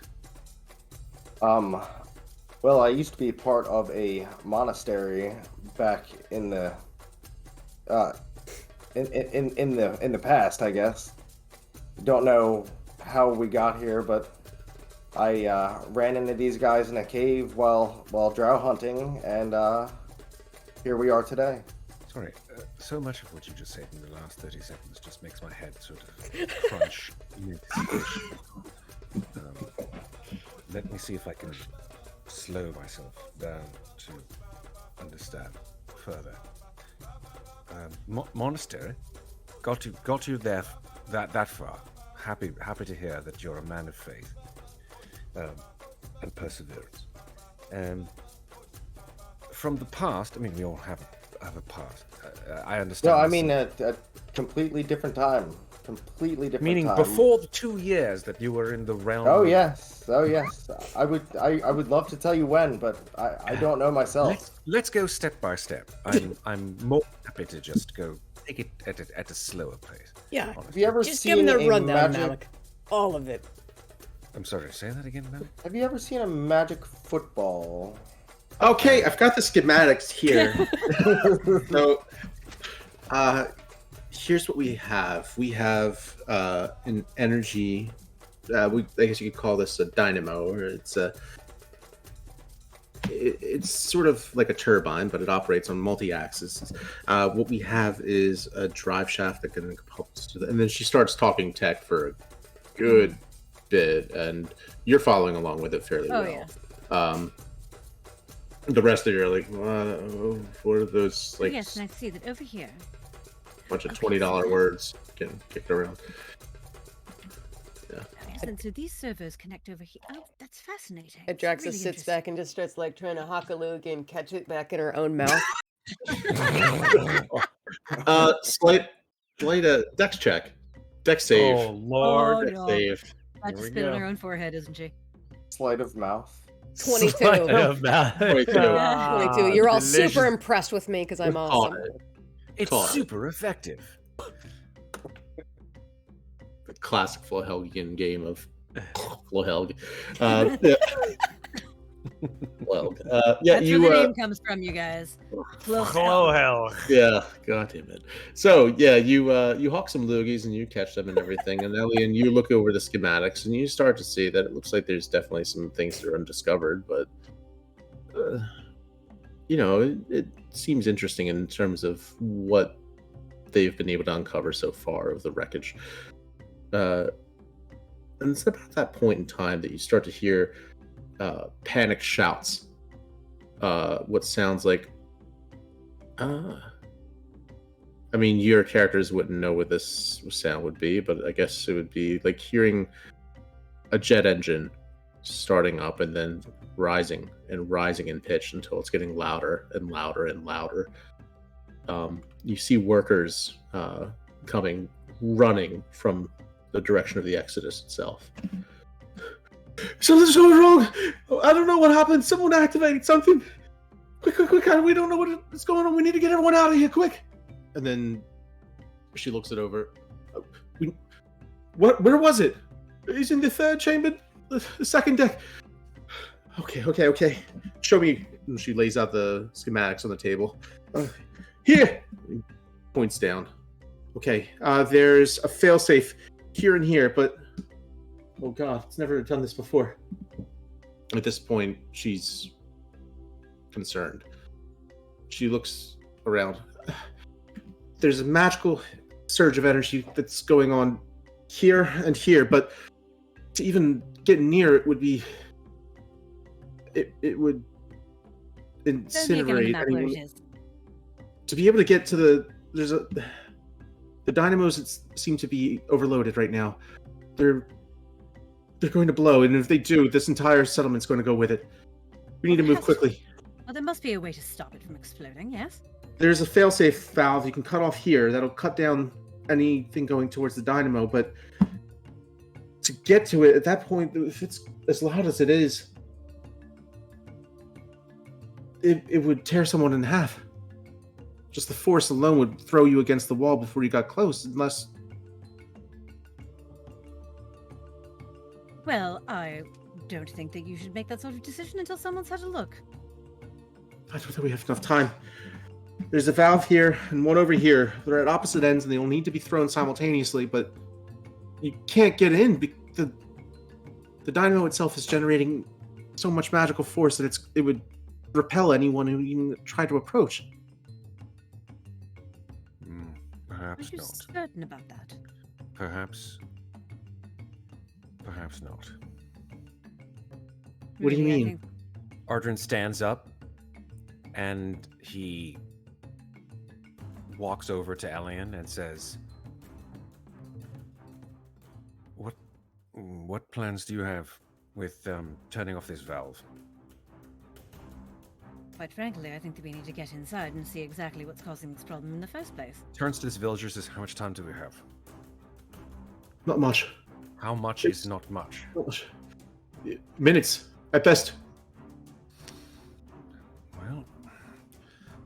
Well, I used to be part of a monastery back in the in the past, I guess. Don't know how we got here, but I ran into these guys in a cave while drow hunting, and here we are today. Sorry, so much of what you just said in the last 30 seconds just makes my head sort of crunch in anticipation. Let me see if I can slow myself down to understand further. Monastery got you there that far. Happy to hear that you're a man of faith and perseverance. From the past, I mean, we all have a past. I understand. No, I this. mean a completely different time. Meaning time. before the 2 years that you were in the realm. Oh yes. I would love to tell you when, but I don't know myself. Let's go step by step. I'm more happy to just go take it at a slower pace. Yeah. Have you ever Just seen give him the a rundown, magic? Malik. All of it. I'm sorry, say that again, man. Have you ever seen a magic football? Okay, I've got the schematics here. So, here's what we have. We have an energy. I guess you could call this a dynamo, or it's it's sort of like a turbine, but it operates on multi-axis. What we have is a drive shaft that can and then she starts talking tech for a good bit, and you're following along with it fairly well. Yeah. The rest of you are like, what are those, like, Yes, and I see that over here. bunch of $20 words getting kicked around. And so these servers connect over here. Oh, that's fascinating. And Draxa Really sits back and just starts like trying to hock a lug and catch it back in her own mouth. Slight dex check. Dex save. Oh Lord. Dex no. save. About to Here we spit on go. her own forehead, isn't she? Sleight of mouth. 22. Sleight of mouth. 22. 22. You're all delicious. super impressed with me because I'm Caught awesome. it. It's Caught it. super effective. The classic Flohelgian game of Flohelg. Well, yeah, That's you. where the name comes from, you guys. Hello, hell. Yeah, god damn it. So yeah, you hawk some loogies and you catch them and everything, and Elian, you look over the schematics and you start to see that it looks like there's definitely some things that are undiscovered, but it seems interesting in terms of what they've been able to uncover so far of the wreckage. And it's about that point in time that you start to hear panicked shouts. What sounds like I mean, your characters wouldn't know what this sound would be, but I guess it would be like hearing a jet engine starting up and then rising in pitch until it's getting louder and louder and louder. You see workers coming, running from the direction of the Exodus itself. Something's going wrong! I don't know what happened. Someone activated something. Quick! We don't know what's going on. We need to get everyone out of here, quick! And then she looks it over. Where was it? It's in the third chamber, the second deck. Okay. Show me. And she lays out the schematics on the table. Here! Points down. Okay, there's a failsafe here and here, but oh god, it's never done this before. At this point, she's concerned. She looks around. There's a magical surge of energy that's going on here and here, but to even get near it would be... It would incinerate anyone. To be able to get to the dynamos seem to be overloaded right now. They're going to blow, and if they do, this entire settlement's going to go with it. We need to move quickly. Well, there must be a way to stop it from exploding, yes? There's a failsafe valve you can cut off here that'll cut down anything going towards the dynamo, but to get to it, at that point, if it's as loud as it is, it would tear someone in half. Just the force alone would throw you against the wall before you got close, unless... Well, I don't think that you should make that sort of decision until someone's had a look. I don't think we have enough time. There's a valve here and one over here. They're at opposite ends and they will need to be thrown simultaneously, but you can't get in. The dynamo itself is generating so much magical force that it would repel anyone who even tried to approach. Perhaps Are you not. certain about that? Perhaps not. What do you Really, I mean? think- Ardrin stands up and he walks over to Elian and says, What plans do you have with turning off this valve? Quite frankly, I think that we need to get inside and see exactly what's causing this problem in the first place. Turns to his villagers, says, how much time do we have? Not much. How much is not much? Not much. Minutes, at best. Well,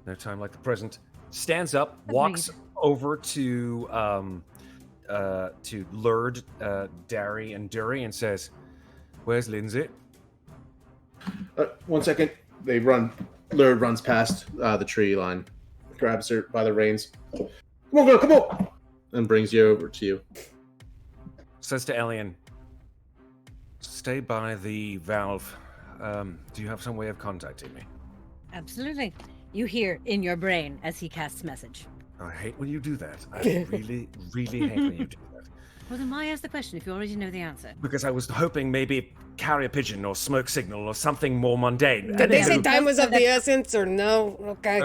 no time like the present. Stands up, Agreed. walks over to Lurd, Dari, and Dury, and says, "Where's Lindsay?" 1 second. They run. Lurd runs past the tree line, grabs her by the reins. Come on, girl, come on! And brings you over to you. Says to Elian, "Stay by the valve. Do you have some way of contacting me? Absolutely. You hear in your brain as he casts message. I hate when you do that. I really, really hate when you do that. Well, then why ask the question if you already know the answer? Because I was hoping maybe carrier pigeon or smoke signal or something more mundane. Did they say Anywho, time was of the essence or no? Okay.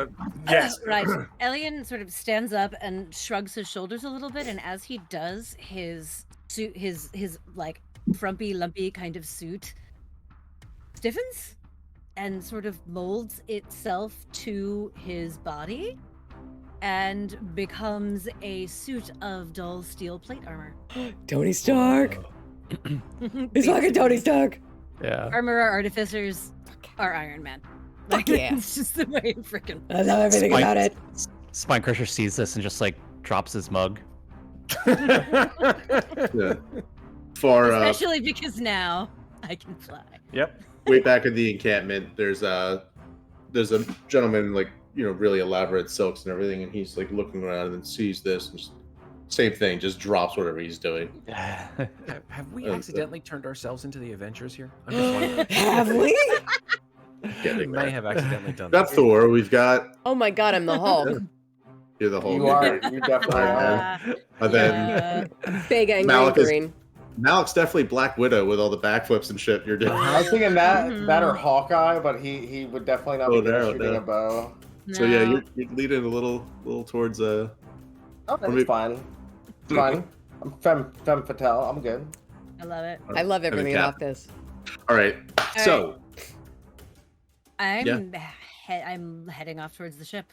yes. Right. Elian sort of stands up and shrugs his shoulders a little bit, and as he does, his suit, his like frumpy, lumpy kind of suit stiffens and sort of molds itself to his body and becomes a suit of dull steel plate armor. Tony Stark. He's fucking Tony Stark. Yeah. Armorer artificers are Iron Man. Fuck yeah. It's just the way freaking. I love everything about it. Spinecrusher sees this and just like drops his mug. Yeah. For Especially because now I can fly. Yep. way back in the encampment, there's a gentleman, like, you know, really elaborate silks and everything, and he's like looking around and then sees this and just, same thing, just drops whatever he's doing. Have we accidentally turned ourselves into the Avengers here? I'm just wondering. Have we? We may have accidentally done Got that. Thor, we've got Oh my god, I'm the Hulk. you're the whole You are. You definitely are. and then Big angry Malik is- green. Malik's definitely Black Widow with all the backflips and shit you're doing. I was thinking that or Hawkeye, but he would definitely not Oh, be good no, at shooting no. a bow. So yeah, you're leading a little towards Oh, that's me- fine. It's fine. I'm femme fatale. I'm good. I love it. I love everything cap. about this. All right. So I'm I'm heading off towards the ship.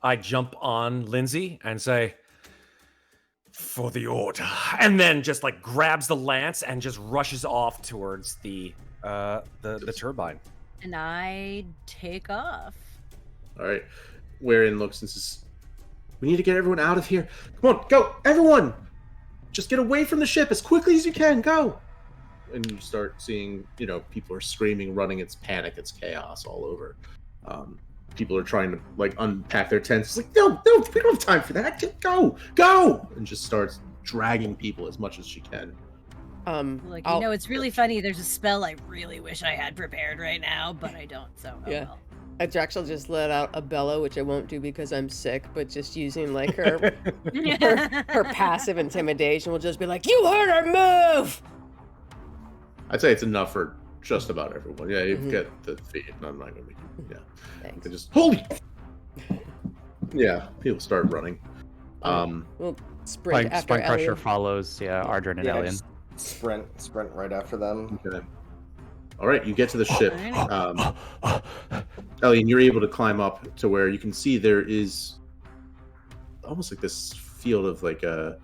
I jump on Lindsay and say, "For the order," and then just like grabs the lance and just rushes off towards the turbine. And I take off. all right, Wherein looks and says, "We need to get everyone out of here. Come on, go, everyone! Just get away from the ship as quickly as you can. Go!" And you start seeing, you know, people are screaming, running. It's panic. It's chaos all over. People are trying to like unpack their tents. It's like, no, we don't have time for that. Just go, and just starts dragging people as much as she can. Like, you know, it's really funny. There's a spell I really wish I had prepared right now, but I don't. So oh Yeah. well. Draxel just let out a bellow, which I won't do because I'm sick, but just using like her her passive intimidation will just be like, "You heard her move!" I'd say it's enough for just about everyone. Yeah, you Mhm. get the feed. I'm not gonna make you. Yeah, Thanks. they just holy. Yeah, people start running. We'll sprint after Spinecrusher Elliot. follows, Ardren and Yeah, Alien. just sprint right after them. Okay. All right, you get to the ship. Alright. Elliot, you're able to climb up to where you can see there is almost like this field of like a.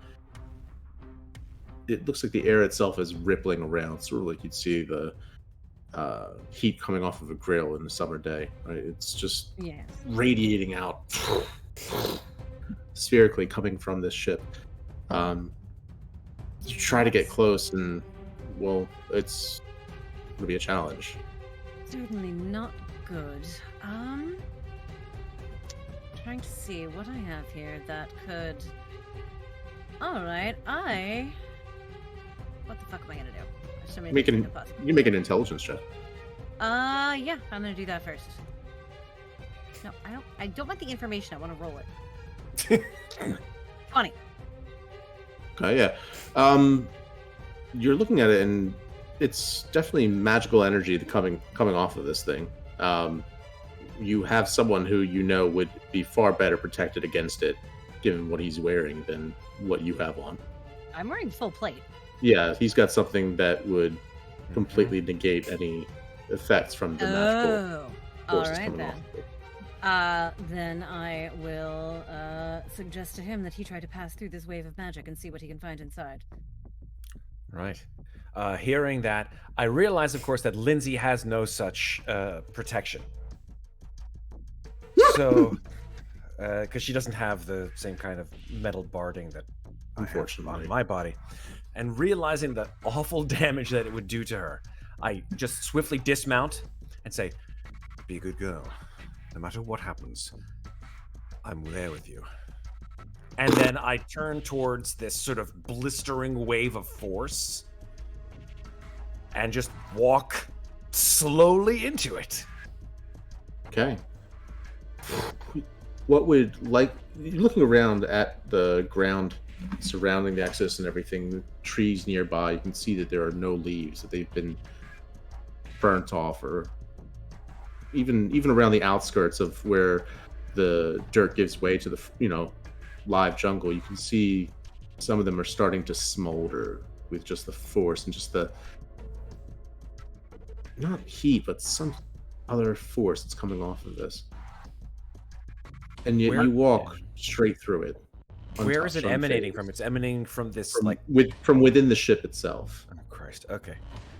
It looks like the air itself is rippling around, sort of like you'd see the heat coming off of a grill in the summer day. Right? It's just Yes. radiating out spherically coming from this ship. You try to get close, and well, it's gonna be a challenge. Certainly not good. Trying to see what I have here that could. All right, What the fuck am I gonna do? There's so many Make things an- that could possibly- You make an intelligence check. Yeah, I'm gonna do that first. No, I don't want the information. I want to roll it. 20. Okay, yeah. You're looking at it, and it's definitely magical energy coming off of this thing. You have someone who you know would be far better protected against it, given what he's wearing, than what you have on. I'm wearing full plate. Yeah, he's got something that would completely negate any effects from the magical Oh, all forces right coming then. off of it. Then I will suggest to him that he try to pass through this wave of magic and see what he can find inside. Right. Hearing that, I realize, of course, that Lindsay has no such protection. So, because she doesn't have the same kind of metal barding that I have Unfortunately. on my body, and realizing the awful damage that it would do to her, I just swiftly dismount and say, "Be a good girl. No matter what happens, I'm there with you." And then I turn towards this sort of blistering wave of force and just walk slowly into it. Okay. What would looking around at the ground surrounding the Exodus and everything, the trees nearby, you can see that there are no leaves, that they've been burnt off, or even around the outskirts of where the dirt gives way to the live jungle, you can see some of them are starting to smolder with just the force and just the not heat, but some other force that's coming off of this. And yet you walk straight through it. Where is it untouched, emanating unfazed. from? It's emanating from this, From within the ship itself. Oh, Christ. Okay.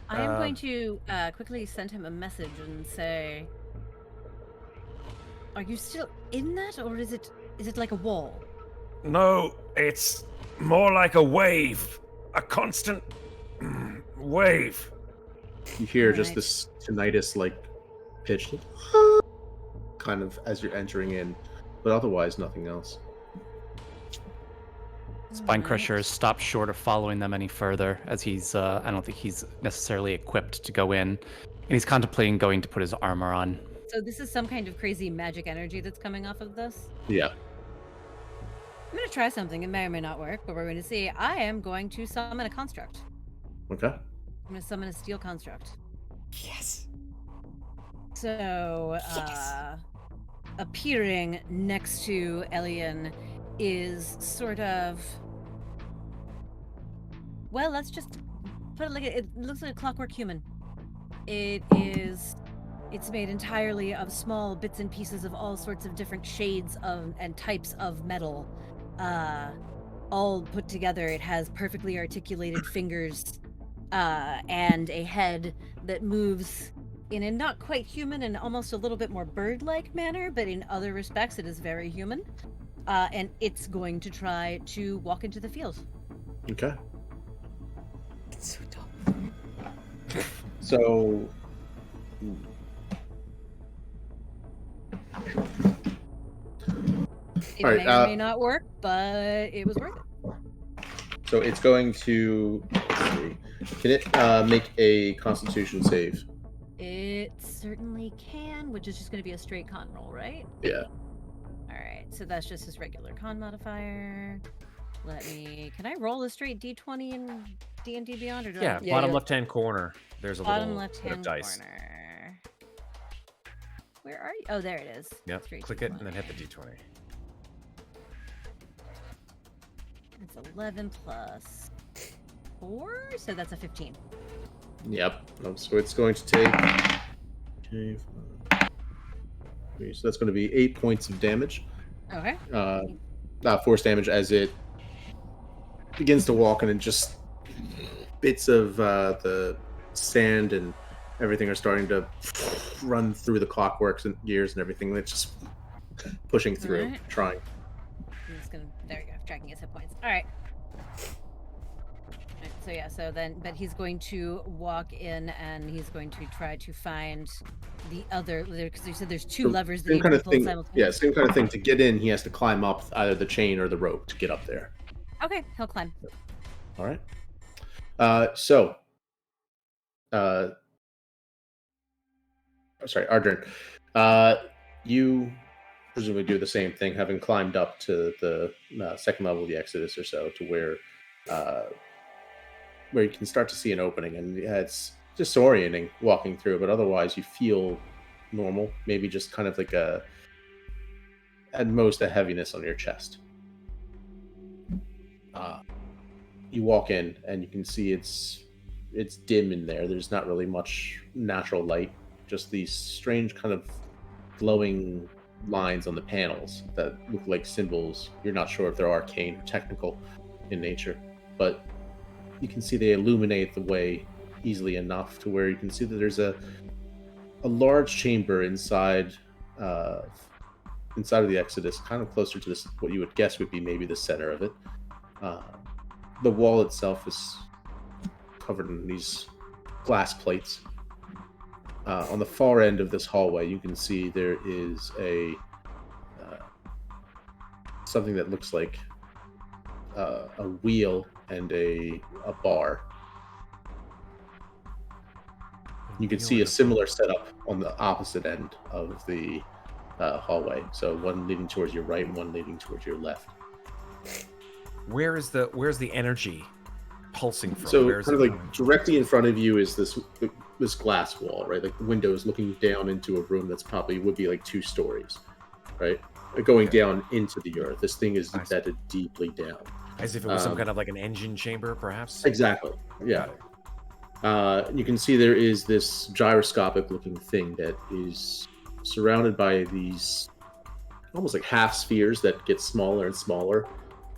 I am going to quickly send him a message and say, "Are you still in that, or is it like a wall?" No, it's more like a wave. A constant wave. You hear just Alright. this tinnitus-like pitch, kind of as you're entering in, but otherwise nothing else. Spine Crusher has stopped short of following them any further, as he's, I don't think he's necessarily equipped to go in, and he's contemplating going to put his armor on. So this is some kind of crazy magic energy that's coming off of this? Yeah. I'm going to try something. It may or may not work, but we're going to see. I am going to summon a construct. Okay. I'm going to summon a steel construct. Yes. So, appearing next to Elian is sort of... Well, let's just put it like it looks like a clockwork human. It's made entirely of small bits and pieces of all sorts of different shades of and types of metal. All put together. It has perfectly articulated fingers and a head that moves in a not quite human and almost a little bit more bird-like manner, but in other respects it is very human. And it's going to try to walk into the field. Okay. It's so dope. So It All right, may or may not work, but it was worth it. So it's going to, let's see, can it make a Constitution save? It certainly can, which is just going to be a straight con roll, right? Yeah. All right, so that's just his regular con modifier. Can I roll a straight D20 in D&D Beyond, or do I Yeah, have to- Yeah, bottom yeah. left-hand corner. There's a Bottom little bit of left-hand dice. corner. Where are you? Oh, there it is. Yep. Straight Click it D20. and then hit the D20. That's 11 plus 4, so that's a 15. Yep. So it's going to take. Okay, so that's going to be 8 points of damage. Okay. Force damage as it begins to walk, and then just bits of the sand and everything are starting to run through the clockworks and gears and everything. It's just pushing through, Alright. trying. I'm just gonna. There we go. Tracking his hit points. All right. Alright, so yeah. So then, but he's going to walk in and he's going to try to find the other. Because you said there's two So levers that same you kind can of pull thing. Yeah, simultaneously. same kind of thing. To get in, he has to climb up either the chain or the rope to get up there. Okay, he'll climb. All right. Sorry, Ardern. You presumably do the same thing, having climbed up to the second level of the Exodus or so, to where you can start to see an opening, and yeah, it's disorienting walking through, but otherwise you feel normal. Maybe just kind of like at most a heaviness on your chest. You walk in and you can see it's dim in there. There's not really much natural light, just these strange kind of glowing lines on the panels that look like symbols. You're not sure if they're arcane or technical in nature, but you can see they illuminate the way easily enough to where you can see that there's a large chamber inside of the Exodus, kind of closer to this, what you would guess would be maybe the center of it. The wall itself is covered in these glass plates. On the far end of this hallway, you can see there is a something that looks like a wheel and a bar. You can see a similar setup on the opposite end of the hallway. So one leading towards your right and one leading towards your left. Where's the energy pulsing from? So Where's kind of it like coming? directly in front of you is this glass wall, right? Like the windows looking down into a room that's probably would be like 2 stories, right? Going down into the earth. This thing is embedded deeply down. As if it was some kind of like an engine chamber, perhaps? Exactly. Yeah. You can see there is this gyroscopic looking thing that is surrounded by these almost like half spheres that get smaller and smaller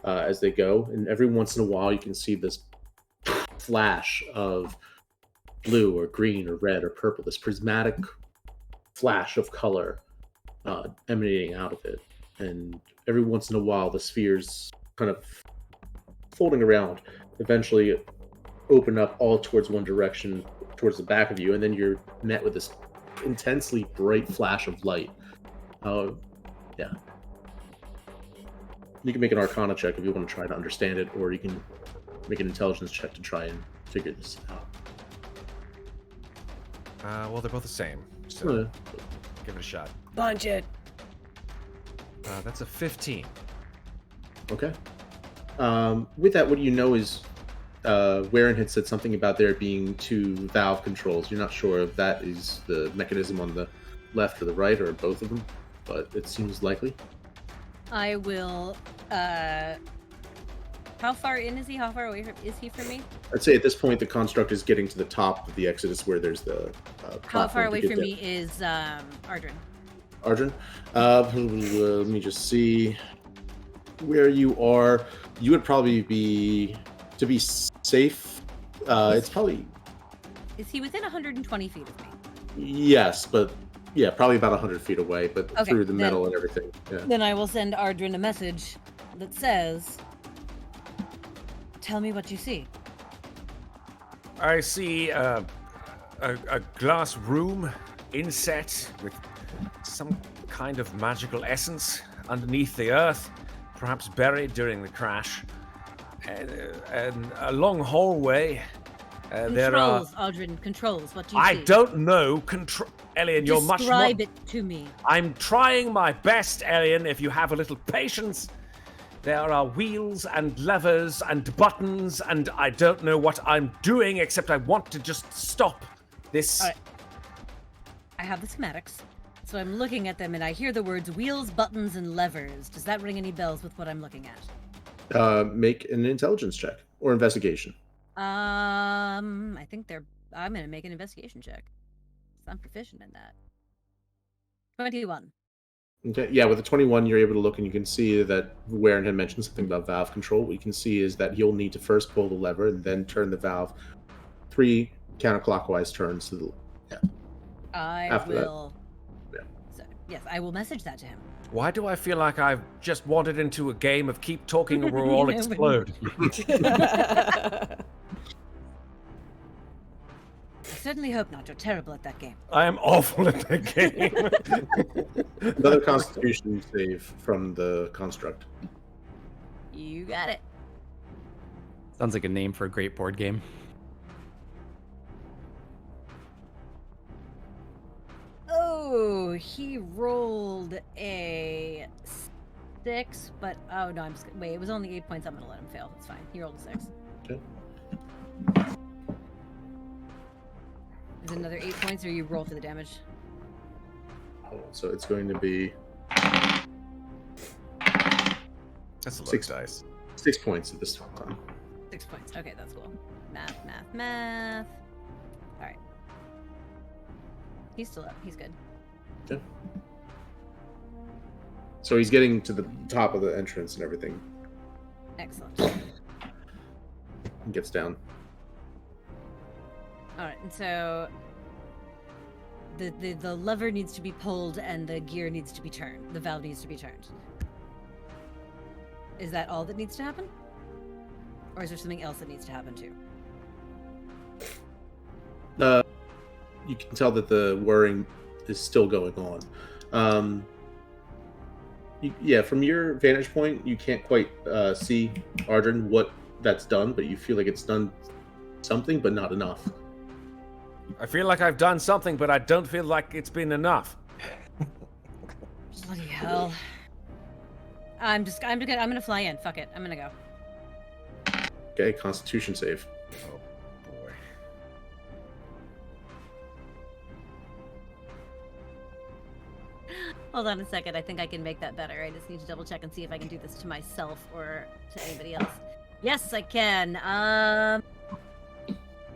as they go. And every once in a while, you can see this flash of blue or green or red or purple, this prismatic flash of color emanating out of it. And every once in a while, the spheres kind of folding around eventually open up all towards one direction, towards the back of you, and then you're met with this intensely bright flash of light. Yeah. You can make an Arcana check if you want to try to understand it, or you can make an Intelligence check to try and figure this out. Well, they're both the same, so give it a shot. Bunch it. That's a 15. Okay. With that, what you know is Warren had said something about there being 2 valve controls. You're not sure if that is the mechanism on the left or the right, or both of them, but it seems likely. I will. How far in is he? How far away is he from me? I'd say at this point the construct is getting to the top of the Exodus where there's the How far away from there. me is Ardrin? Arjun? Let me just see where you are. You would probably be, to be safe, it's probably... Is he within 120 feet of me? Yes, but yeah, probably about 100 feet away, but Okay, through the then- metal and everything. Yeah. Then I will send Ardrin a message that says, "Tell me what you see." I see a glass room inset with some kind of magical essence underneath the earth, perhaps buried during the crash. And a long hallway. There are... Controls, Ardrin, controls. What do you I see? don't know. Elian, you're much more... Describe it to me. I'm trying my best, Elian, if you have a little patience. There are wheels and levers and buttons, and I don't know what I'm doing, except I want to just stop this. All right. I have the schematics, so I'm looking at them, and I hear the words wheels, buttons, and levers. Does that ring any bells with what I'm looking at? Make an intelligence check or investigation. I think I'm gonna make an investigation check. I'm proficient in that. 21. Okay, yeah, with a 21, you're able to look and you can see that Warren had mentioned something about valve control. What you can see is that you'll need to first pull the lever and then turn the valve 3 counterclockwise turns to the... Yeah. I After that. will. Yeah. So, yes, I will message that to him. Why do I feel like I've just wandered into a game of keep talking or we'll all You know, explode? I certainly hope not. You're terrible at that game. I am awful at the game. Another constitution save from the construct. You got it. Sounds like a name for a great board game. Oh, he rolled a 6, but oh no, wait, it was only 8 points. I'm gonna let him fail. It's fine. He rolled a 6. Okay. Is it another 8 points, or you roll for the damage? So it's going to be That's a low Six. dice. 6 points at this time. 6 points. Okay, that's cool. Math. All right. He's still up. He's good. Okay. So he's getting to the top of the entrance and everything. Excellent. He gets down. All right, and so the lever needs to be pulled and the gear needs to be turned. The valve needs to be turned. Is that all that needs to happen? Or is there something else that needs to happen too? You can tell that the whirring is still going on. Yeah, from your vantage point, you can't quite see, Ardrin, what that's done, but you feel like it's done something, but not enough. I feel like I've done something, but I don't feel like it's been enough. Bloody hell. I'm gonna fly in. Fuck it. I'm gonna go. Okay, Constitution save. Oh boy. Hold on a second. I think I can make that better. I just need to double check and see if I can do this to myself or to anybody else. Yes, I can.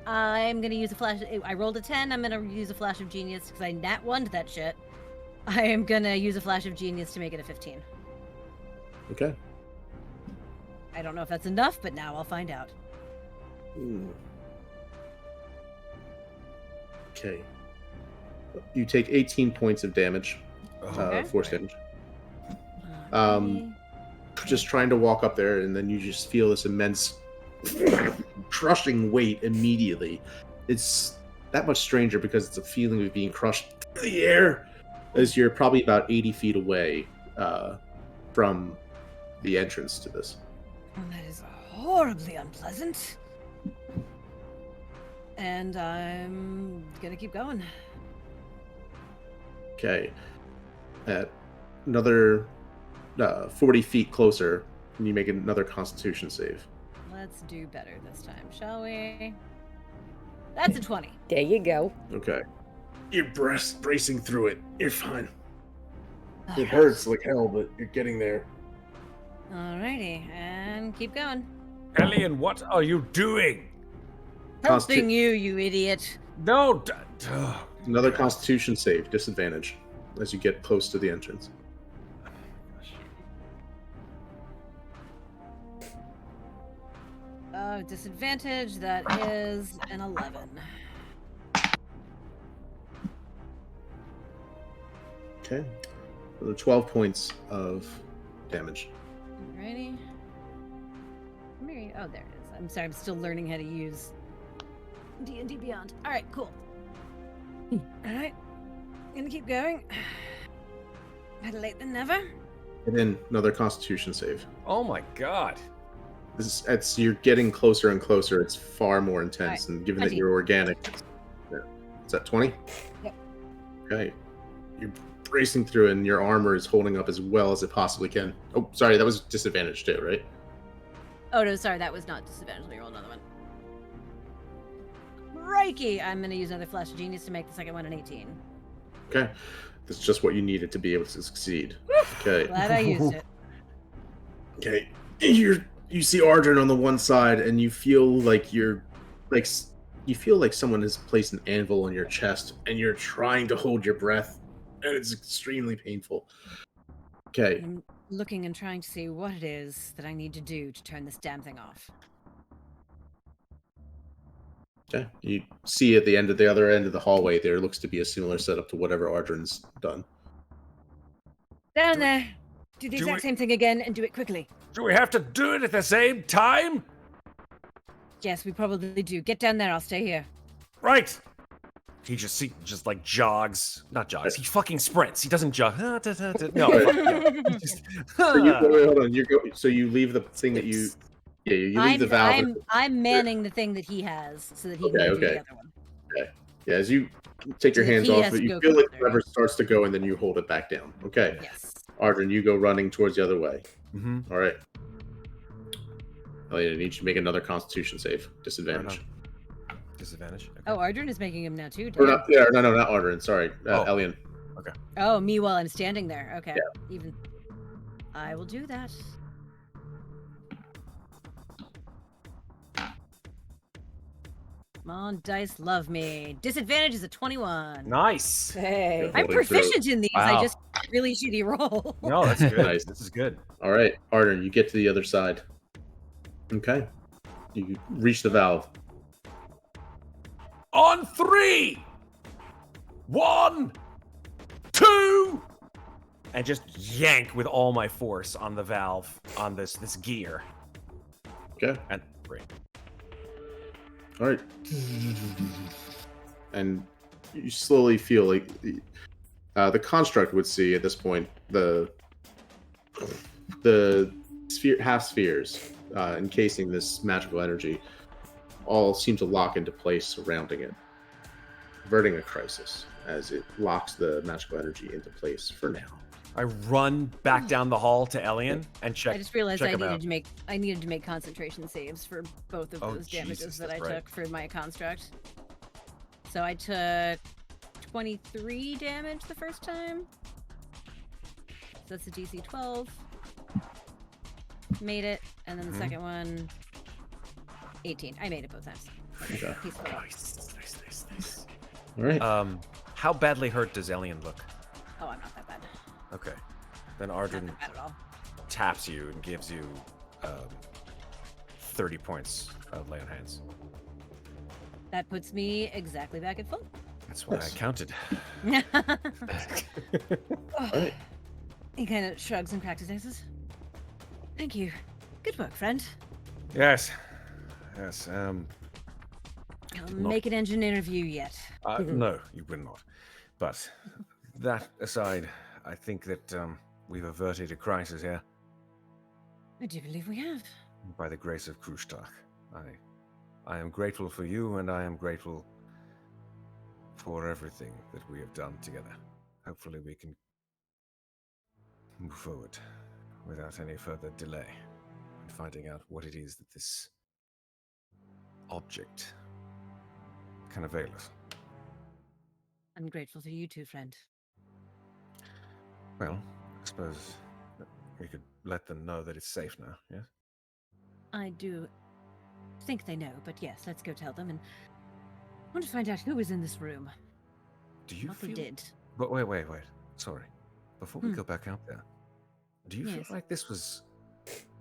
I'm gonna use a flash. I rolled a 10. I'm gonna use a flash of genius because I nat 1'd that shit. I am gonna use a flash of genius to make it a 15. Okay. I don't know if that's enough, but now I'll find out. Okay. You take 18 points of damage, Okay. force damage. Okay. Just trying to walk up there, and then you just feel this immense crushing weight immediately. It's that much stranger because it's a feeling of being crushed in the air as you're probably about 80 feet away from the entrance to this. That is horribly unpleasant. And I'm gonna keep going. Okay. At another 40 feet closer, can you make another Constitution save? Let's do better this time, shall we? That's a 20. There you go. Okay. You're bracing through it. You're fine. It Alright. hurts like hell, but you're getting there. Alrighty, and keep going. Alien, what are you doing? Helping you, you idiot. No. Another Constitution save, disadvantage, as you get close to the entrance. Disadvantage, that is an 11. Okay. Another 12 points of damage. Alrighty. Mary, oh, there it is. I'm sorry, I'm still learning how to use D&D Beyond. Alright, cool. Alright, gonna keep going. Better late than never. And then another Constitution save. Oh my god. You're getting closer and closer. It's far more intense, Alright, and given that 20. you're organic, is that 20? Yep. Okay. You're bracing through, and your armor is holding up as well as it possibly can. Oh, sorry, that was disadvantage too, right? Oh no, sorry, that was not disadvantage. Let me roll another one. Crikey! I'm gonna use another Flash of Genius to make the second one an 18. Okay. That's just what you needed to be able to succeed. Okay. Glad I used it. Okay. You see Ardren on the one side, and you feel like someone has placed an anvil on your chest, and you're trying to hold your breath, and it's extremely painful. Okay. I'm looking and trying to see what it is that I need to do to turn this damn thing off. Okay. You see at the other end of the hallway, there looks to be a similar setup to whatever Ardren's done. Down there! Do the do exact we- same thing again and do it quickly. Do we have to do it at the same time? Yes, we probably do. Get down there, I'll stay here. Right. He just like jogs. Not jogs. He fucking sprints. He doesn't jog. No. Fuck, no. He just- Wait, hold on. So you leave the thing that you. Yeah, you leave the valve. I'm manning the thing that he has so that he can do the other one. Yeah, as you take your So hands he off has it, to you go feel like further. the lever starts to go, and then you hold it back down. Okay. Yes. Ardren, you go running towards the other way. Mm-hmm. All right. Elliot, I need you to make another Constitution save. Disadvantage. Disadvantage. Okay. Oh, Ardren is making him now too. Or damn. not, yeah, no, not Ardren. Sorry, Oh. Elian. Oh, me while I'm standing there. Okay. Yeah. Even. I will do that. Come on, dice, love me. Disadvantage is a 21. Nice. Hey. I'm Holding through. proficient in these. Wow. I just really shitty roll. No, that's good. Nice. This is good. All right, Ardren, you get to the other side. Okay. You reach the valve. On 3. 1, 2, and just yank with all my force on the valve on this gear. Okay. And 3. All right. And you slowly feel like the construct would see at this point the half spheres encasing this magical energy all seem to lock into place surrounding it. averting a crisis as it locks the magical energy into place for now. I run back down the hall to Elian and check. I just realized check I him needed out. to make concentration saves for both of Oh, those damages Jesus, that I that's right. took for my construct. So I took 23 damage the first time. So that's a DC 12. Made it, and then the second one, 18. I made it both times. Okay. Peaceful. Nice. All right. How badly hurt does Elian look? Oh, I'm not that bad. Okay. Then Not Ardren that bad at all. taps you and gives you 30 points of lay on hands. That puts me exactly back at full. That's what Nice. I counted. All right. He kind of shrugs and cracks his axes. Thank you. Good work, friend. Yes. I'll Not- make an engine interview yet. No, you will not. But that aside, I think that we've averted a crisis here I do believe we have. by the grace of Krustak. I am grateful for you, and I am grateful for everything that we have done together. Hopefully we can move forward without any further delay in finding out what it is that this object can avail us. I'm grateful to you too, friend. Well, I suppose that we could let them know that it's safe now, yes? I do think they know, but yes, let's go tell them. And I want to find out who was in this room. Do you What feel... they did. But wait. Sorry. Before we Hmm. go back out there, do you Yes. feel like this was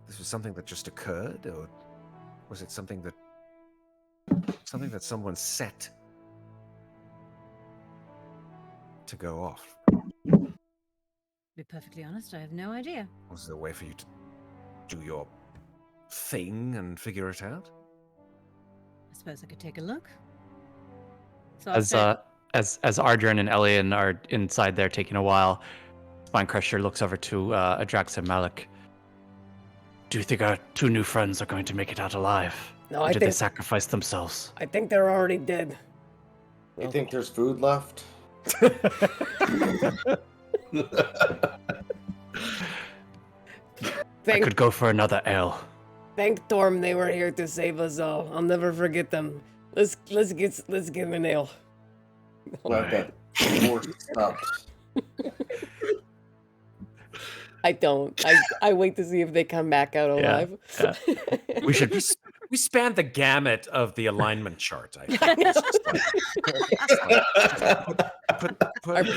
something that just occurred, or was it something that someone set to go off? To be perfectly honest, I have no idea. Was there a way for you to do your thing and figure it out? I suppose I could take a look. So As Ardren and Elian are inside there taking a while, Spinecrusher looks over to Adrax and Malik. Do you think our two new friends are going to make it out alive? No, Or I did they think sacrifice themselves? they're already dead. You think there's food left? I Thank could go for another ale. Storm they were here to save us all. I'll never forget them. Let's give an ale. Like that force stopped. I don't. I wait to see if they come back out alive. yeah. We should we span the gamut of the alignment chart. I think. I know.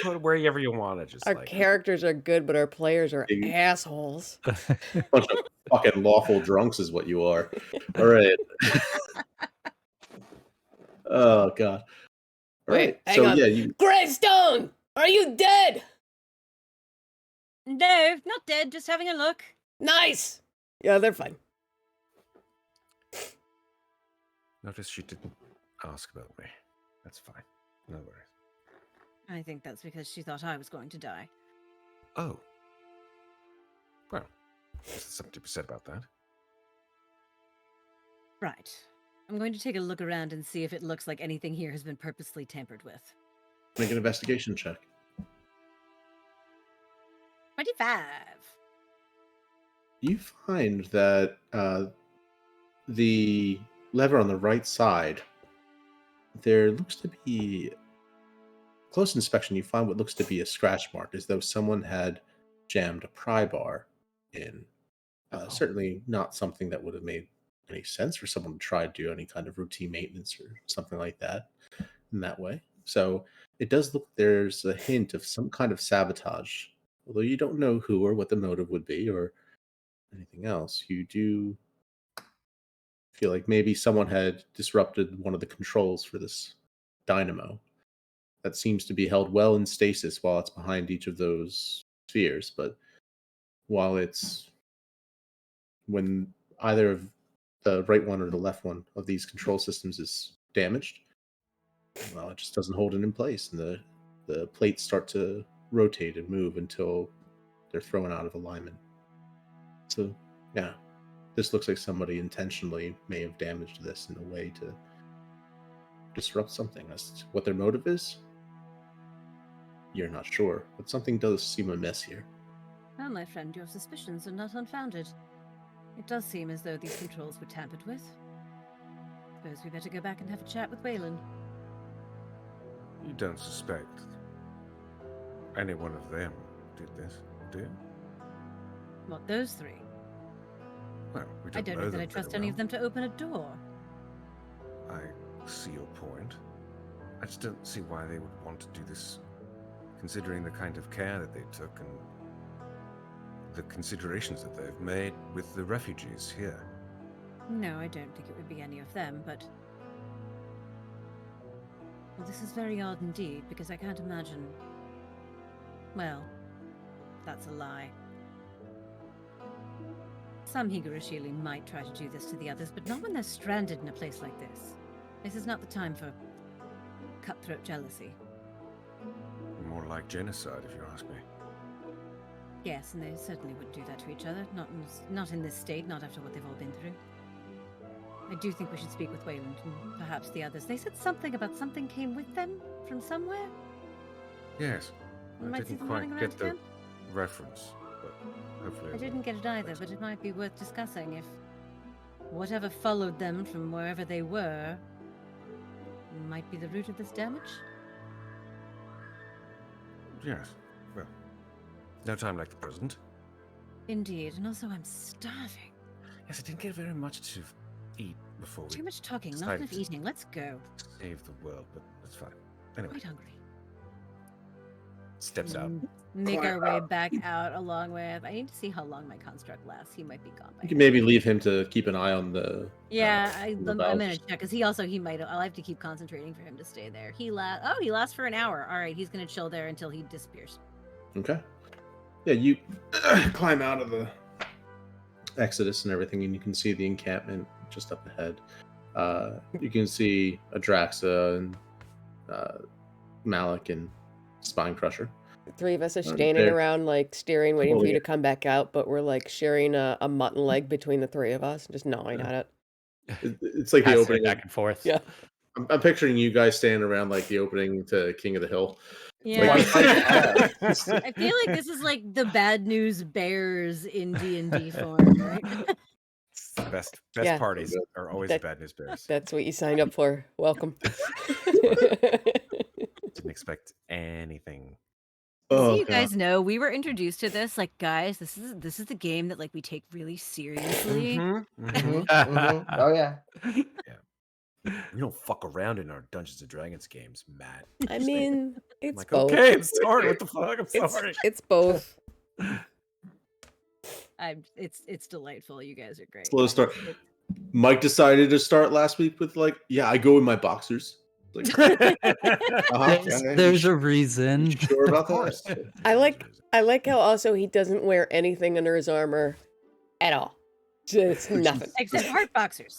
Put wherever you want it. Just Our like characters are good, but our players are Big- assholes. Bunch of fucking lawful drunks is what you are. All right. Oh god. All Wait, right. hang So on. yeah, you Greystone, are you dead? No, not dead, just having a look. Nice. Yeah, they're fine. notice she didn't ask about me. That's fine. No worries. I think that's because she thought I was going to die. Oh. Well, there's something to be said about that. Right. I'm going to take a look around and see if it looks like anything here has been purposely tampered with. make an investigation check. 25. You find that the lever on the right side, there looks to be close inspection. You find what looks to be a scratch mark, as though someone had jammed a pry bar in. Certainly not something that would have made any sense for someone to try to do any kind of routine maintenance or something like that in that way. So it does look there's a hint of some kind of sabotage, although you don't know who or what the motive would be or anything else. You do feel like maybe someone had disrupted one of the controls for this dynamo that seems to be held well in stasis while it's behind each of those spheres. But while it's when either of the right one or the left one of these control systems is damaged, well, it just doesn't hold it in place, and the plates start to rotate and move until they're thrown out of alignment. So, yeah, this looks like somebody intentionally may have damaged this in a way to disrupt something. As to what their motive is, you're not sure, but something does seem amiss here. Well, my friend, your suspicions are not unfounded. It does seem as though these controls were tampered with. Suppose we better go back and have a chat with Waylon. You don't suspect any one of them did this, do you? What, those three? Well, we I don't know know that I them trust very any of well. them to open a door. I see your point. I just don't see why they would want to do this, considering the kind of care that they took and the considerations that they've made with the refugees here. No, I don't think it would be any of them, but... Well, this is very odd indeed, because I can't imagine... Well, that's a lie. Some Higurashili might try to do this to the others, but not when they're stranded in a place like this. This is not the time for cutthroat jealousy. More like genocide, if you ask me. Yes, and they certainly wouldn't do that to each other. Not in this state, not after what they've all been through. I do think we should speak with Wayland and perhaps the others. They said something about something came with them from somewhere. Yes, We I might see didn't them quite running get around the again. reference, but hopefully I didn't get it either, but it might be worth discussing if whatever followed them from wherever they were might be the root of this damage. Yes, well, no time like the present. Indeed, and also I'm starving. Yes, I didn't get very much to eat before we Too much talking, not decided enough to eating. Let's go. save the world, but that's fine. Anyway, Quite hungry. steps out. Make our way back out along with... I need to see how long my construct lasts. He might be gone by You can now. maybe leave him to keep an eye on the. Yeah, the I'm gonna valves. check because he might. I'll have to keep concentrating for him to stay there. He lasts for an hour. All right, he's gonna chill there until he disappears. Okay. Yeah, you climb out of the Exodus and everything, and you can see the encampment just up ahead. You can see Adraxa and Malik and Spine Crusher. The three of us are They're standing around, like staring, waiting for you totally- to come back out, but we're like sharing a mutton leg between the three of us, just gnawing at it. It's like the Passing it opening. back and forth. Yeah. I'm picturing you guys standing around like the opening to King of the Hill. Yeah, Like, I feel like this is like the Bad News Bears in D&D form, right? It's the best Yeah. parties are always That- the bad news bears. That's what you signed up for. Welcome. Didn't expect anything. So you guys know we were introduced to this, like, guys, this is the game that like we take really seriously. Oh yeah. We don't fuck around in our Dungeons and Dragons games, Matt. I mean, I'm it's like, both. okay, I'm sorry. What the fuck? I'm It's, sorry. it's both. It's delightful. You guys are great. Slow start. Mike decided to start last week with like, yeah, I go in my boxers. Like, There's a reason. sure about Of course. that? I like how also he doesn't wear anything under his armor at all. Just nothing. Except heart boxers.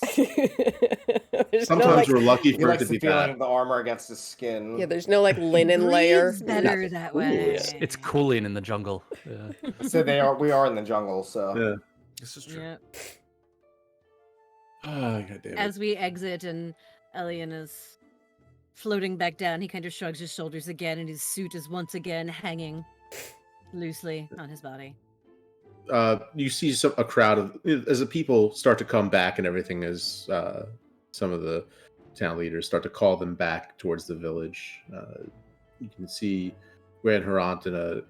There's Sometimes no, like, we're lucky He for it likes to be the feeling bad. of the armor against his skin. yeah, there's no like linen layer. Breathes better that way. It's cooling in the jungle. Yeah. So we are in the jungle, so Yeah. This is true. Yeah. Oh, God damn it. As we exit and Elian is floating back down, he kind of shrugs his shoulders again, and his suit is once again hanging loosely on his body. You see a crowd of as the people start to come back and everything, as some of the town leaders start to call them back towards the village. You can see Ran Harant and a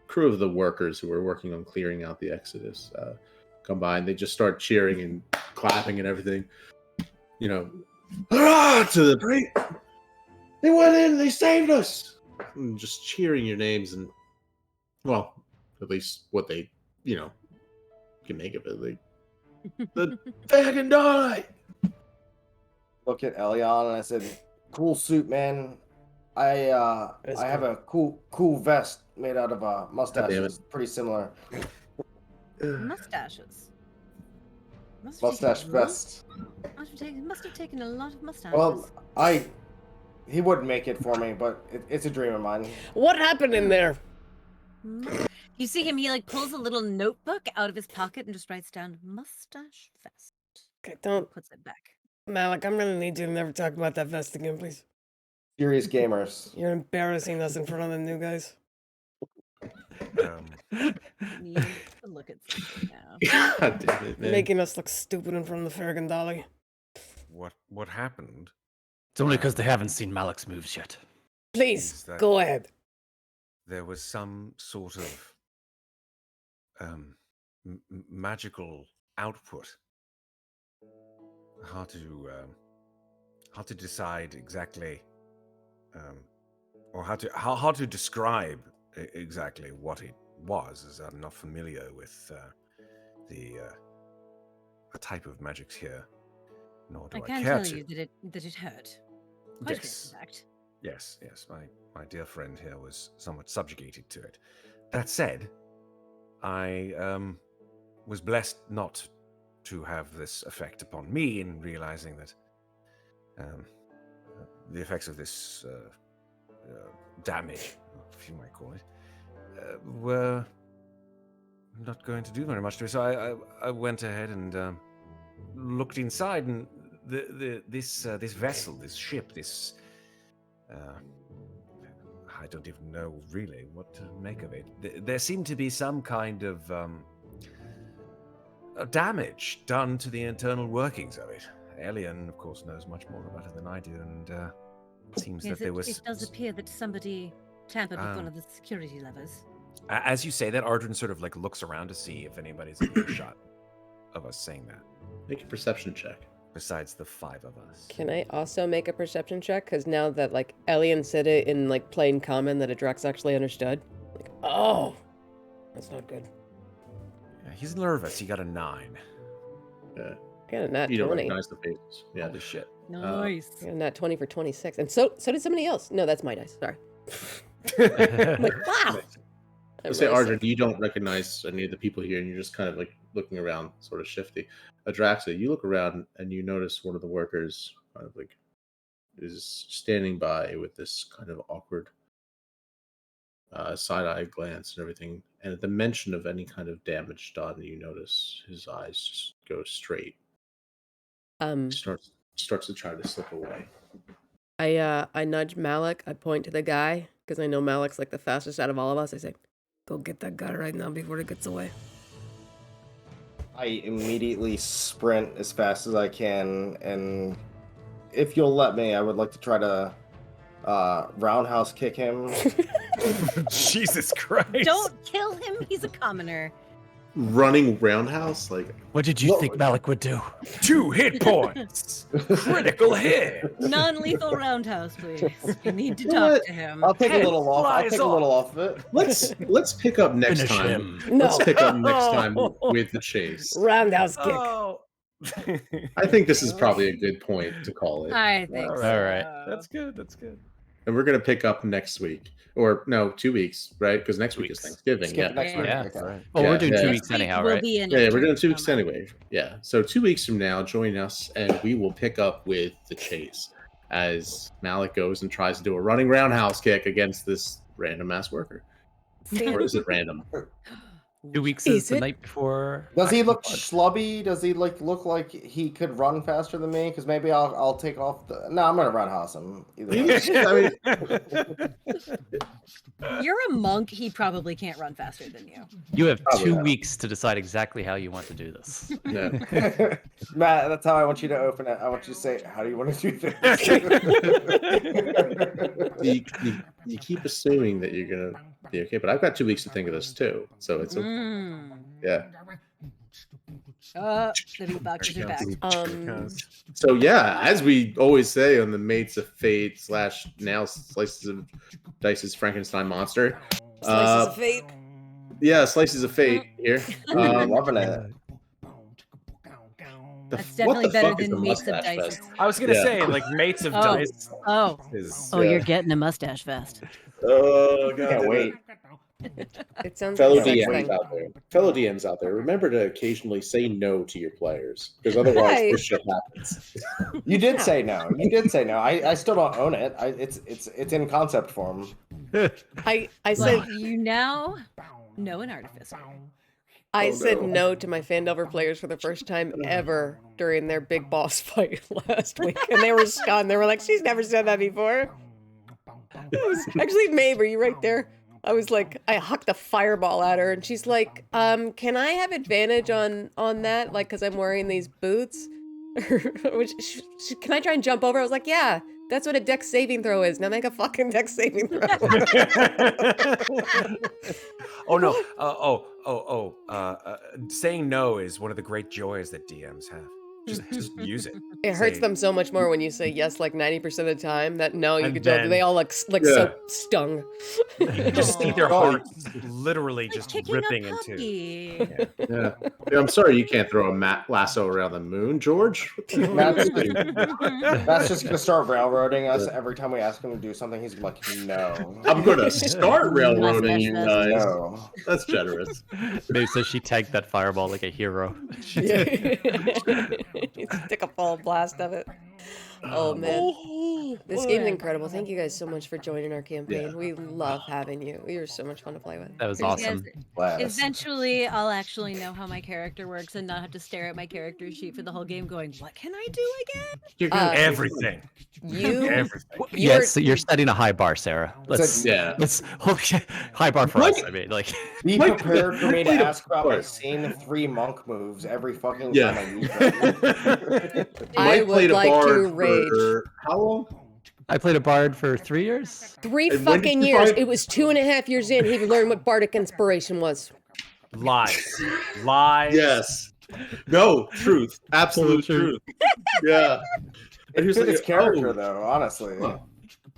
crew of the workers who are working on clearing out the Exodus come by, and they just start cheering and clapping and everything. You know, hurrah to the great! They went in, they saved us, and just cheering your names, and well, at least what they can make of it. Like, the fucking die. look at Elion and I said, "Cool suit, man. I That's have a cool vest made out of damn it. mustaches, pretty similar. Mustaches. Mustache vest. Must have taken a lot of mustaches. Well, he wouldn't make it for me, but it's a dream of mine. What happened in there? You see him, he like pulls a little notebook out of his pocket and just writes down mustache vest. Okay, don't Puts it back. Malik, I'm gonna need you to never talk about that vest again, please. Serious gamers. You're embarrassing us in front of the new guys. Need to look at something now. God damn it, man. Making us look stupid in front of the Farragon Dolly. What happened? It's only because they haven't seen Malik's moves yet. Please, Is that- go ahead. There was some sort of magical output. Hard to decide exactly, or how to describe exactly what it was, as I'm not familiar with the type of magics here, nor do I I can care tell to. you that it hurt. Quite a bit, Yes. in fact. Yes, my dear friend here was somewhat subjugated to it. That said, I was blessed not to have this effect upon me in realizing that the effects of this damage, if you might call it, were not going to do very much to me. So I went ahead and looked inside, and this vessel, this ship, this I don't even know really what to make of it. There seemed to be some kind of damage done to the internal workings of it. Alien, of course, knows much more about it than I do, and it seems Yes, that there was. it does appear that somebody tampered with one of the security levers. As you say that, Ardrin sort of like looks around to see if anybody's in earshot of us saying that. Make a perception check. Besides the 5 of us. Can I also make a perception check? Because now that like Elian said it in like plain common that Adrax actually understood. Like, oh, that's not good. Yeah, he's nervous. He got a 9. Yeah. I got a nat You don't 20. recognize the faces. Yeah. Holy shit. Nice. I got a nat 20 for 26. And so did somebody else. No, that's my dice. Sorry. I'm like, wow. I say, Arjun, you don't recognize any of the people here, and you're just kind of like looking around, sort of shifty. Adraxa, you look around and you notice one of the workers kind of like is standing by with this kind of awkward side-eye glance and everything. And at the mention of any kind of damage done, you notice his eyes just go straight. Starts to try to slip away. I nudge Malik. I point to the guy because I know Malik's like the fastest out of all of us. I say, go get that guy right now before he gets away. I immediately sprint as fast as I can, and if you'll let me, I would like to try to roundhouse kick him. Jesus Christ. Don't kill him. He's a commoner. Running roundhouse, like What did you think Malik would do? 2 hit points. Critical hit. Non-lethal roundhouse, please. You need to You know talk what? to him. I'll take a Head little off. I'll flies take a little off of it. let's pick up next Finish time. him. Let's No. pick up next time with the chase. Roundhouse kick. Oh. I think this is probably a good point to call it. I think All so. right. That's good. That's good. And we're going to pick up next week. Or, no, 2 weeks, right? Because next week is Thanksgiving. Skip Yeah. next week. Yeah. Okay. Right. Well, we're Yeah, doing yeah. 2 Next weeks anyhow, We'll right? be in Yeah, it we're doing for 2 weeks summer. anyway. Yeah. So 2 weeks from now, join us and we will pick up with the chase as Malik goes and tries to do a running roundhouse kick against this random ass worker. Or is it random? 2 weeks Is is the it? night before. Does he look Octopod. schlubby? Does he look like he could run faster than me? Because maybe I'll take off the. No, I'm gonna roundhouse him. Either way. I mean, You're a monk. He probably can't run faster than you. You have Probably 2 not. weeks to decide exactly how you want to do this. no. Matt, that's how I want you to open it. I want you to say, "How do you want to do this?" you keep assuming that you're going to be okay, but I've got 2 weeks to think of this too. So it's okay. Mm. Yeah. The beatboxers are back. So yeah, as we always say on the Mates of Fate / now Slices of Dice's Frankenstein monster. Slices of fate. Yeah, Slices of Fate here. I'm loving it. That's what definitely the better fuck is than a Mates of mustache Dice. vest? I was gonna Yeah. say, like, Mates of Oh. Dice Oh, is. oh, you're getting a mustache vest. Oh god, Can't wait. It sounds Fellow like sex DMs thing. out there, remember to occasionally say no to your players, because otherwise Right. this shit happens. You did Yeah. say no. You did say no. I still don't own it. It's in concept form. I But said you now know an artificer. I Oh, said no. no to my Fandelver players for the first time ever during their big boss fight last week, and they were stunned. They were like, "She's never said that before." It was actually Maeve. Are you right there? I was like, I hucked a fireball at her, and she's like, "Can I have advantage on that? Like, cause I'm wearing these boots." Which can I try and jump over? I was like, "Yeah, that's what a dex saving throw is. Now make a fucking dex saving throw." Oh no! Saying no is one of the great joys that DMs have. Just use it. It hurts Say- them so much more when you say yes like 90% of the time that no, you And could tell then- they all like Yeah. so stung. You just see their Oh, hearts literally Like just kicking ripping a in two. puppy. Yeah. I'm sorry you can't throw a lasso around the moon, George. What the hell are you doing? Matt's just gonna start railroading us every time we ask him to do something. He's like, no, I'm gonna start railroading you Mustache guys. no. That's generous. Maybe says she tagged that fireball like a hero. Stick a full blast of it. Oh man, this game's incredible. Thank you guys so much for joining our campaign. Yeah. We love having you. You were so much fun to play with. That was Yes, awesome. Blast. Eventually, I'll actually know how my character works and not have to stare at my character sheet for the whole game going, what can I do again? You're gonna- Everything. You Everything. Yes, you're setting a high bar, Sarah. Let's yeah. let's okay, high bar for us. I mean, like Be Mike, prepared for me to wait a- ask about my sorry. same 3 monk moves every fucking Yeah. time I use them. I Mike would played a like to bard rage. for how long? I played a bard for 3 years. 3 And when did fucking you years. find- It was 2.5 years in. He learned what bardic inspiration was. Lies. Lies. Yes. No, truth. Absolute Truth. truth. Yeah. And he It was fit like, his character oh, though, honestly.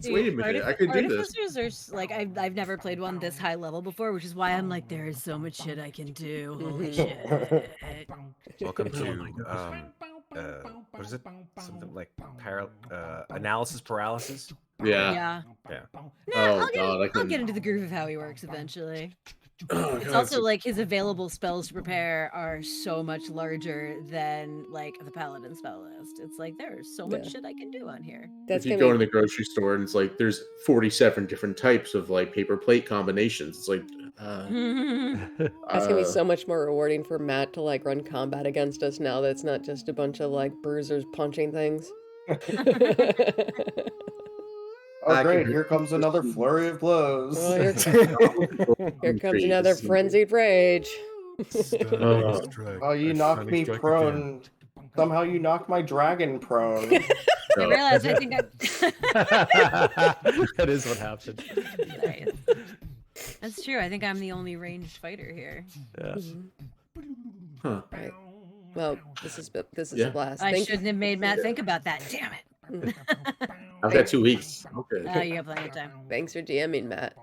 wait a minute, I could do this. Artificers are like I've never played one this high level before, which is why I'm like, there is so much shit I can do. Holy shit. Welcome to what is it? Something like analysis paralysis. Yeah. Yeah. Yeah. Nah, Oh, I'll, get, God, I I'll can- get into the groove of how he works eventually. Oh, It's God, also like his available spells to prepare are so much larger than like the paladin spell list. It's like there's so much Yeah. shit I can do on here. That's if you gonna go be, in the grocery store and it's like there's 47 different types of like paper plate combinations. It's like that's gonna be so much more rewarding for Matt to like run combat against us now that it's not just a bunch of like bruisers punching things. Oh I can great, hear- here comes another flurry of blows. Oh, here comes another frenzied rage. Oh, you knocked me prone. Somehow you knocked my dragon prone. I realized I think that is what happened. Nice. That's true. I think I'm the only ranged fighter here. Yeah. Huh. Right. Well, this is Yeah. a blast. I Thank shouldn't have made Matt think about that. Damn it. I've got 2 weeks. Okay. Oh, you have plenty of time. Thanks for DMing, Matt.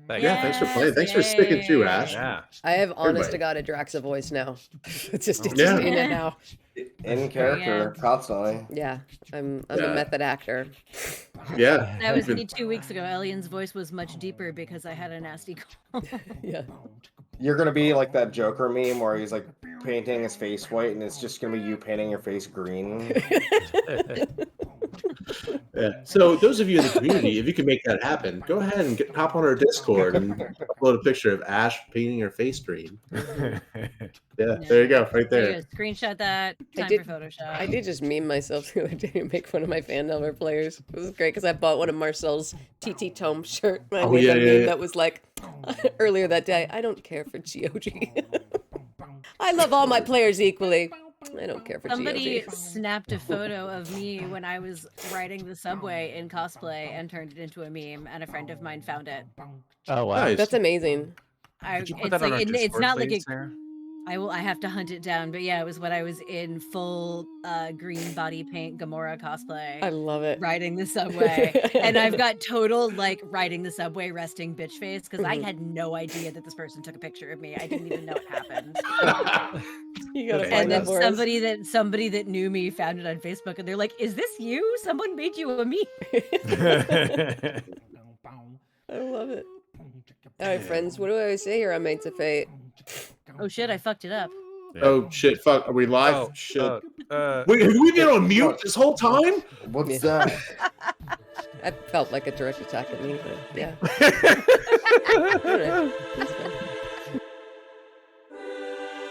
Thanks. Yeah, thanks for playing. Thanks for sticking to, Ash. Yeah. I have honest Everybody. to God a Draxa voice now. it's just Yeah. in it now. In character, constantly. Yeah, I'm a Yeah. method actor. Yeah. That was I've been- me 2 weeks ago. Elian's voice was much deeper because I had a nasty cold. Yeah. You're gonna be like that Joker meme where he's like painting his face white and it's just gonna be you painting your face green. Yeah. So those of you in the community, if you can make that happen, go ahead and hop on our Discord and upload a picture of Ash painting her face green. Yeah, there you go, right There there. you go. Screenshot that. I Time did- for Photoshop. I did just meme myself the other day and make fun of my Fandelver players. It was great because I bought one of Marcel's TT Tome shirt. I Oh, made yeah, a yeah, meme yeah. that was like, earlier that day, I don't care for GOG. I love all my players equally. I don't care for Somebody GOG. snapped a photo of me when I was riding the subway in cosplay and turned it into a meme, and a friend of mine found it. Oh wow. Nice. That's amazing. Could you put It's that on like our it's Discord, not like please, a, Sarah? I have to hunt it down, but yeah, it was when I was in full green body paint Gamora cosplay. I love it. Riding the subway, and I've got total like riding the subway resting bitch face because I had no idea that this person took a picture of me. I didn't even know it happened. You gotta And find And that then for us. somebody that knew me found it on Facebook, and they're like, "Is this you? Someone made you a meme." I love it. All right, friends. What do I always say here on Mates of Fate? Oh shit! I fucked it up. Oh shit! Fuck. Are we live? Oh, shit. uh, Wait, have we been on mute this whole time? What's that? That felt like a direct attack at me, but yeah. I don't know. It's fine.